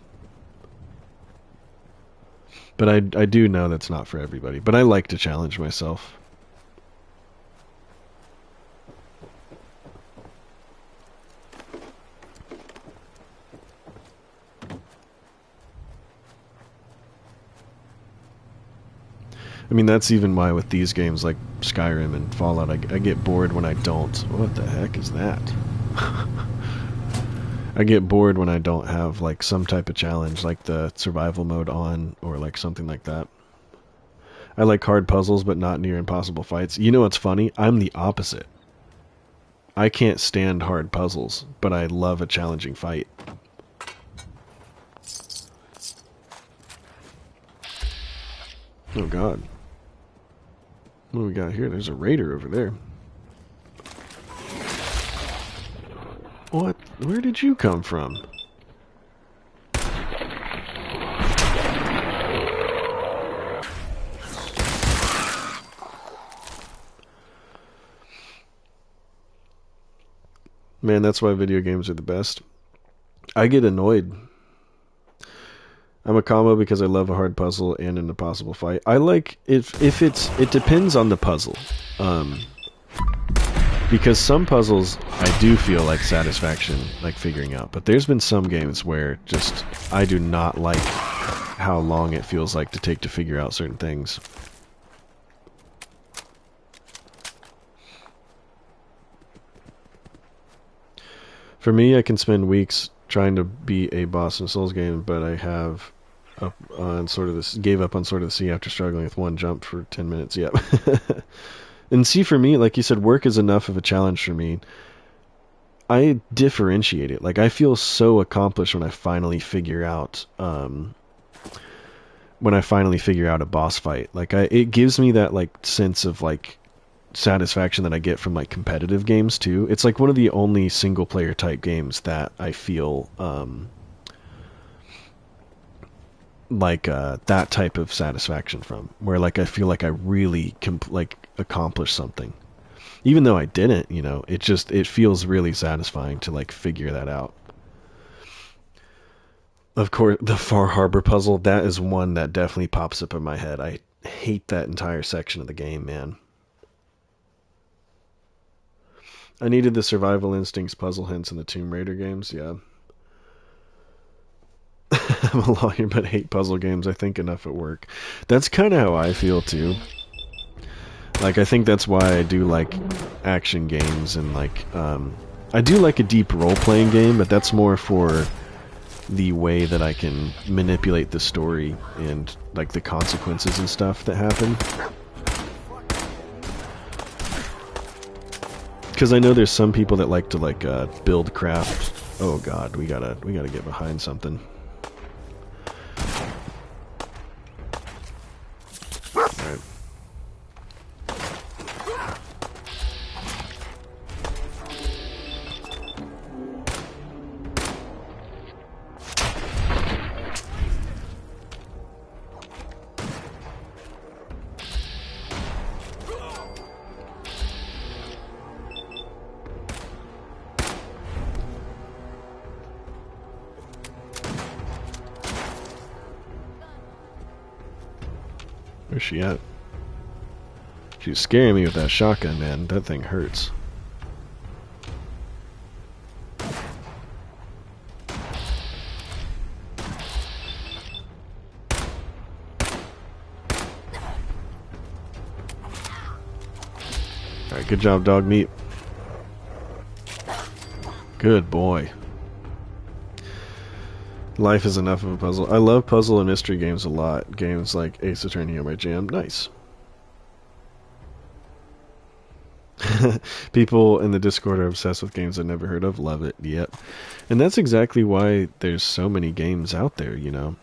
A: But I do know that's not for everybody. But I like to challenge myself. I mean, that's even why with these games like Skyrim and Fallout, I get bored when I don't. What the heck is that? I get bored when I don't have like some type of challenge, like the survival mode on, or like something like that. I like hard puzzles, but not near impossible fights. You know what's funny? I'm the opposite. I can't stand hard puzzles, but I love a challenging fight. Oh god. What do we got here? There's a raider over there. What? Where did you come from? Man, that's why video games are the best. I get annoyed. I'm a combo because I love a hard puzzle and an impossible fight. I like it depends on the puzzle. Because some puzzles I do feel like satisfaction like figuring out, but there's been some games where just I do not like how long it feels like to take to figure out certain things. For me, I can spend weeks trying to beat a boss in a Souls game, but I have gave up on Sword of the Sea after struggling with one jump for 10 minutes. Yep. And see, for me, like you said, work is enough of a challenge for me. I differentiate it. Like, I feel so accomplished when I finally figure out a boss fight. Like, it gives me that like sense of like satisfaction that I get from like competitive games too. It's like one of the only single player type games that I feel that type of satisfaction from, where like I feel like I really accomplished something, even though I didn't. You know, it feels really satisfying to like figure that out. Of course, the Far Harbor puzzle, that is one that definitely pops up in my head. I hate that entire section of the game, man. I needed the survival instincts puzzle hints in the Tomb Raider games, yeah. I'm a lawyer but hate puzzle games. I think enough at work. That's kind of how I feel too. Like, I think that's why I do like action games and like, I do like a deep role-playing game, but that's more for the way that I can manipulate the story and like the consequences and stuff that happen. Because I know there's some people that like to like build craft. Oh god, we gotta get behind something. Alright. Where's she at? She's scaring me with that shotgun, man. That thing hurts. Alright, good job, dog meat. Good boy. Life is enough of a puzzle. I love puzzle and mystery games a lot. Games like Ace Attorney are my jam. Nice. People in the Discord are obsessed with games I've never heard of. Love it. Yep. And that's exactly why there's so many games out there, you know.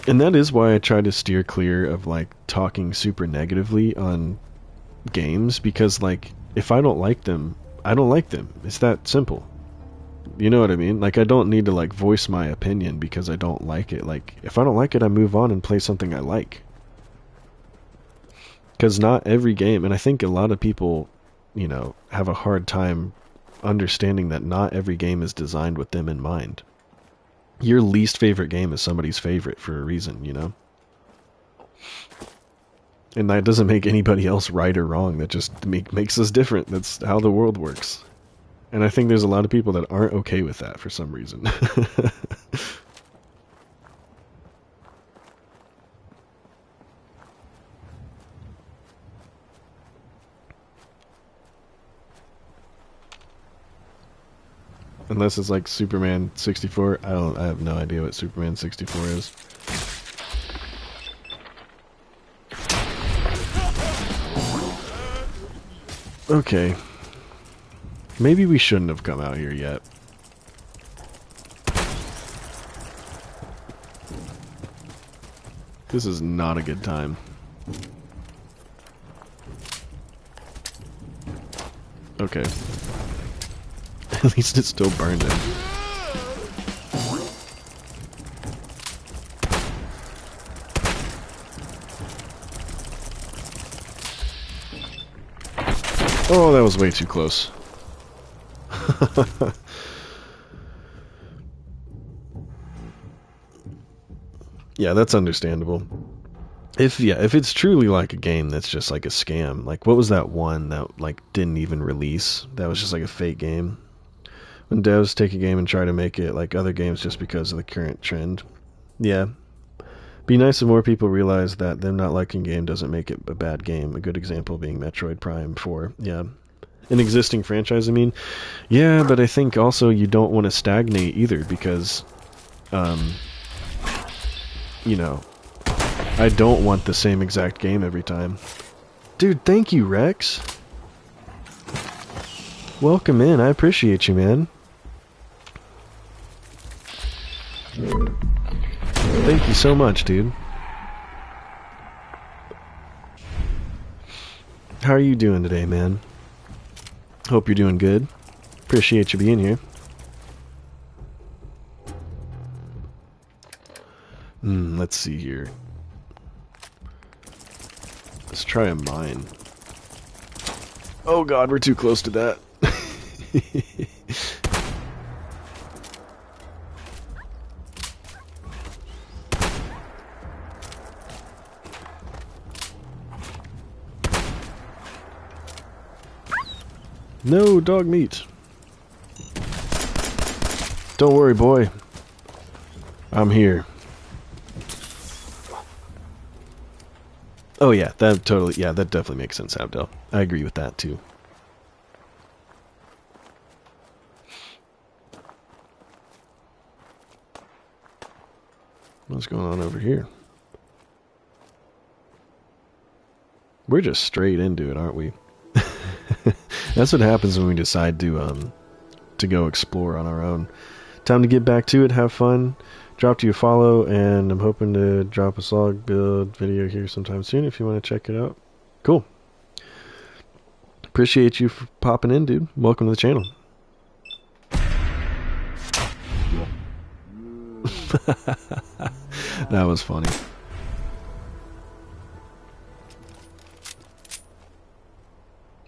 A: And that is why I try to steer clear of like talking super negatively on games, because like if I don't like them, I don't like them. It's that simple. You know what I mean? Like, I don't need to like voice my opinion because I don't like it. Like, if I don't like it, I move on and play something I like. Because not every game, and I think a lot of people, you know, have a hard time understanding that not every game is designed with them in mind. Your least favorite game is somebody's favorite for a reason, you know? And that doesn't make anybody else right or wrong. That just makes us different. That's how the world works. And I think there's a lot of people that aren't okay with that for some reason. Unless it's like Superman 64. I have no idea what Superman 64 is. Okay. Maybe we shouldn't have come out here yet. This is not a good time. Okay. At least it's still burned in. Oh, that was way too close. Yeah, that's understandable. If it's truly like a game that's just like a scam, like what was that one that like didn't even release? That was just like a fake game. When devs take a game and try to make it like other games just because of the current trend. Yeah. Be nice if more people realize that them not liking game doesn't make it a bad game. A good example being Metroid Prime 4. Yeah. An existing franchise, I mean. Yeah, but I think also you don't want to stagnate either because you know, I don't want the same exact game every time. Dude, thank you, Rex. Welcome in. I appreciate you, man. Thank you so much, dude. How are you doing today, man? Hope you're doing good. Appreciate you being here. Let's see here. Let's try a mine. Oh god, we're too close to that. No dog meat. Don't worry, boy. I'm here. Oh yeah, that definitely makes sense, Abdel. I agree with that too. What's going on over here? We're just straight into it, aren't we? That's what happens when we decide to go explore on our own. Time to get back to it, have fun. Dropped you a follow, and I'm hoping to drop a slog build video here sometime soon if you want to check it out. Cool. Appreciate you for popping in, dude. Welcome to the channel. That was funny.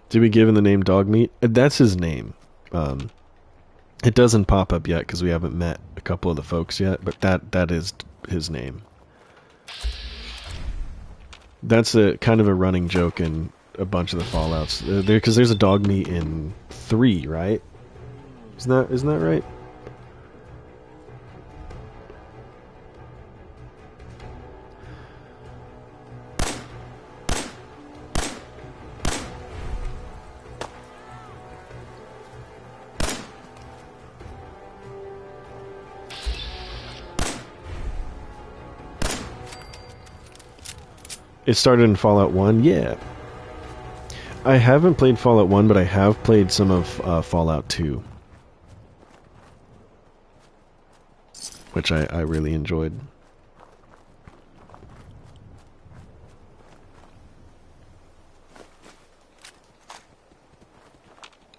A: Did we give him the name Dog Meat? That's his name. It doesn't pop up yet because we haven't met a couple of the folks yet, but that is his name. That's a kind of a running joke in a bunch of the Fallouts. Because there's a Dog Meat in 3, right? Isn't that right? It started in Fallout 1? Yeah. I haven't played Fallout 1, but I have played some of Fallout 2. Which I really enjoyed.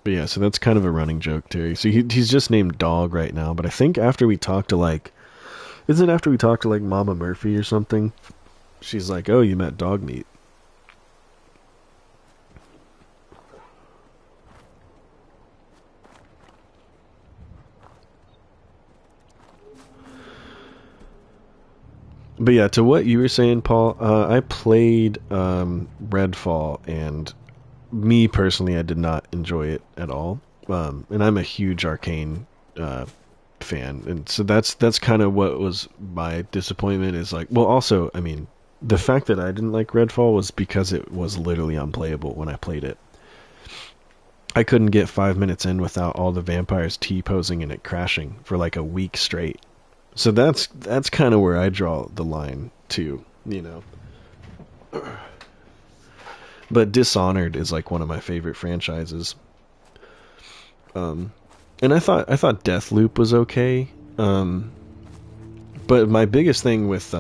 A: But yeah, so that's kind of a running joke, Terry. So he's just named Dog right now, but I think after we talked to like... Isn't it after we talked to like Mama Murphy or something? She's like, oh, you met Dog Meat. But yeah, to what you were saying, Paul, I played Redfall, and me personally, I did not enjoy it at all. And I'm a huge Arcane fan, and so that's kind of what was my disappointment. Is like, well, also, I mean, the fact that I didn't like Redfall was because it was literally unplayable when I played it. I couldn't get 5 minutes in without all the vampires T-posing and it crashing for like a week straight. So that's kind of where I draw the line too, you know. But Dishonored is like one of my favorite franchises. And I thought Deathloop was okay. But my biggest thing with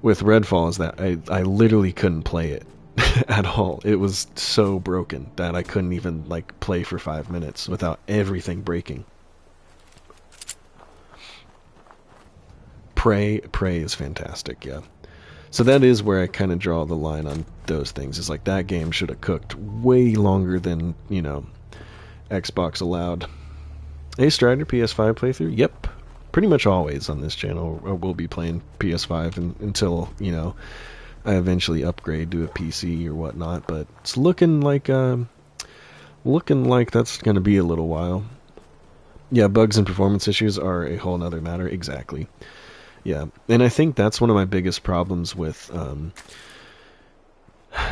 A: Redfall is that I literally couldn't play it at all. It was so broken that I couldn't even like play for 5 minutes without everything breaking. Prey is fantastic, yeah. So that is where I kind of draw the line on those things. It's like that game should have cooked way longer than, you know, Xbox allowed. Hey Strider, PS5 playthrough? Yep. Pretty much always on this channel we'll be playing PS5 until, you know, I eventually upgrade to a PC or whatnot, but it's looking like that's going to be a little while. Yeah, bugs and performance issues are a whole nother matter. Exactly. Yeah, and I think that's one of my biggest problems with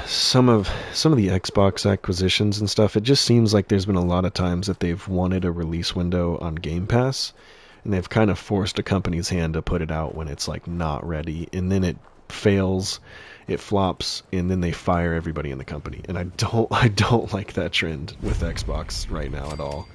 A: some of the Xbox acquisitions and stuff. It just seems like there's been a lot of times that they've wanted a release window on Game Pass, and they've kind of forced a company's hand to put it out when it's like not ready, and then it fails, it flops, and then they fire everybody in the company. And I don't like that trend with Xbox right now at all.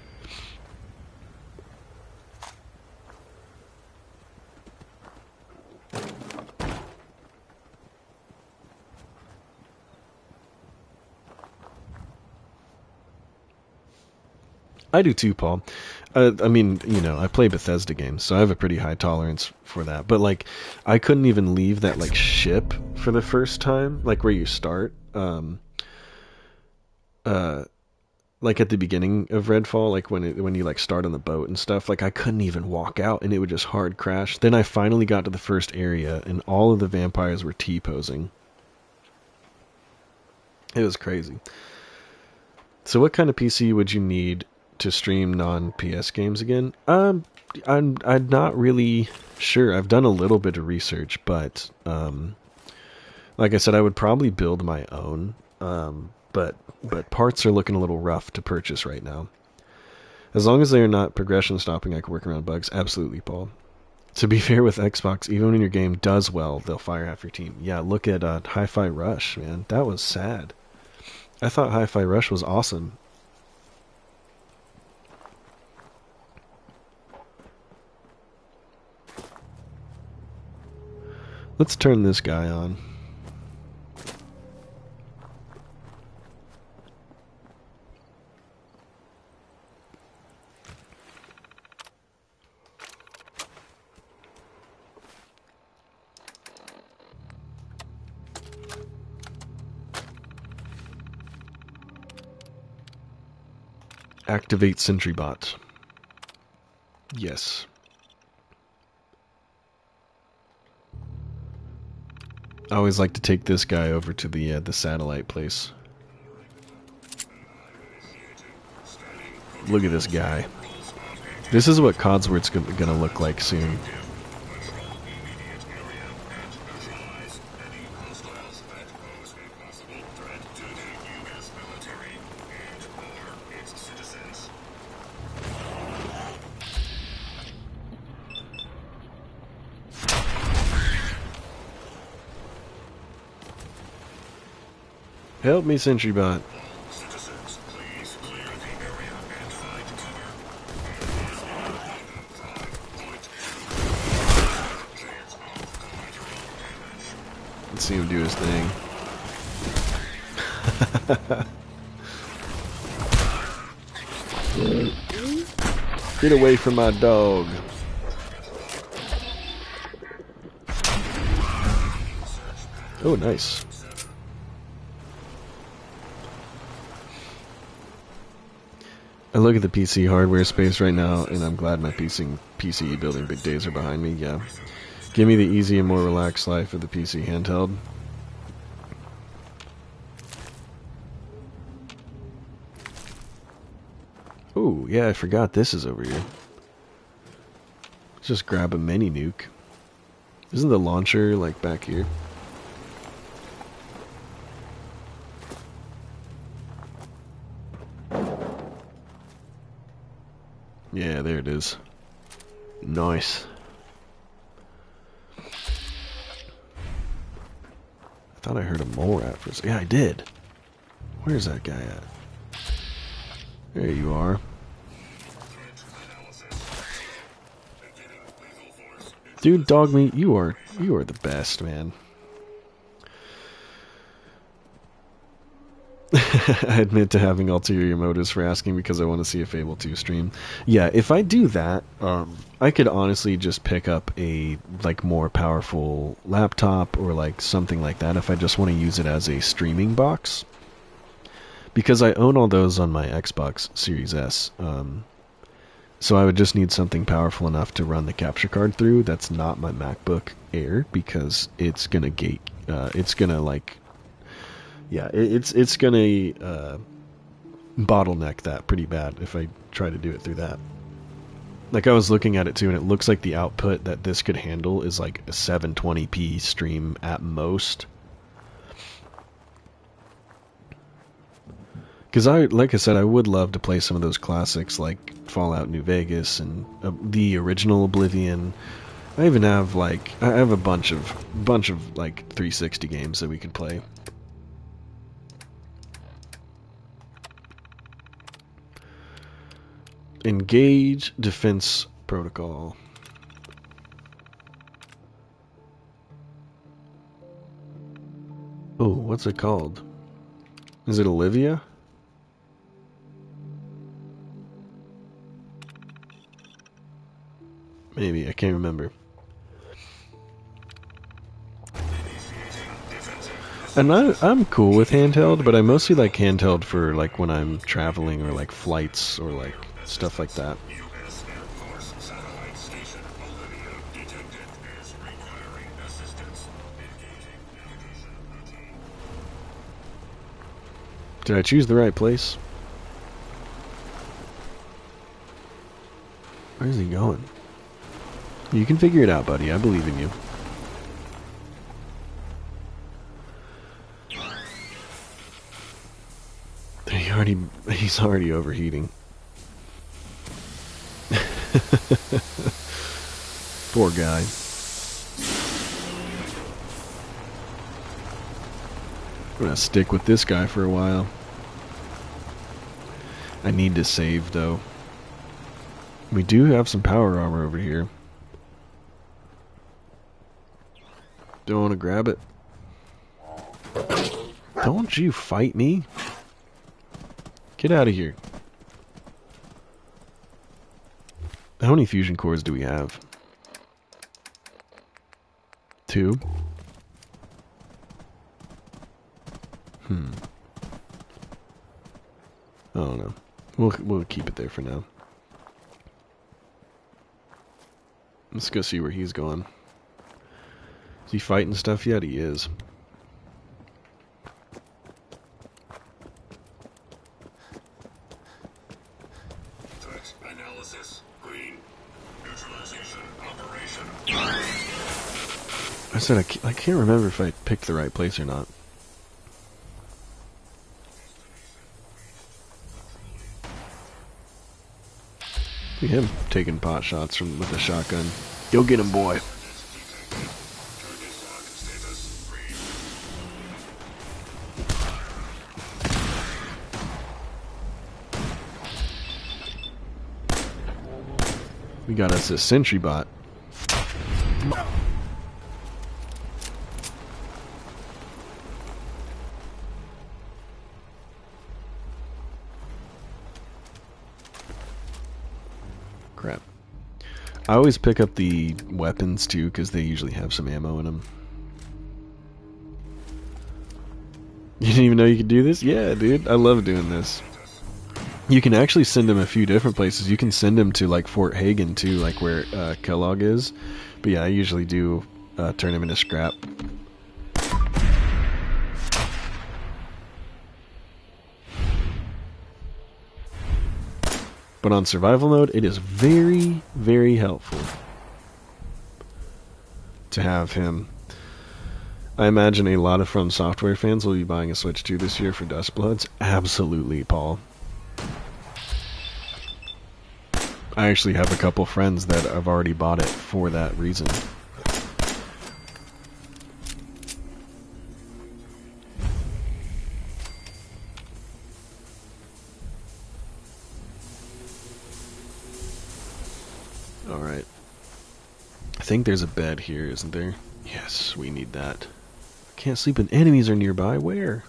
A: I do too, Paul. I mean, you know, I play Bethesda games, so I have a pretty high tolerance for that. But, like, I couldn't even leave that, like, ship for the first time, like, where you start. Like, at the beginning of Redfall, like, when you, like, start on the boat and stuff, like, I couldn't even walk out, and it would just hard crash. Then I finally got to the first area, and all of the vampires were T-posing. It was crazy. So what kind of PC would you need to stream non-PS games again? I'm not really sure. I've done a little bit of research, but like I said, I would probably build my own. But parts are looking a little rough to purchase right now. As long as they are not progression stopping, I can work around bugs. Absolutely, Paul. To be fair with Xbox, even when your game does well, they'll fire half your team. Yeah, look at Hi-Fi Rush, man. That was sad. I thought Hi-Fi Rush was awesome. Let's turn this guy on. Activate Sentry Bot. Yes. I always like to take this guy over to the satellite place. Look at this guy. This is what Codsworth's gonna look like soon. Help me, SentryBot. Let's see him do his thing. Get away from my dog. Oh, nice. I look at the PC hardware space right now, and I'm glad my PC building big days are behind me, yeah. Give me the easy and more relaxed life of the PC handheld. Ooh, yeah, I forgot this is over here. Let's just grab a mini nuke. Isn't the launcher, like, back here? Yeah, there it is. Nice. I thought I heard a mole rat for a second. Yeah, I did. Where's that guy at? There you are. Dude, dog meat, you are the best, man. I admit to having ulterior motives for asking because I want to see a Fable 2 stream. Yeah, if I do that, I could honestly just pick up a like more powerful laptop or like something like that if I just want to use it as a streaming box. Because I own all those on my Xbox Series S. So I would just need something powerful enough to run the capture card through. That's not my MacBook Air because it's gonna it's gonna like, yeah, it's gonna bottleneck that pretty bad if I try to do it through that. Like I was looking at it too, and it looks like the output that this could handle is like a 720p stream at most. Because like I said, I would love to play some of those classics like Fallout New Vegas and the original Oblivion. I even have I have a bunch of like 360 games that we could play. Engage defense protocol. Oh, what's it called? Is it Olivia? Maybe, I can't remember. And I'm cool with handheld, but I mostly like handheld for like when I'm traveling or like flights or like stuff like that. Did I choose the right place? Where is he going? You can figure it out, buddy. I believe in you. He's already overheating. Poor guy. I'm gonna stick with this guy for a while. I need to save, though. We do have some power armor over here. Don't want to grab it. Don't you fight me. Get out of here. How many fusion cores do we have? 2? I don't know. We'll keep it there for now. Let's go see where he's going. Is he fighting stuff yet? He is.
F: Threat analysis. Green. Neutralization operation.
A: I said I can't remember if I picked the right place or not. Look at him taking pot shots with a shotgun. Go get him, boy. We got us a sentry bot. Crap. I always pick up the weapons too because they usually have some ammo in them. You didn't even know you could do this? Yeah, dude. I love doing this. You can actually send him a few different places. You can send him to like Fort Hagen too, like where Kellogg is. But yeah, I usually do turn him into scrap. But on survival mode, it is very, very helpful to have him. I imagine a lot of From Software fans will be buying a Switch 2 this year for Dustbloods. Absolutely, Paul. I actually have a couple friends that have already bought it for that reason. Alright. I think there's a bed here, isn't there? Yes, we need that. Can't sleep when enemies are nearby. Where?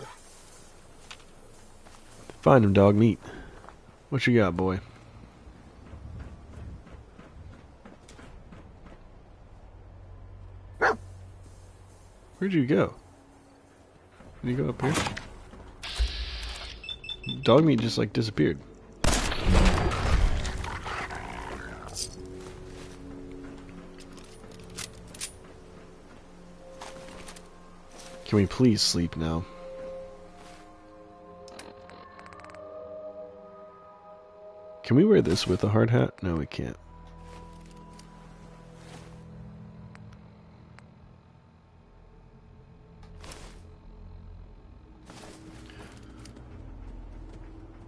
A: Find him, dog meat. What you got, boy? Where'd you go? Did you go up here? Dog meat just like disappeared. Can we please sleep now? Can we wear this with a hard hat? No, we can't.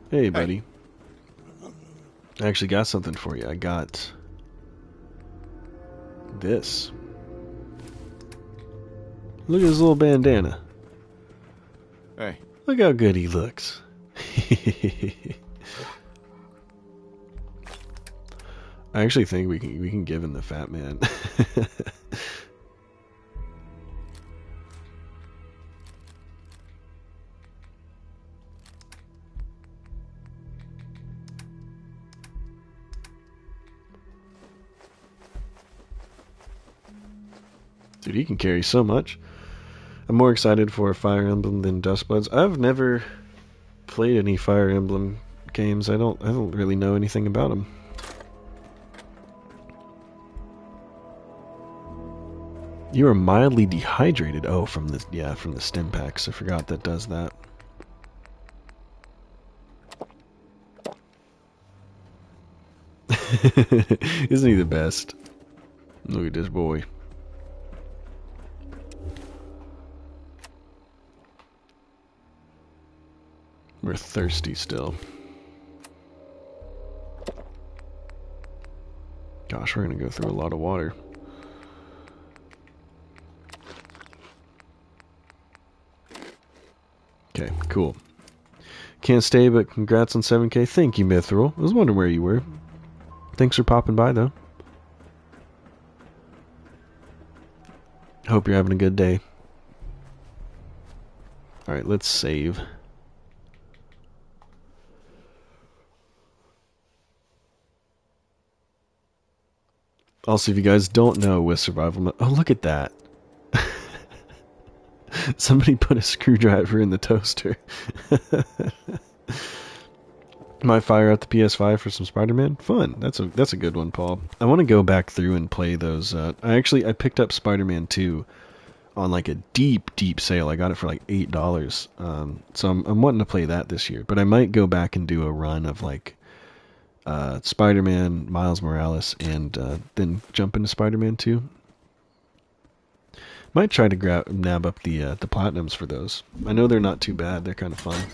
A: Hey, buddy. I actually got something for you. I got this. Look at his little bandana.
B: Hey.
A: Look how good he looks. I actually think we can give him the fat man. Dude, he can carry so much. I'm more excited for Fire Emblem than Duskbloods. I've never played any Fire Emblem games. I don't really know anything about them. You are mildly dehydrated. Oh, from the stim packs. I forgot that does that. Isn't he the best? Look at this boy. We're thirsty still. Gosh, we're gonna go through a lot of water. Okay, cool. Can't stay, but congrats on 7K. Thank you, Mithril. I was wondering where you were. Thanks for popping by, though. Hope you're having a good day. Alright, let's save. Also, if you guys don't know with survival mode... Oh, look at that. Somebody put a screwdriver in the toaster. Might fire out the PS5 for some Spider-Man. Fun. That's a good one, Paul. I want to go back through and play those. I picked up Spider-Man 2 on like a deep sale. I got it for like $8. So I'm wanting to play that this year. But I might go back and do a run of like Spider-Man, Miles Morales, and then jump into Spider-Man 2. Might try to nab up the platinums for those. I know they're not too bad. They're kind of fun.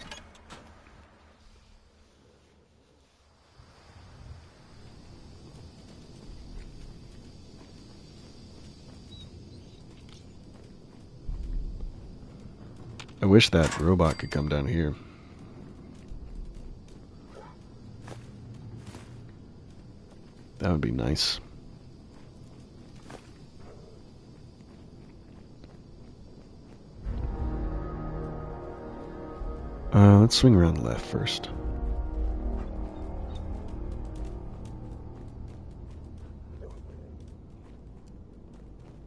A: I wish that robot could come down here. That would be nice. Let's swing around the left first.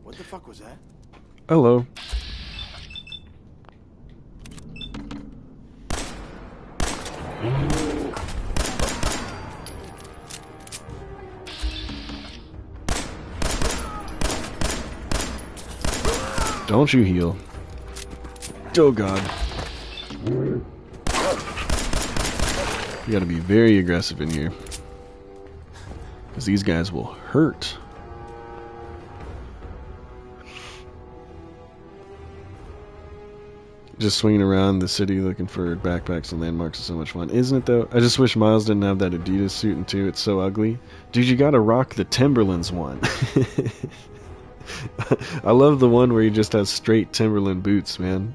B: What the fuck was that?
A: Hello. Don't you heal. Oh god. You gotta be very aggressive in here. Because these guys will hurt. Just swinging around the city looking for backpacks and landmarks is so much fun. Isn't it though? I just wish Miles didn't have that Adidas suit in 2. It's so ugly. Dude, you gotta rock the Timberlands one. I love the one where he just has straight Timberland boots, man.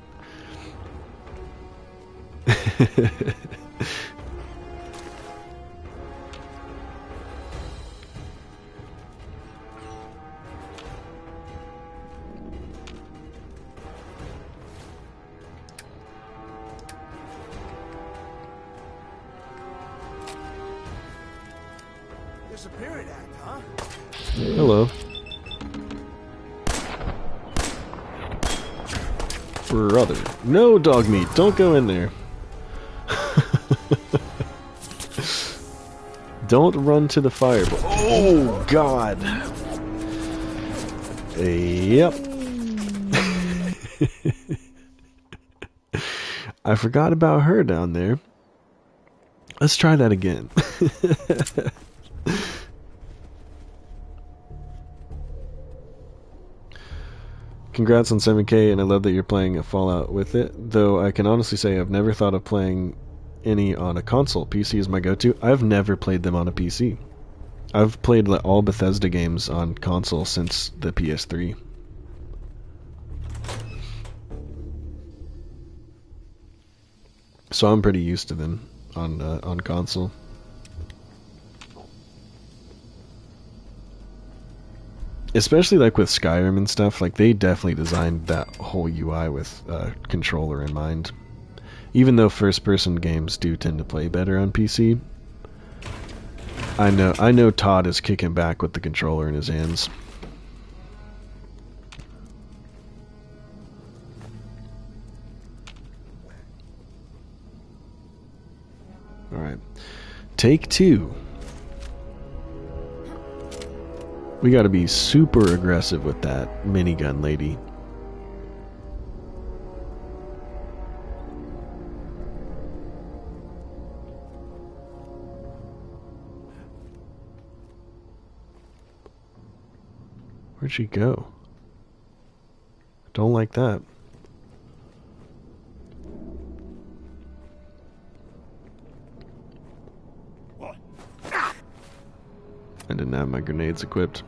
H: disappearing act, huh?
A: Hello. Brother. No dog meat. Don't go in there. Don't run to the fire. Oh, God. Yep. I forgot about her down there. Let's try that again. Congrats on 7K, and I love that you're playing a Fallout with it, though I can honestly say I've never thought of playing any on a console. PC is my go-to. I've never played them on a PC. I've played all Bethesda games on console since the PS3. So I'm pretty used to them on console. Especially like with Skyrim and stuff, like they definitely designed that whole UI with controller in mind. Even though first-person games do tend to play better on PC, I know Todd is kicking back with the controller in his hands. All right, take 2. We gotta be super aggressive with that minigun lady. Where'd she go? Don't like that. I didn't have my grenades equipped.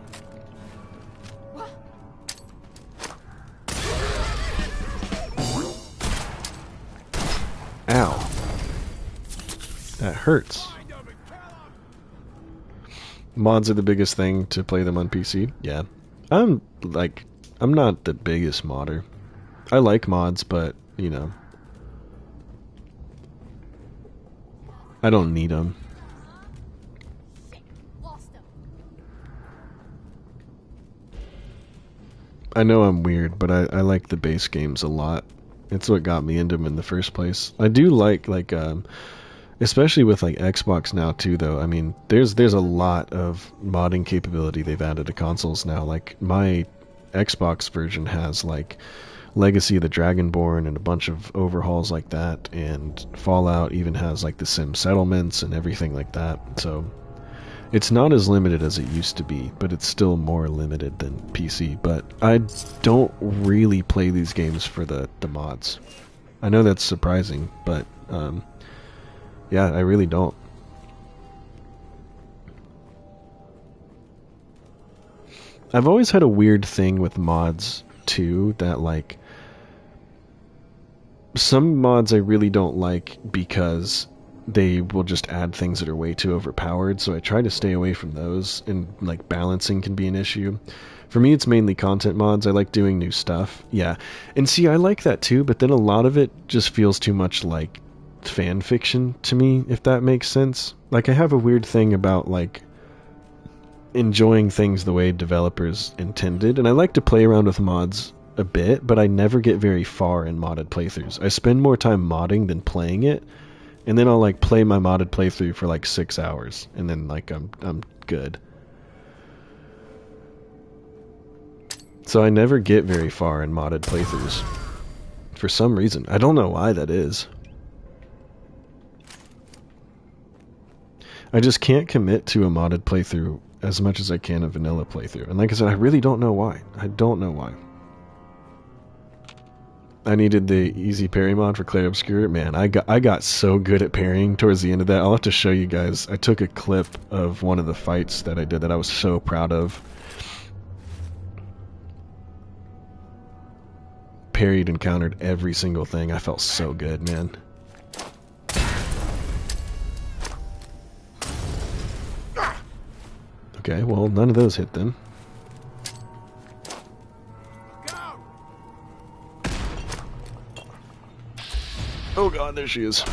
A: Ow. That hurts. Mods are the biggest thing to play them on PC. Yeah. I'm not the biggest modder. I like mods, but, you know, I don't need them. I know I'm weird, but I like the base games a lot. It's what got me into them in the first place. I do like especially with like Xbox now too, though. I mean, there's a lot of modding capability they've added to consoles now. Like my Xbox version has like Legacy of the Dragonborn and a bunch of overhauls like that, and Fallout even has like the Sim settlements and everything like that. So it's not as limited as it used to be, but it's still more limited than PC. But I don't really play these games for the mods. I know that's surprising, but yeah, I really don't. I've always had a weird thing with mods too, that like some mods I really don't like because they will just add things that are way too overpowered, so I try to stay away from those, and like balancing can be an issue. For me, it's mainly content mods. I like doing new stuff. Yeah, and see, I like that too, but then a lot of it just feels too much like fan fiction to me, if that makes sense. Like, I have a weird thing about like enjoying things the way developers intended, and I like to play around with mods a bit, but I never get very far in modded playthroughs. I spend more time modding than playing it, and then I'll like play my modded playthrough for like 6 hours, and then like I'm good. So I never get very far in modded playthroughs for some reason. I don't know why that is. I just can't commit to a modded playthrough as much as I can a vanilla playthrough. And like I said, I really don't know why. I don't know why. I needed the easy parry mod for Clair Obscur. Man, I got so good at parrying towards the end of that. I'll have to show you guys. I took a clip of one of the fights that I did that I was so proud of. Parried and countered every single thing. I felt so good, man. Okay, well, none of those hit then. Oh god, there she is.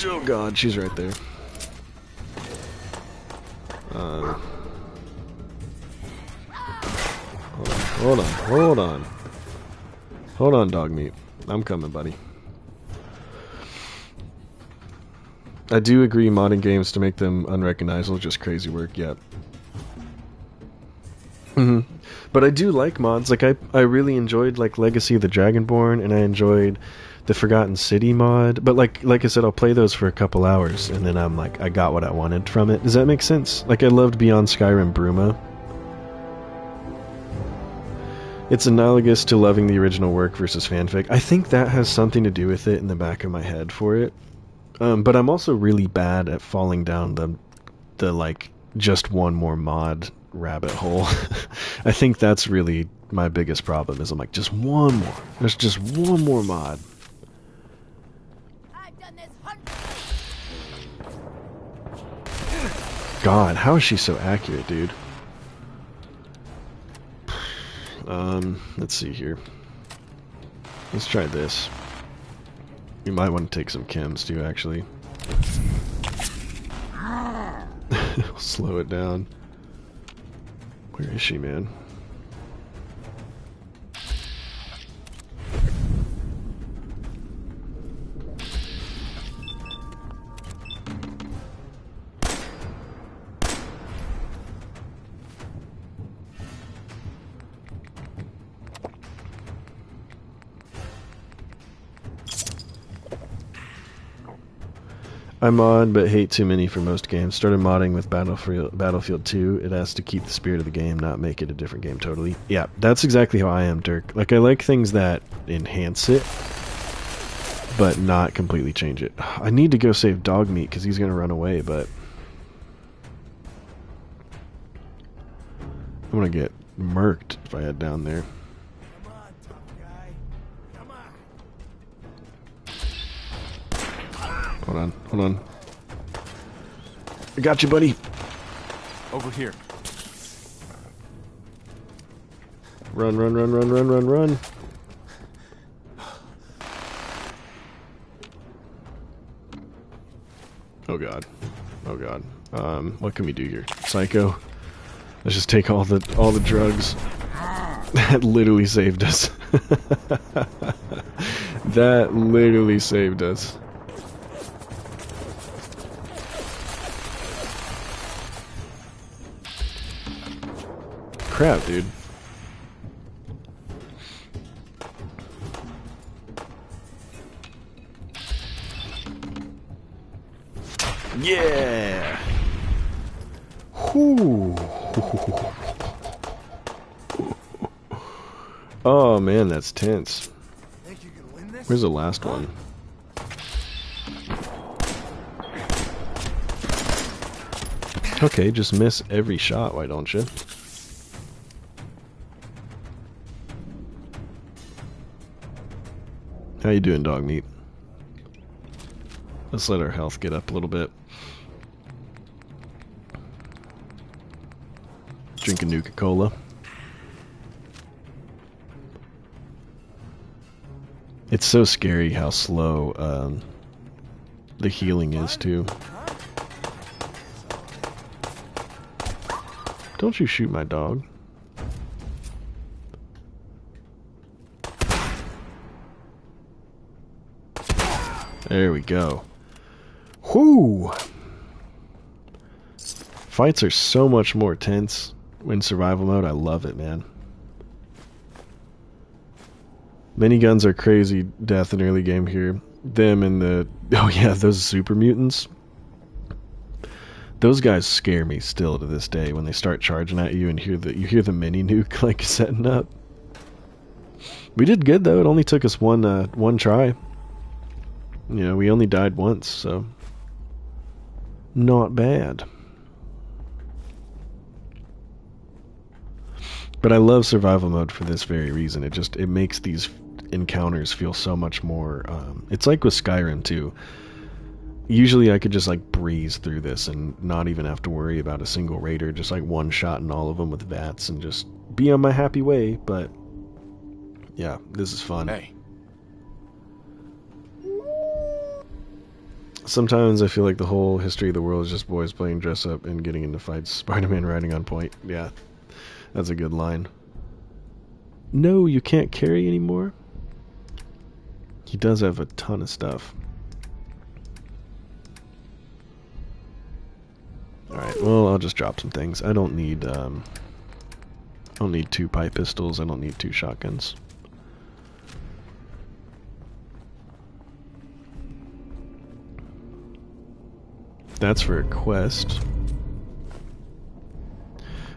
A: Oh god, she's right there. Hold on. Hold on, dog meat. I'm coming, buddy. I do agree modding games to make them unrecognizable, just crazy work, yep. But I do like mods. Like I really enjoyed like Legacy of the Dragonborn, and I enjoyed the Forgotten City mod. But like I said, I'll play those for a couple hours, and then I'm like, I got what I wanted from it. Does that make sense? Like I loved Beyond Skyrim Bruma. It's analogous to loving the original work versus fanfic. I think that has something to do with it in the back of my head for it. But I'm also really bad at falling down the like just one more mod rabbit hole. I think that's really my biggest problem is I'm like, just one more. There's just one more mod.
O: I've done this
A: God, how is she so accurate, dude? Let's see here. Let's try this. You might want to take some chems too, actually. Slow it down. Where is she, man? I mod, but hate too many for most games. Started modding with Battlefield 2. It has to keep the spirit of the game, not make it a different game totally. Yeah, that's exactly how I am, Dirk. Like, I like things that enhance it, but not completely change it. I need to go save dog meat, because he's going to run away, but... I'm going to get murked if I head down there. Hold on. I got you, buddy.
B: Over here.
A: Run. Oh god. What can we do here? Psycho. Let's just take all the drugs. That literally saved us. That literally saved us. Crap, dude. Yeah. Whoo. Oh man, that's tense. Where's the last one? Okay, just miss every shot, why don't you? How you doing, dog meat? Let's let our health get up a little bit. Drink a Nuka-Cola. It's so scary how slow the healing is, too. Don't you shoot my dog. There we go. Whoo! Fights are so much more tense in survival mode. I love it, man. Miniguns are crazy death in early game here. Them and the... Oh yeah, those super mutants. Those guys scare me still to this day when they start charging at you and you hear the mini nuke like setting up. We did good though. It only took us one try. You know, we only died once, so not bad. But I love survival mode for this very reason. It makes these encounters feel so much more. It's like with Skyrim too. Usually I could just like breeze through this and not even have to worry about a single raider, just like one shot in all of them with VATS and just be on my happy way. But yeah, this is fun.
B: Hey.
A: Sometimes I feel like the whole history of the world is just boys playing dress up and getting into fights. Spider-Man riding on point. Yeah, that's a good line. No, you can't carry anymore? He does have a ton of stuff. Alright, well, I'll just drop some things. I don't need 2 pipe pistols. I don't need 2 shotguns. That's for a quest.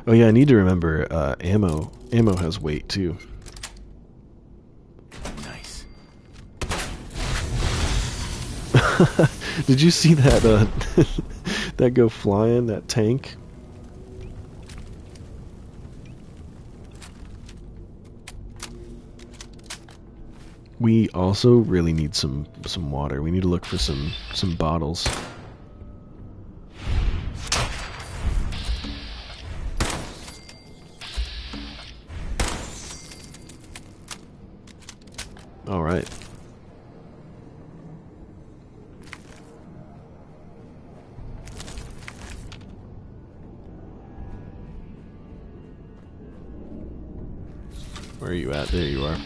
A: Oh yeah, I need to remember ammo. Ammo has weight too.
B: Nice.
A: Did you see that that go flying, that tank? We also really need some water. We need to look for some bottles. All right. Where are you at? There you are.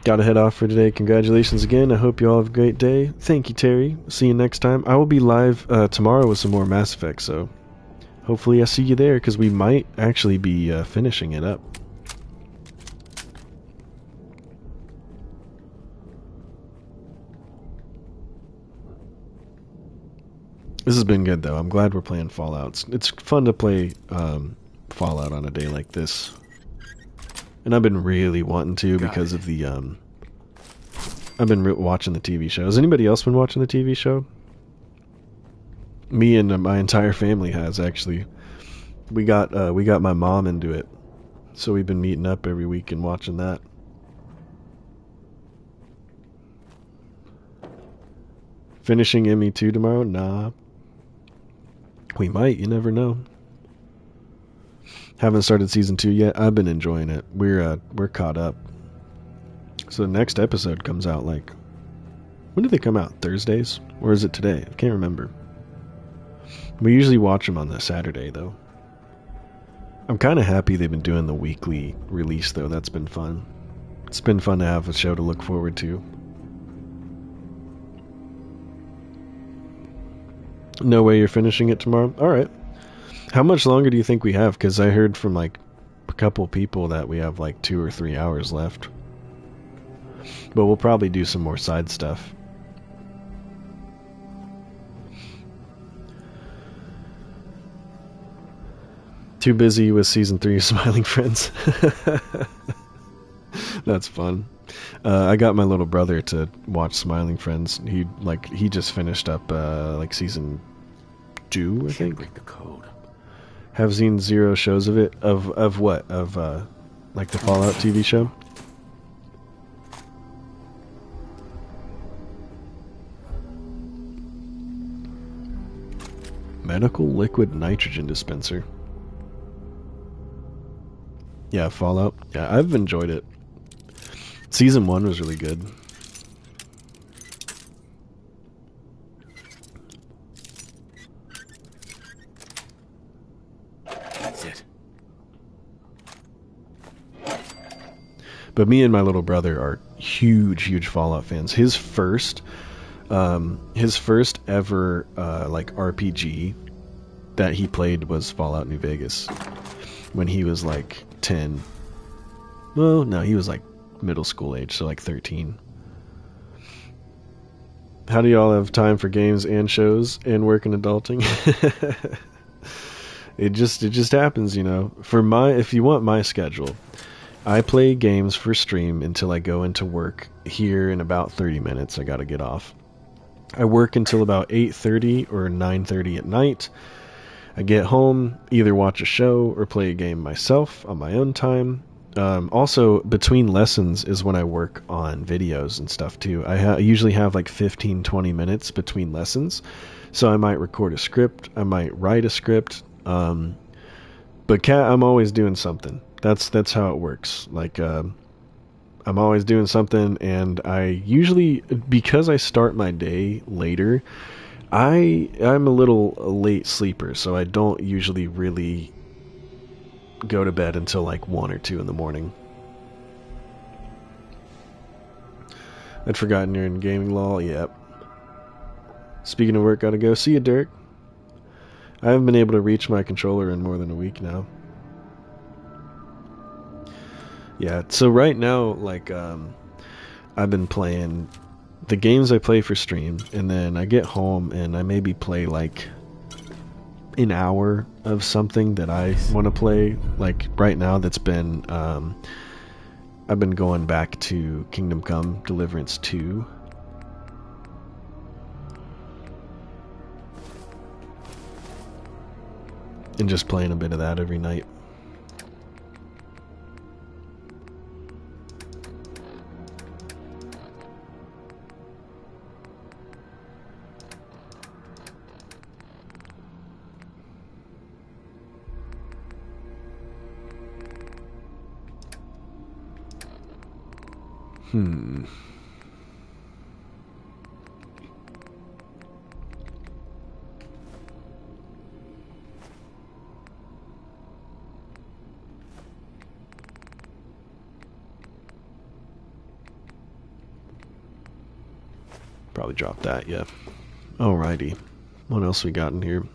A: Gotta head off for today. Congratulations again. I hope you all have a great day. Thank you, Terry. See you next time. I will be live tomorrow with some more Mass Effect, so hopefully I see you there, because we might actually be finishing it up. This has been good, though. I'm glad we're playing Fallout. It's fun to play Fallout on a day like this. And I've been really wanting to because of the... I've been watching the TV show. Has anybody else been watching the TV show? Me and my entire family has, actually. We got my mom into it. So we've been meeting up every week and watching that. Finishing ME2 tomorrow? Nah. We might, you never know. Haven't started season 2 yet. I've been enjoying it. We're caught up. So the next episode comes out like... When do they come out? Thursdays? Or is it today? I can't remember. We usually watch them on the Saturday, though. I'm kind of happy they've been doing the weekly release, though. That's been fun. It's been fun to have a show to look forward to. No way you're finishing it tomorrow? Alright. How much longer do you think we have? Because I heard from like a couple people that we have like 2 or 3 hours left. But we'll probably do some more side stuff. Too busy with season 3 of Smiling Friends. That's fun. I got my little brother to watch Smiling Friends. He just finished up like season 2, I think.
B: Break the code.
A: Have seen 0 shows of it. Of what? Of like the Fallout TV show? Medical liquid nitrogen dispenser. Yeah, Fallout. Yeah, I've enjoyed it. Season 1 was really good.
B: That's it.
A: But me and my little brother are huge Fallout fans. His first ever like RPG that he played was Fallout New Vegas when he was like 10. Well, no, he was like middle school age, so like 13. How do y'all have time for games and shows and work and adulting? It just happens, you know. If you want my schedule, I play games for stream until I go into work. Here in about 30 minutes, I gotta get off. I work until about 8:30 or 9:30 at night. I get home, either watch a show or play a game myself on my own time. Also, between lessons is when I work on videos and stuff too. I usually have like 15-20 minutes between lessons, so I might record a script, I might write a script. But I'm always doing something. That's how it works. Like I'm always doing something, and I usually, because I start my day later, I'm a little late sleeper, so I don't usually really go to bed until like 1 or 2 in the morning. I'd forgotten you're in gaming law. Yep. Speaking of work, gotta go. See you, Dirk. I haven't been able to reach my controller in more than a week now. Yeah, so right now, like, I've been playing the games I play for stream, and then I get home and I maybe play like an hour of something that I want to play. Like right now, that's been I've been going back to Kingdom Come Deliverance 2. And just playing a bit of that every night. Probably drop that, yeah. Alrighty. What else we got in here?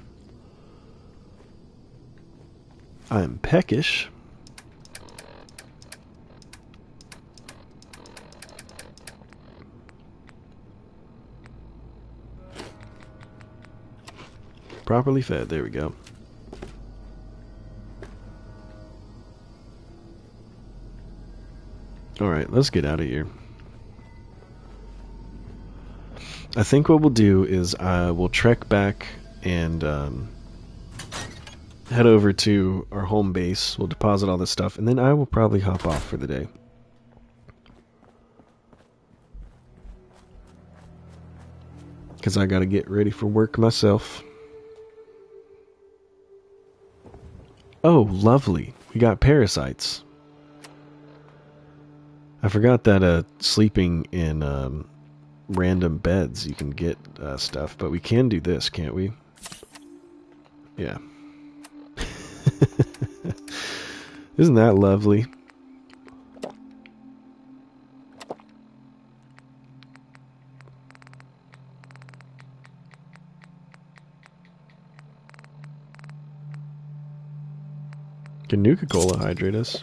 A: I'm peckish. Properly fed, there we go. Alright, let's get out of here. I think what we'll do is we'll trek back and head over to our home base. We'll deposit all this stuff, and then I will probably hop off for the day. Because I gotta get ready for work myself. Oh, lovely. We got parasites. I forgot that sleeping in random beds you can get stuff, but we can do this, can't we? Yeah. Isn't that lovely? Can Nuka-Cola hydrate us?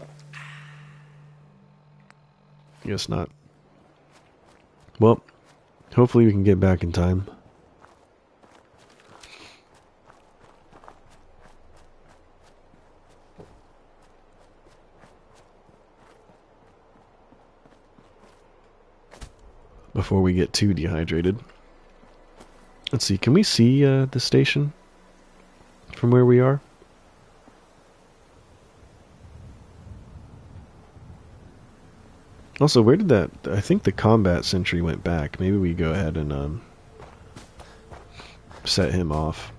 A: Guess not. Well, hopefully we can get back in time. Before we get too dehydrated. Let's see, can we see the station from where we are? Also, where did that... I think the combat sentry went back. Maybe we go ahead and set him off.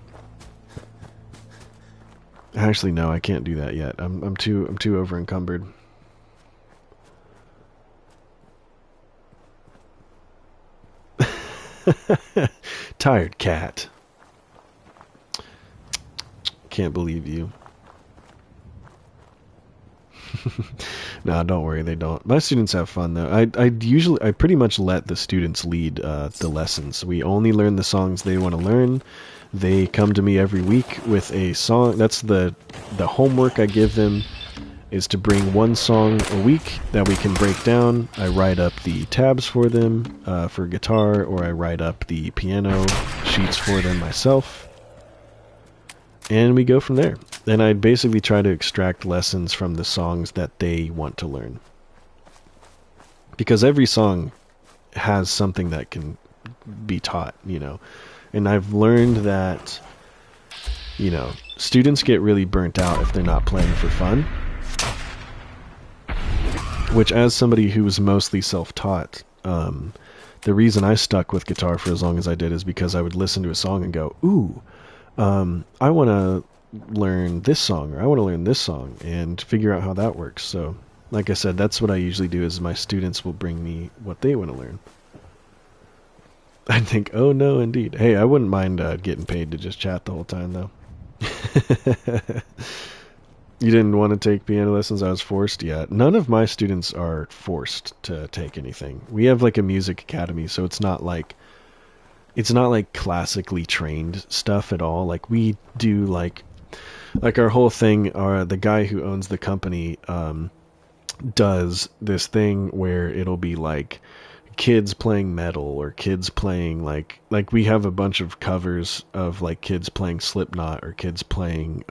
A: Actually, no, I can't do that yet. I'm too over encumbered. Tired cat. Can't believe you. No, don't worry, they don't. My students have fun though. I pretty much let the students lead the lessons. We only learn the songs they want to learn. They come to me every week with a song. That's the homework I give them, is to bring one song a week that we can break down. I write up the tabs for them for guitar, or I write up the piano sheets for them myself. And we go from there. And I basically try to extract lessons from the songs that they want to learn. Because every song has something that can be taught, you know. And I've learned that, you know, students get really burnt out if they're not playing for fun. Which, as somebody who was mostly self-taught, the reason I stuck with guitar for as long as I did is because I would listen to a song and go, ooh, I want to learn this song, or I want to learn this song, and figure out how that works. So, like I said, that's what I usually do is my students will bring me what they want to learn. I think, oh no, indeed. Hey, I wouldn't mind getting paid to just chat the whole time, though. You didn't want to take piano lessons? I was forced? Yeah. None of my students are forced to take anything. We have like a music academy, so it's not like classically trained stuff at all. Like we do like our whole thing, the guy who owns the company does this thing where it'll be like kids playing metal or kids playing like we have a bunch of covers of like kids playing Slipknot or kids playing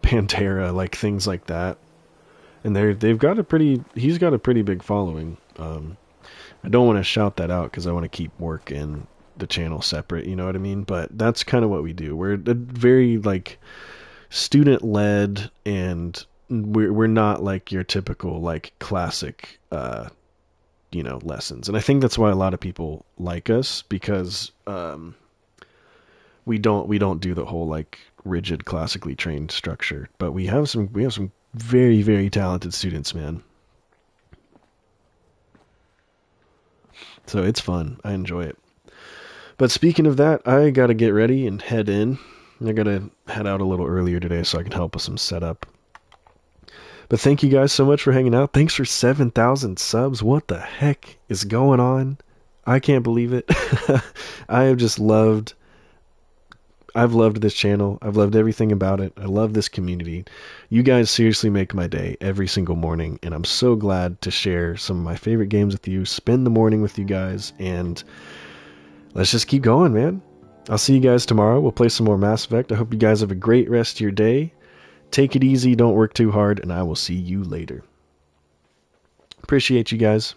A: Pantera, like things like that. And he's got a pretty big following. I don't want to shout that out because I want to keep work and the channel separate, you know what I mean? But that's kind of what we do. We're a very like student led, and we're not like your typical like classic lessons. And I think that's why a lot of people like us, because we don't do the whole like rigid classically trained structure. But we have some very, very talented students, man. So it's fun. I enjoy it. But speaking of that, I gotta get ready and head in. I gotta head out a little earlier today so I can help with some setup. But thank you guys so much for hanging out. Thanks for 7,000 subs. What the heck is going on? I can't believe it. I've loved this channel. I've loved everything about it. I love this community. You guys seriously make my day every single morning, and I'm so glad to share some of my favorite games with you, spend the morning with you guys, and let's just keep going, man. I'll see you guys tomorrow. We'll play some more Mass Effect. I hope you guys have a great rest of your day. Take it easy, don't work too hard, and I will see you later. Appreciate you guys.